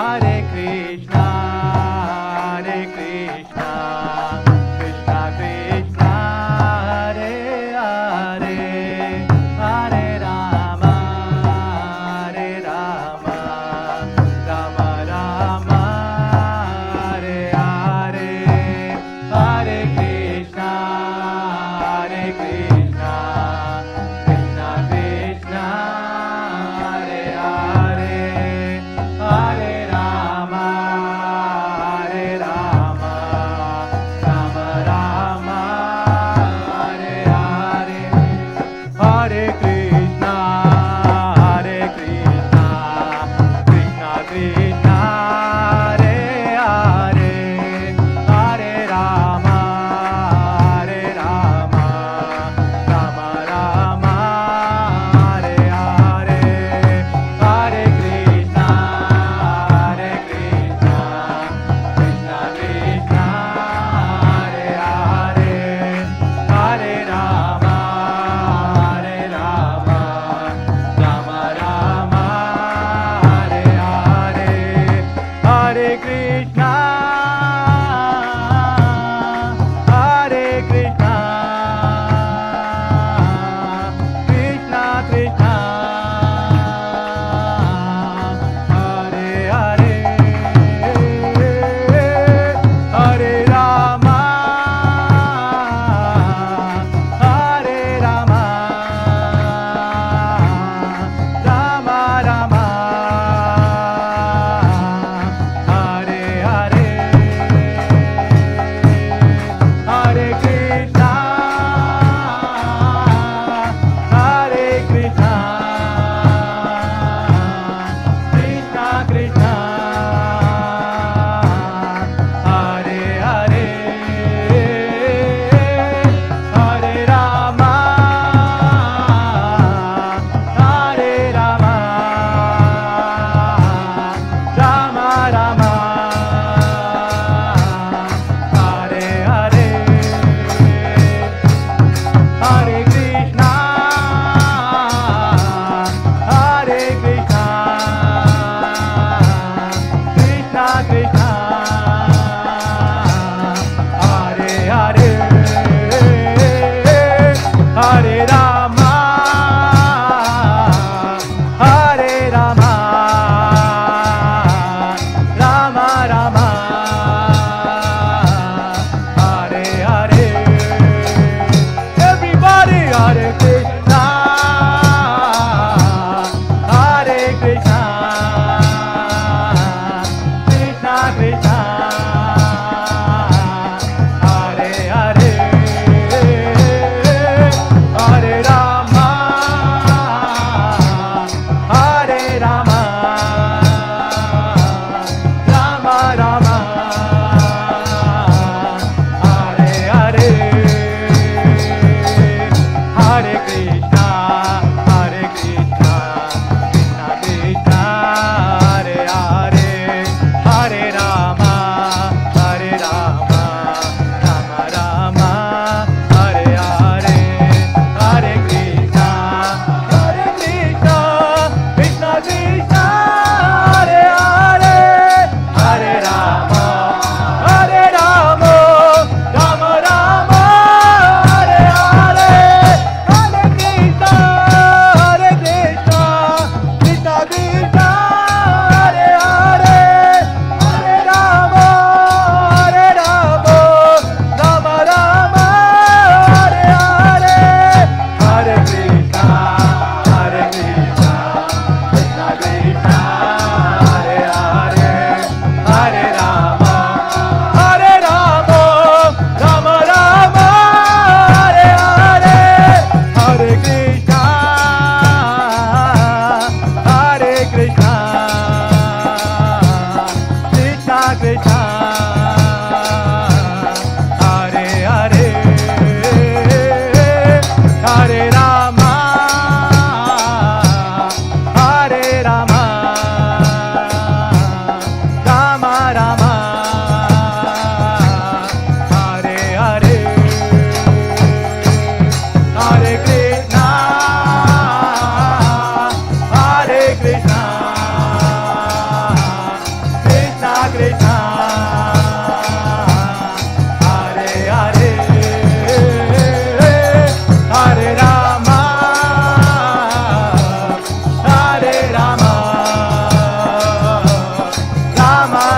S7: Hare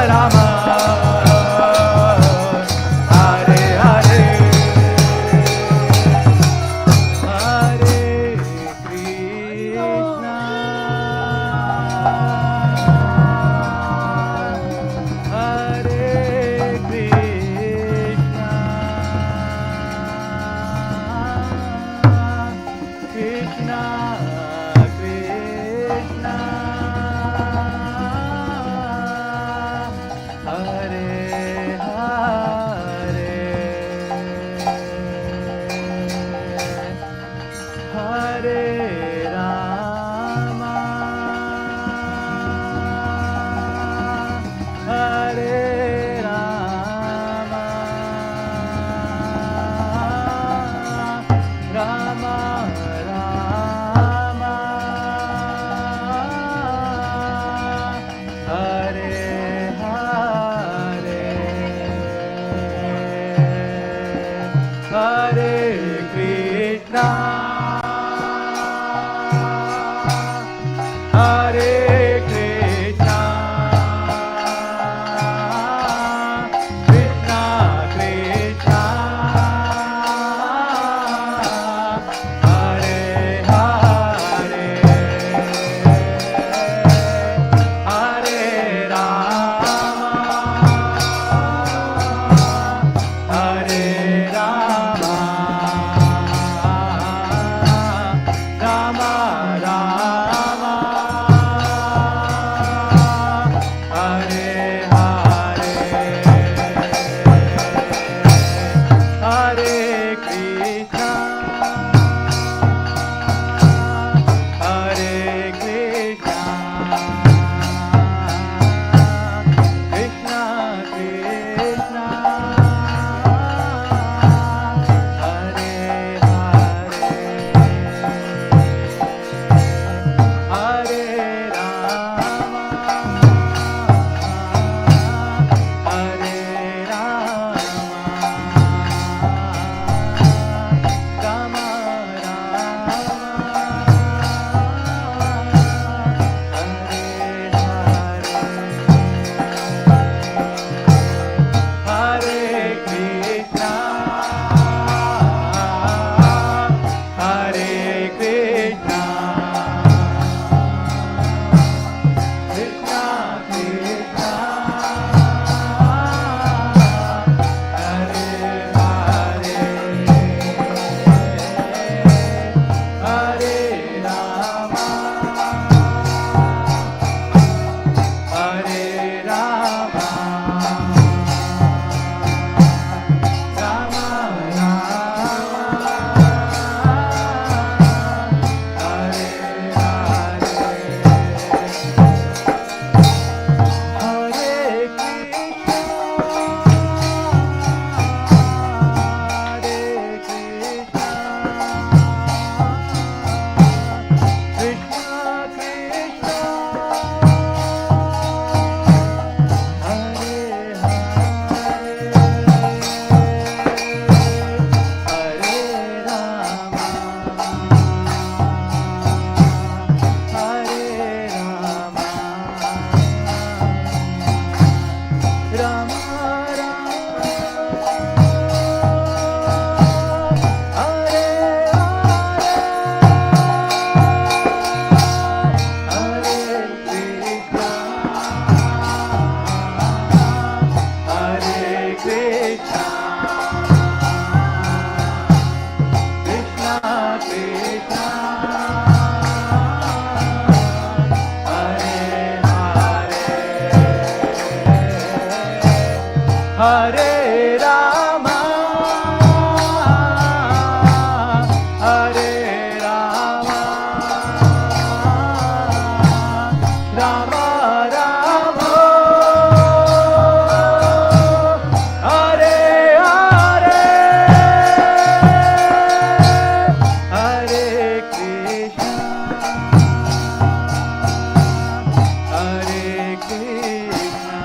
S7: Rama, Hare Hare, Hare Krishna, Hare Krishna, Krishna Krishna, Hare Hare, Hare Rama, Hare Rama, Rama Rama, Hare Hare, Hare Krishna, Hare Krishna, Krishna Krishna, Hare Hare, Hare Rama, Hare Rama, Rama Rama, Hare Hare, Hare Krishna, Hare Krishna, Krishna Krishna, Hare Hare, Hare Rama, Hare Rama, Rama Hare Rama, Hare Rama, Rama Rama, Hare Hare, Hare Krishna, Hare Krishna,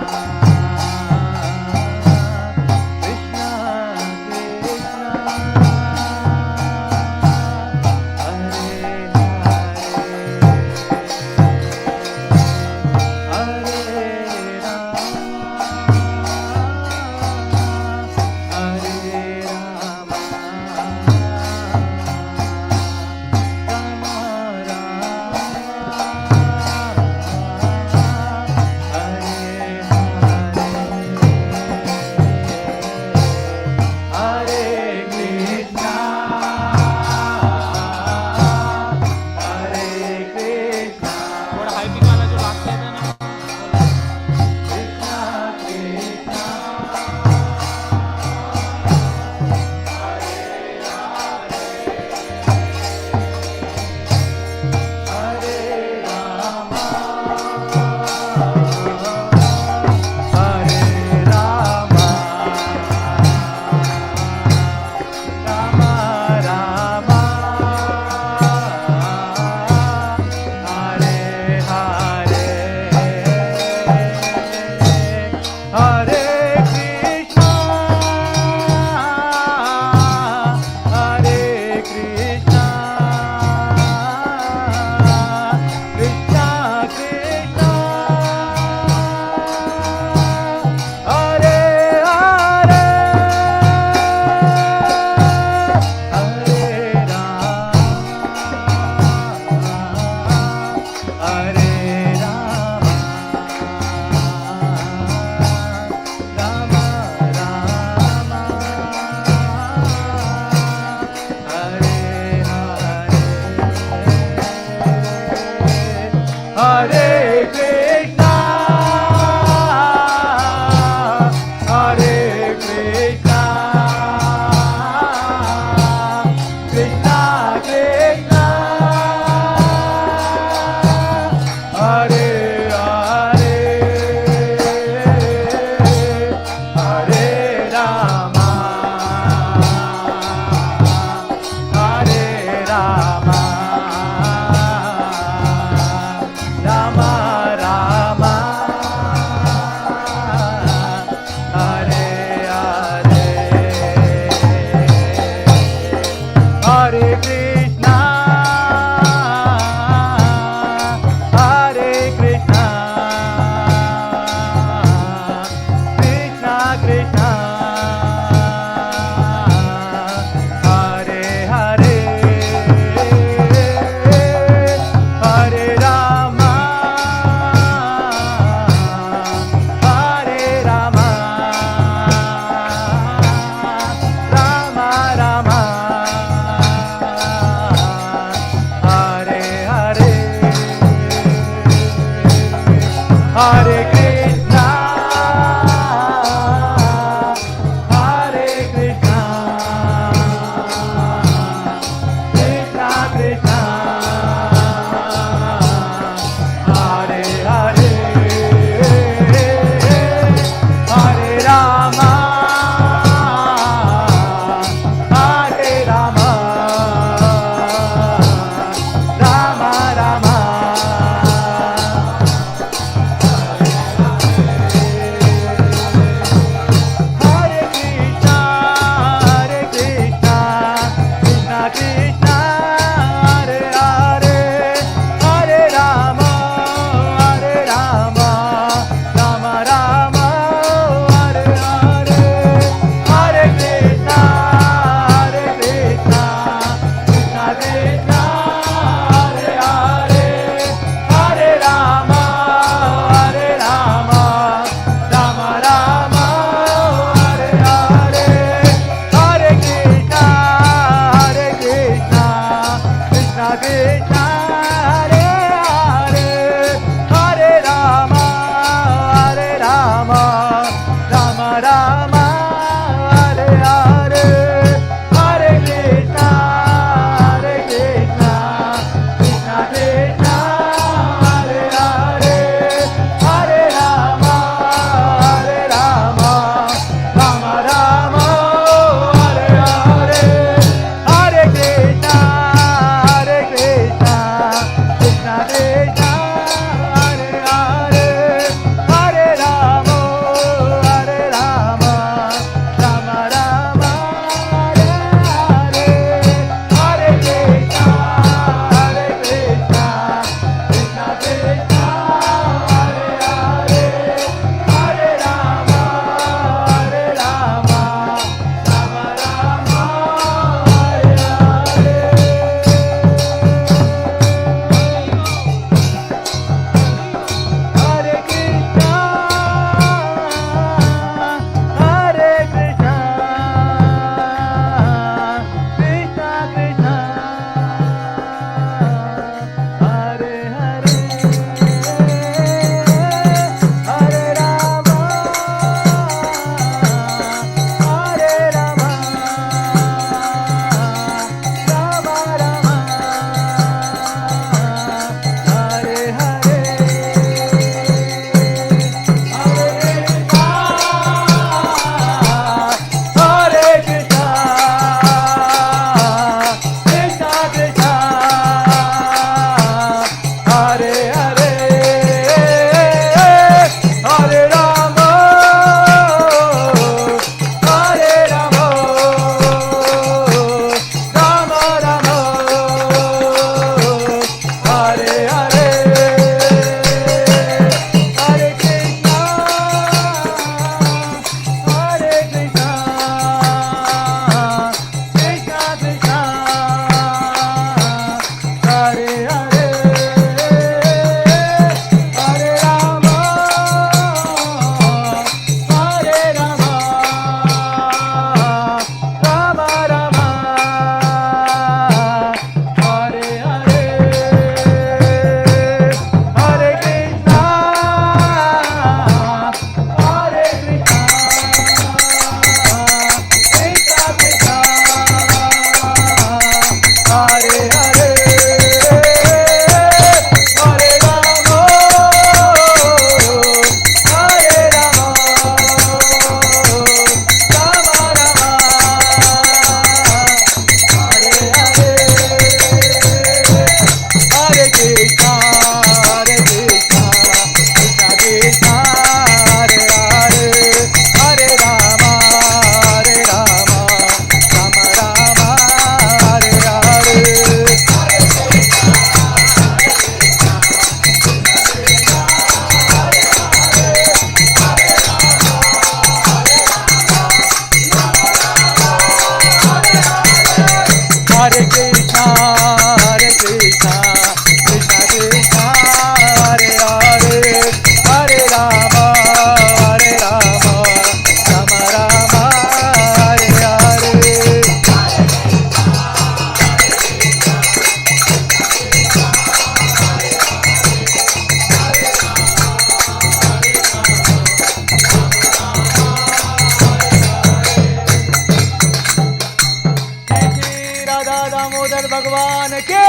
S7: Damodar भगवान के,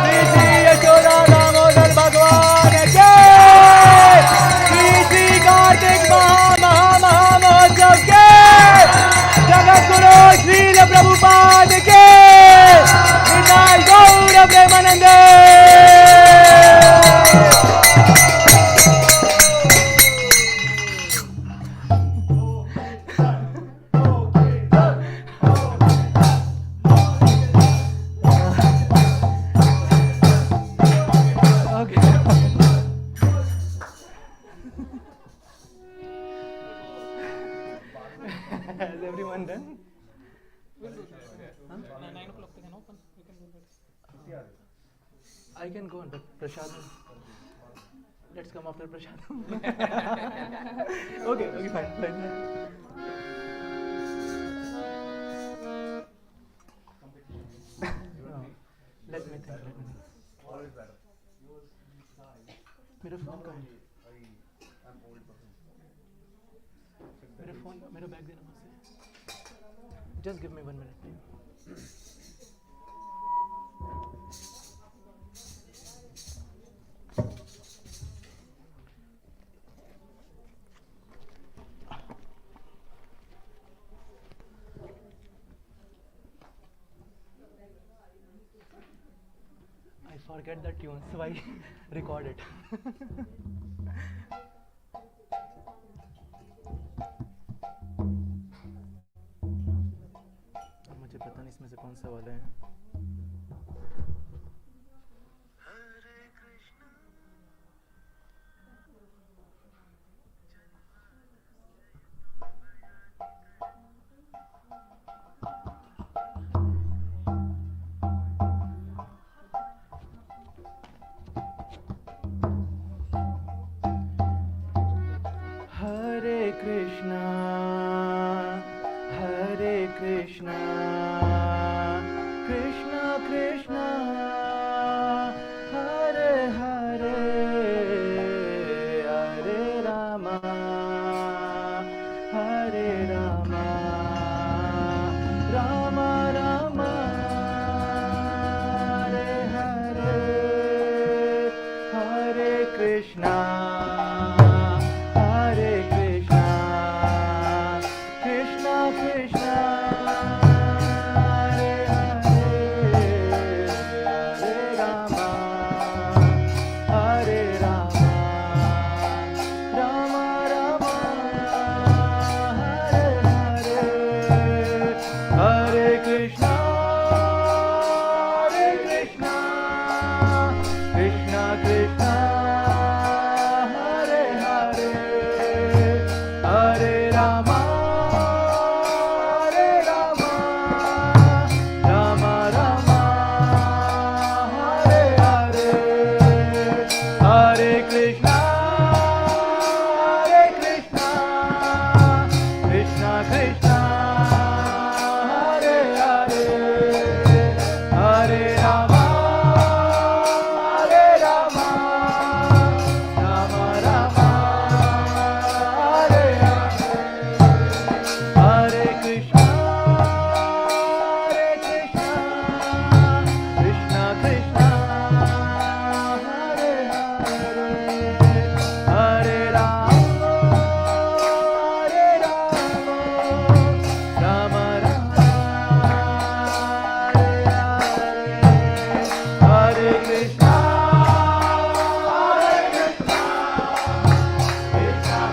S7: श्री श्री यशोदा दामोदर भगवान के, श्री श्री कार्तिक महोत्सव के, जगत गुरु श्रील प्रभुपाद के, निताय गौर Premanand.
S8: Has everyone done? 9 o'clock they can open. You can go back.
S7: I can go on, but Prashadam. Let's come after Prashadam. Okay, fine. Let me think. मेरा phone कहाँ है? मेरा बैग देना मुझसे। Just give me 1 minute, please. I forget the tune, so I record it. मुझे पता नहीं इसमें से कौन सा वाला है। Hare Krishna, Hare Krishna, Krishna Krishna, Hare Hare, Hare Rama, Hare Rama, Rama Rama, Hare Hare, Hare Krishna, Hare Krishna, Krishna Krishna, Hare Hare, Hare Rama, Hare Rama, Rama Rama, Hare Hare, Hare Krishna, Hare Krishna, Krishna Krishna, Hare Hare, Hare Rama, Hare Rama, Rama Rama, Hare Hare, Hare Krishna, Hare Krishna, Krishna Krishna, Hare Hare, Hare Rama, Hare Rama, Rama Rama, Hare Hare, Hare Krishna, Hare Krishna, Krishna Krishna, Hare Hare, Hare Rama, Hare Rama, Rama Rama, Hare Hare, Hare Krishna, Hare Krishna, Krishna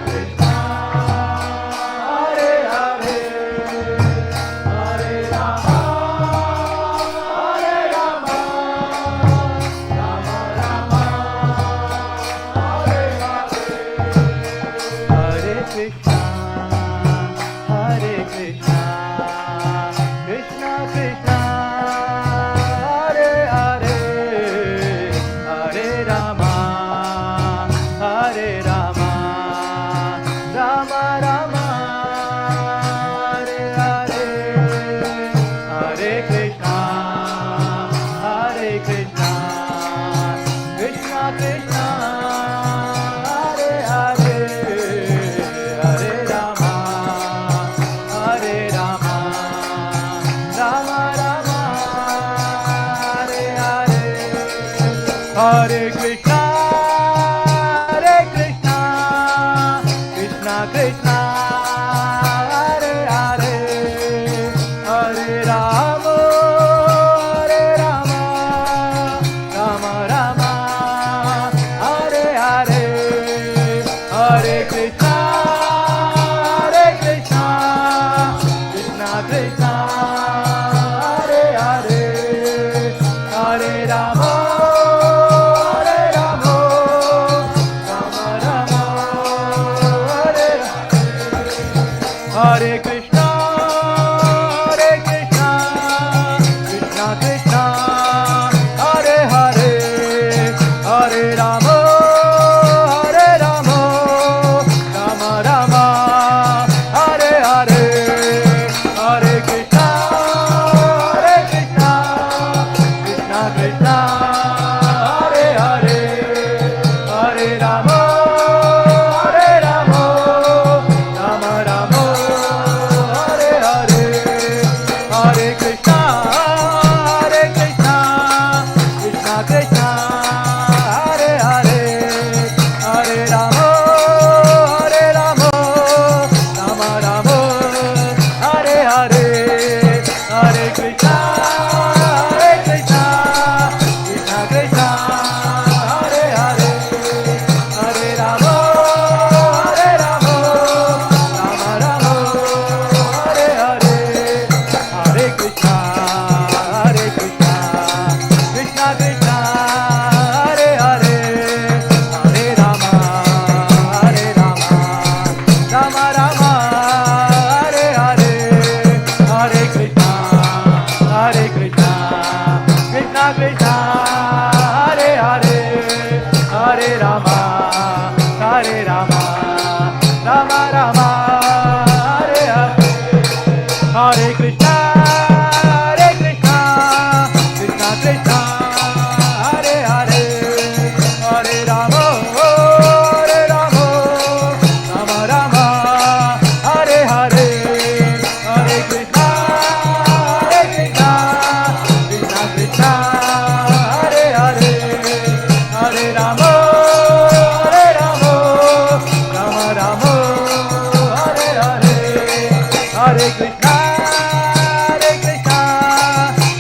S7: Krishna, Hare Hare, Hare Rama, Hare Rama, Rama Rama, Hare Hare, Hare Krishna, Hare Krishna, Krishna Krishna, Hare Hare, Hare Rama, Hare Rama, Rama Rama, Hare Hare, Hare Krishna, Hare Krishna, Krishna Krishna, Hare Hare, Hare Rama, Hare Rama, Rama Rama, Hare Krishna, Krishna Krishna, Hare Hare, Hare Rama, Rama Rama, Hare Hare, Hare Krishna, Krishna Krishna, Hare Hare, Hare Rama, Rama Rama, Hare Hare Krishna, Krishna Krishna, Hare Hare, Hare Rama, Rama Rama, Hare Hare, Hare Krishna, Krishna Krishna, Hare Hare, Hare Rama, Rama Rama, Hare Hare, Hare Krishna, Krishna Krishna, Hare Hare, Hare Rama, Rama Rama, Hare Hare, Hare Krishna, Krishna Krishna, Hare Hare, Hare Rama, Rama Rama, Hare Hare, Hare Krishna, Krishna Krishna, Hare Hare, Hare Rama, Rama Rama, Hare Hare, Hare Krishna, Krishna Krishna, Hare Hare, Hare Rama, Rama Rama, Hare Hare, Hare Krishna, Krishna Krishna, Hare Hare, Hare Rama, Rama Rama, Hare Hare, Hare Krishna, Krishna Krishna, Hare Hare, Hare Rama, Rama Rama, Hare Hare, Hare Krishna,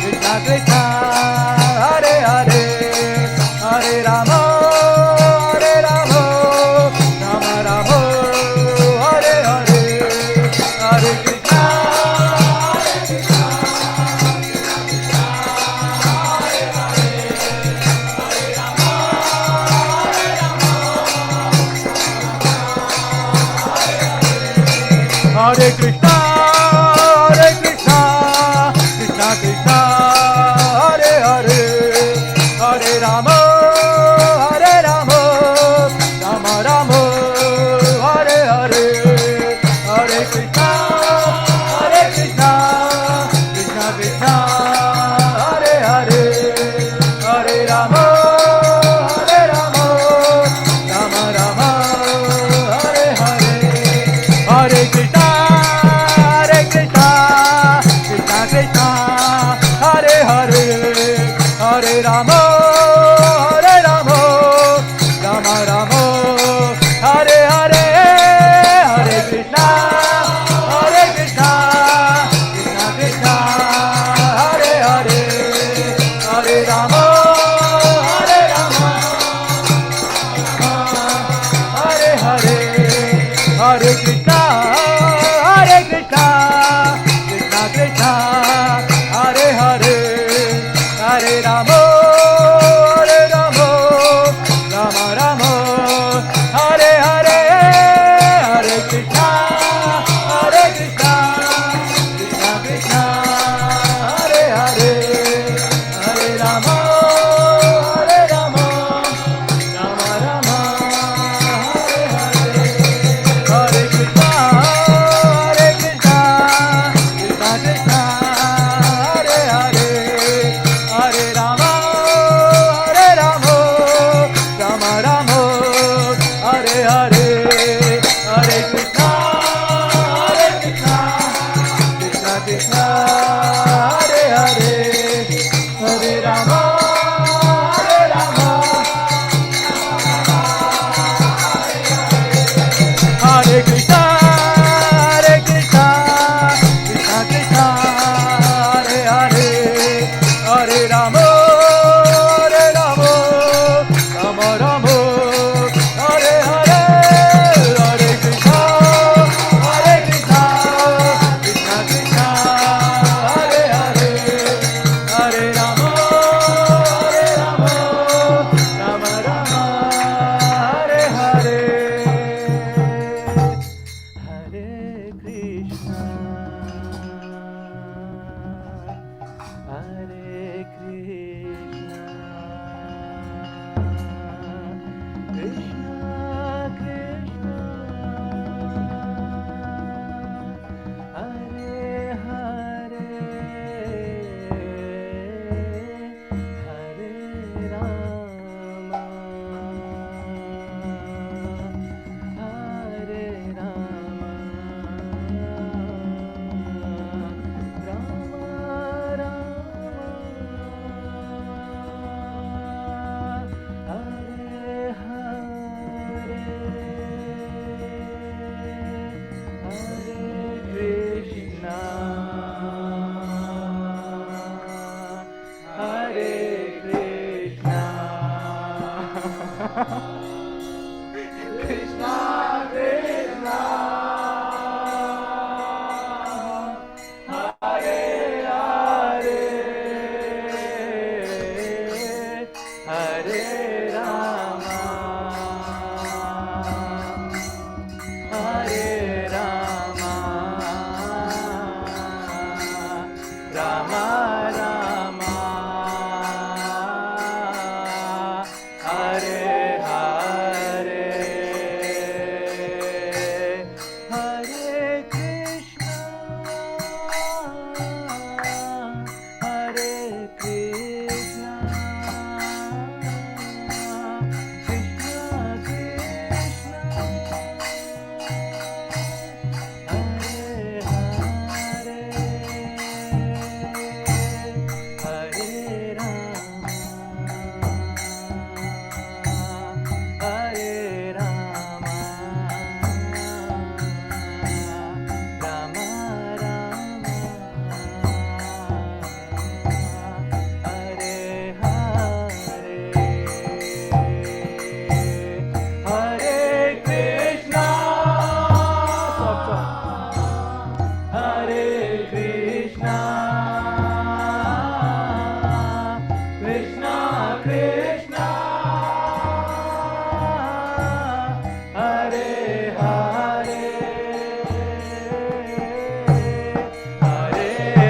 S7: Krishna Krishna, Hare Hare, Hare Rama, Rama Rama, Hare Hare, Hare Krishna, Hare Krishna, Krishna Krishna, Hare Hare, Hare Rama, Rama Rama, Hare Hare, Hare Krishna, Krishna Krishna, Hare Hare, Hare Rama, Rama Rama, Hare Hare, Hare Krishna, Krishna Krishna, Hare Hare, Hare Rama, Rama Rama, Hare Hare, Hare Krishna, Krishna Krishna, Hare Hare, Hare Rama, Rama Hare Hare, Hare Krishna, Krishna Krishna, Hare Hare, Hare Rama, Rama Rama, Hare Hare, Hare Krishna, Krishna Krishna, Hare Hare, Hare Rama, Rama Rama, Hare Hare, Hare Krishna.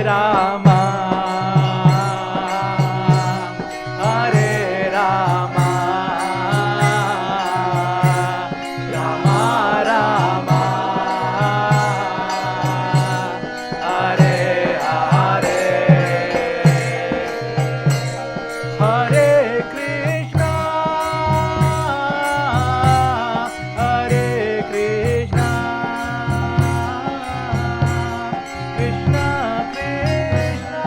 S7: Rama, Hare Rama, Rama Rama, Hare Hare, Hare Krishna, Hare Krishna, Krishna Krishna,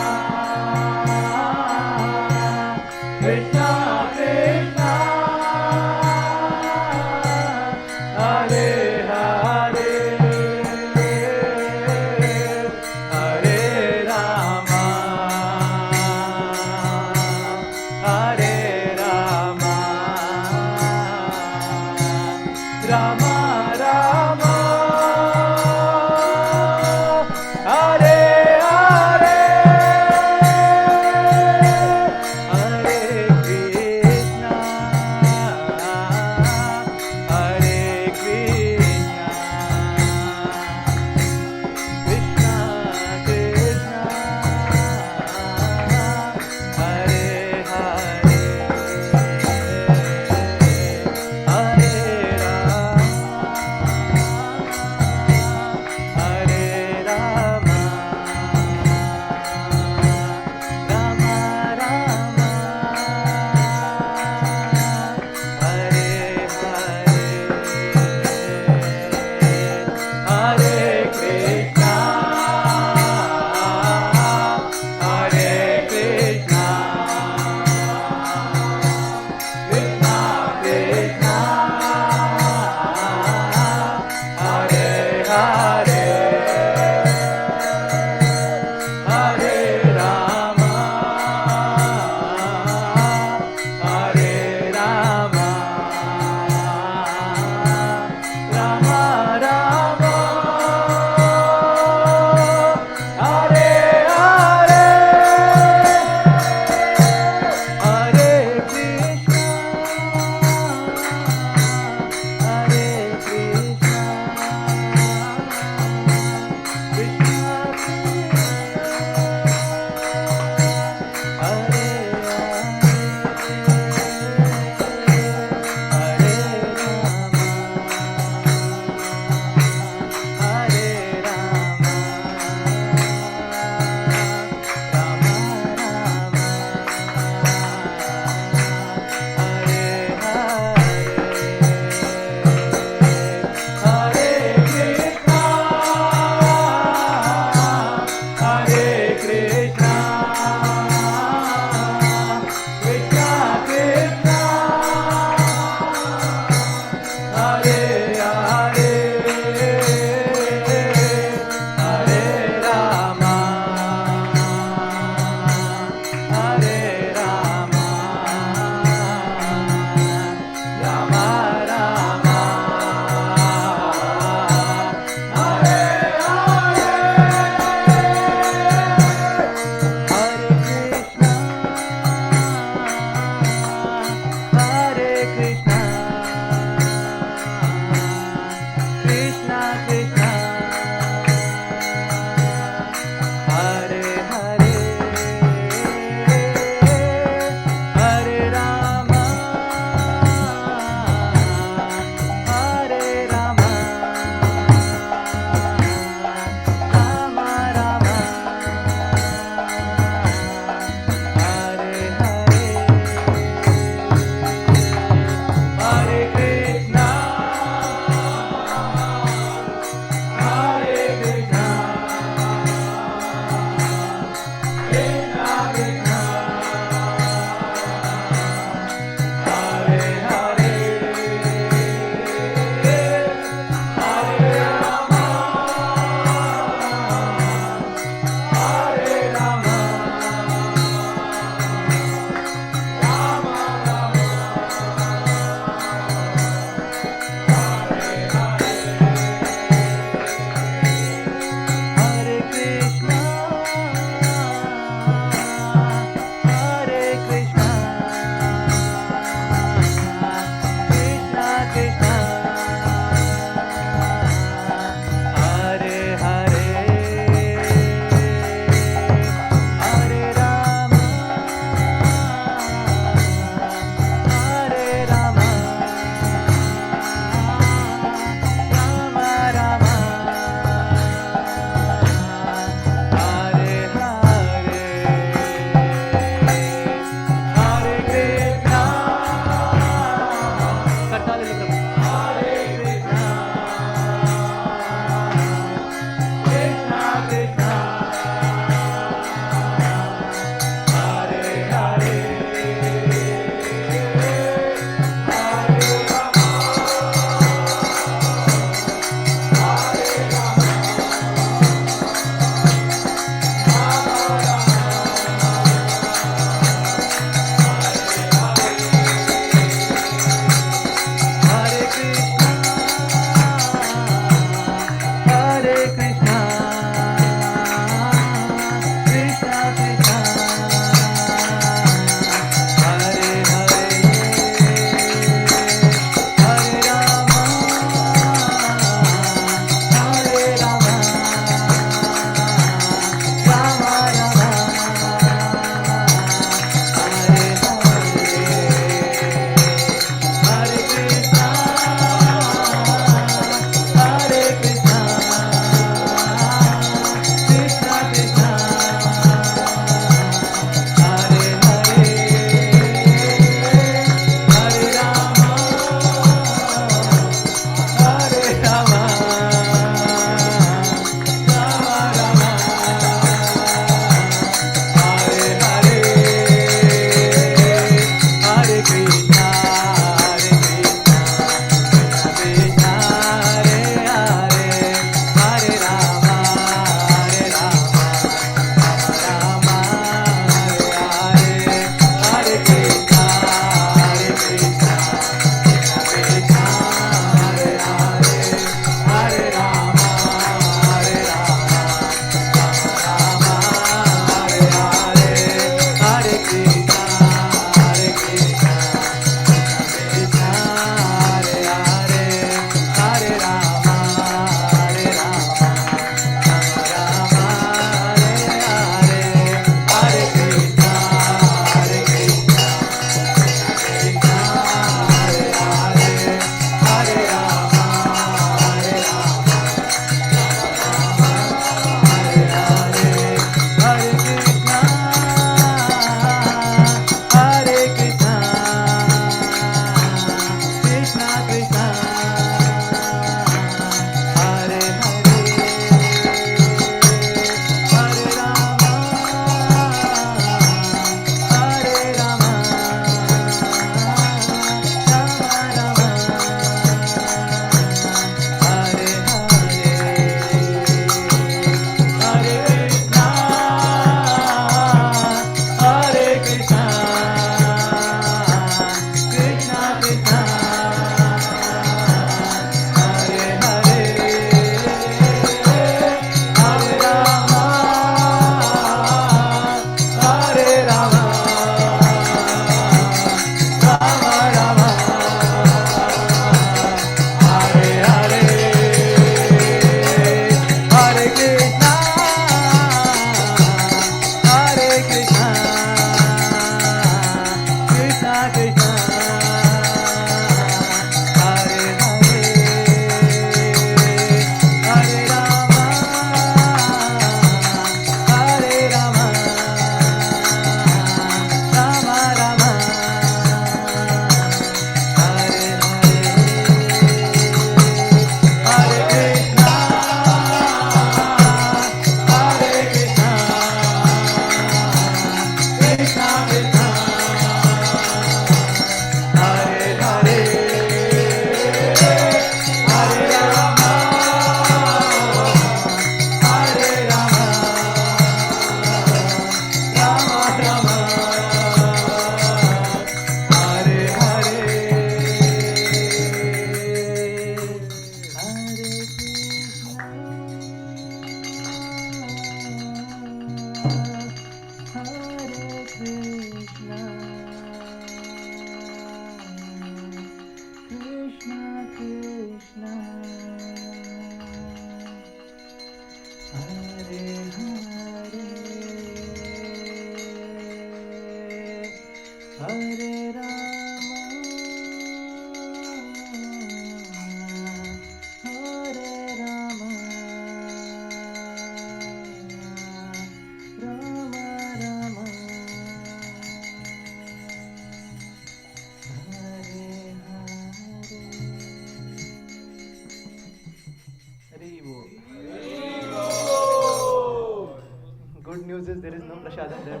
S7: prasadam there.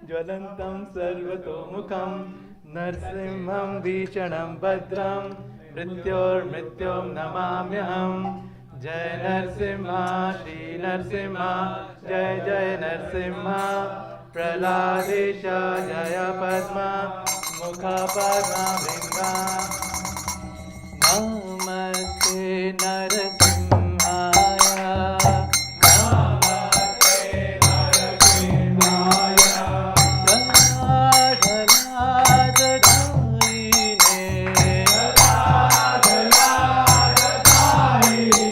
S7: ज्वलन्तं सर्वतोमुखं नरसिंहं भीषणं भद्रं मृत्योर्मृत्युं नमाम्यहं. जय नरसिंहा श्री नरसिंहा जय जय नरसिंहा. प्रहलादेश जय पद्मा मुख पद्मा भृंगा. नमस्ते नरसिंहाय नमस्ते नरसिंहाय. जलाधलाधदायिने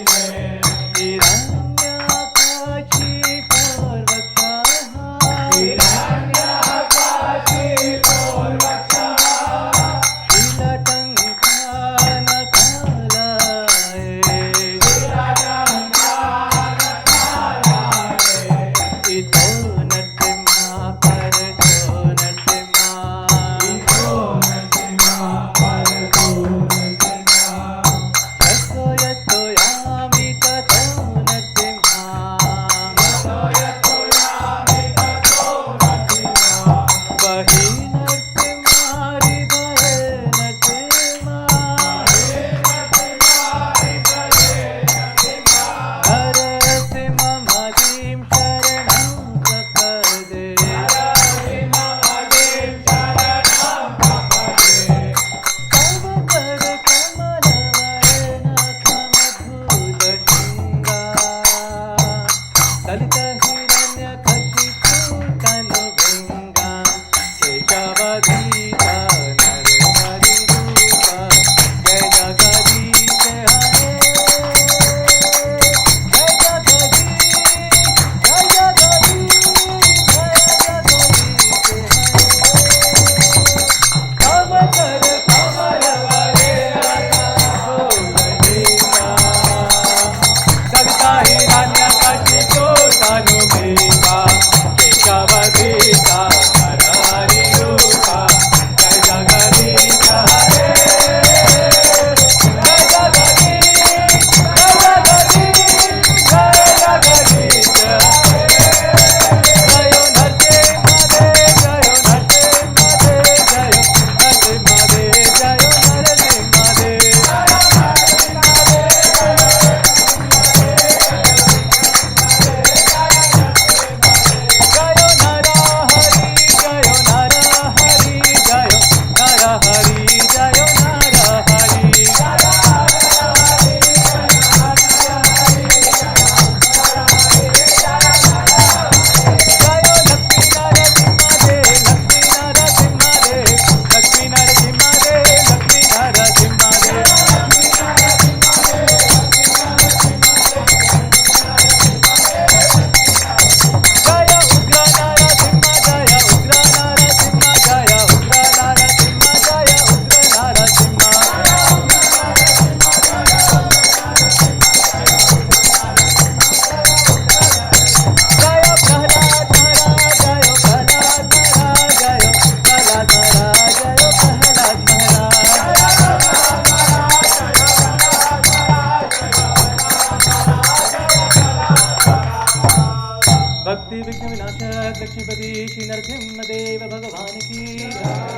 S7: भक्ति विघ्न विनाशक लक्ष्मीपति श्री नरसिंहदेव भगवान की.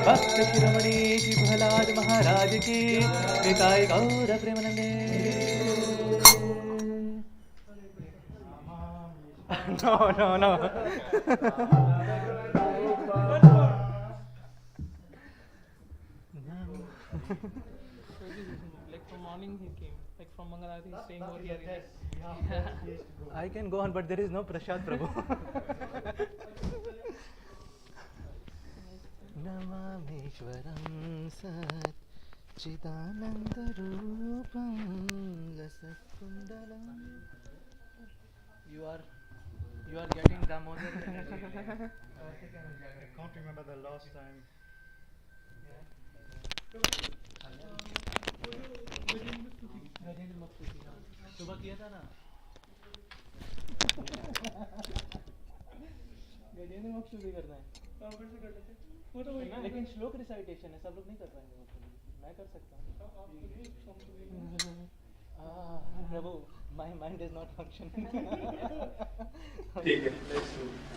S7: भक्त शिरोमणि श्री प्रहलाद महाराज की. निताय गौर प्रेमानंदे. No.
S8: Like from morning he came, like from Mangalarti he's staying over here.
S7: I can go on, but there is no prasad, Prabhu. Namameshwaram Sat Chidananda Rupam Lasat Kundalam. You are getting Damodar.
S1: I can't remember the last time.
S6: सुबह किया था ना.
S8: गजेंद्र मोक्ष भी करना है. वो तो
S6: लेकिन श्लोक रिसाइटेशन है, सब लोग नहीं कर पाएंगे. मैं कर सकता हूँ. प्रभु, my
S7: mind is not functioning.
S9: ठीक है, let's do it.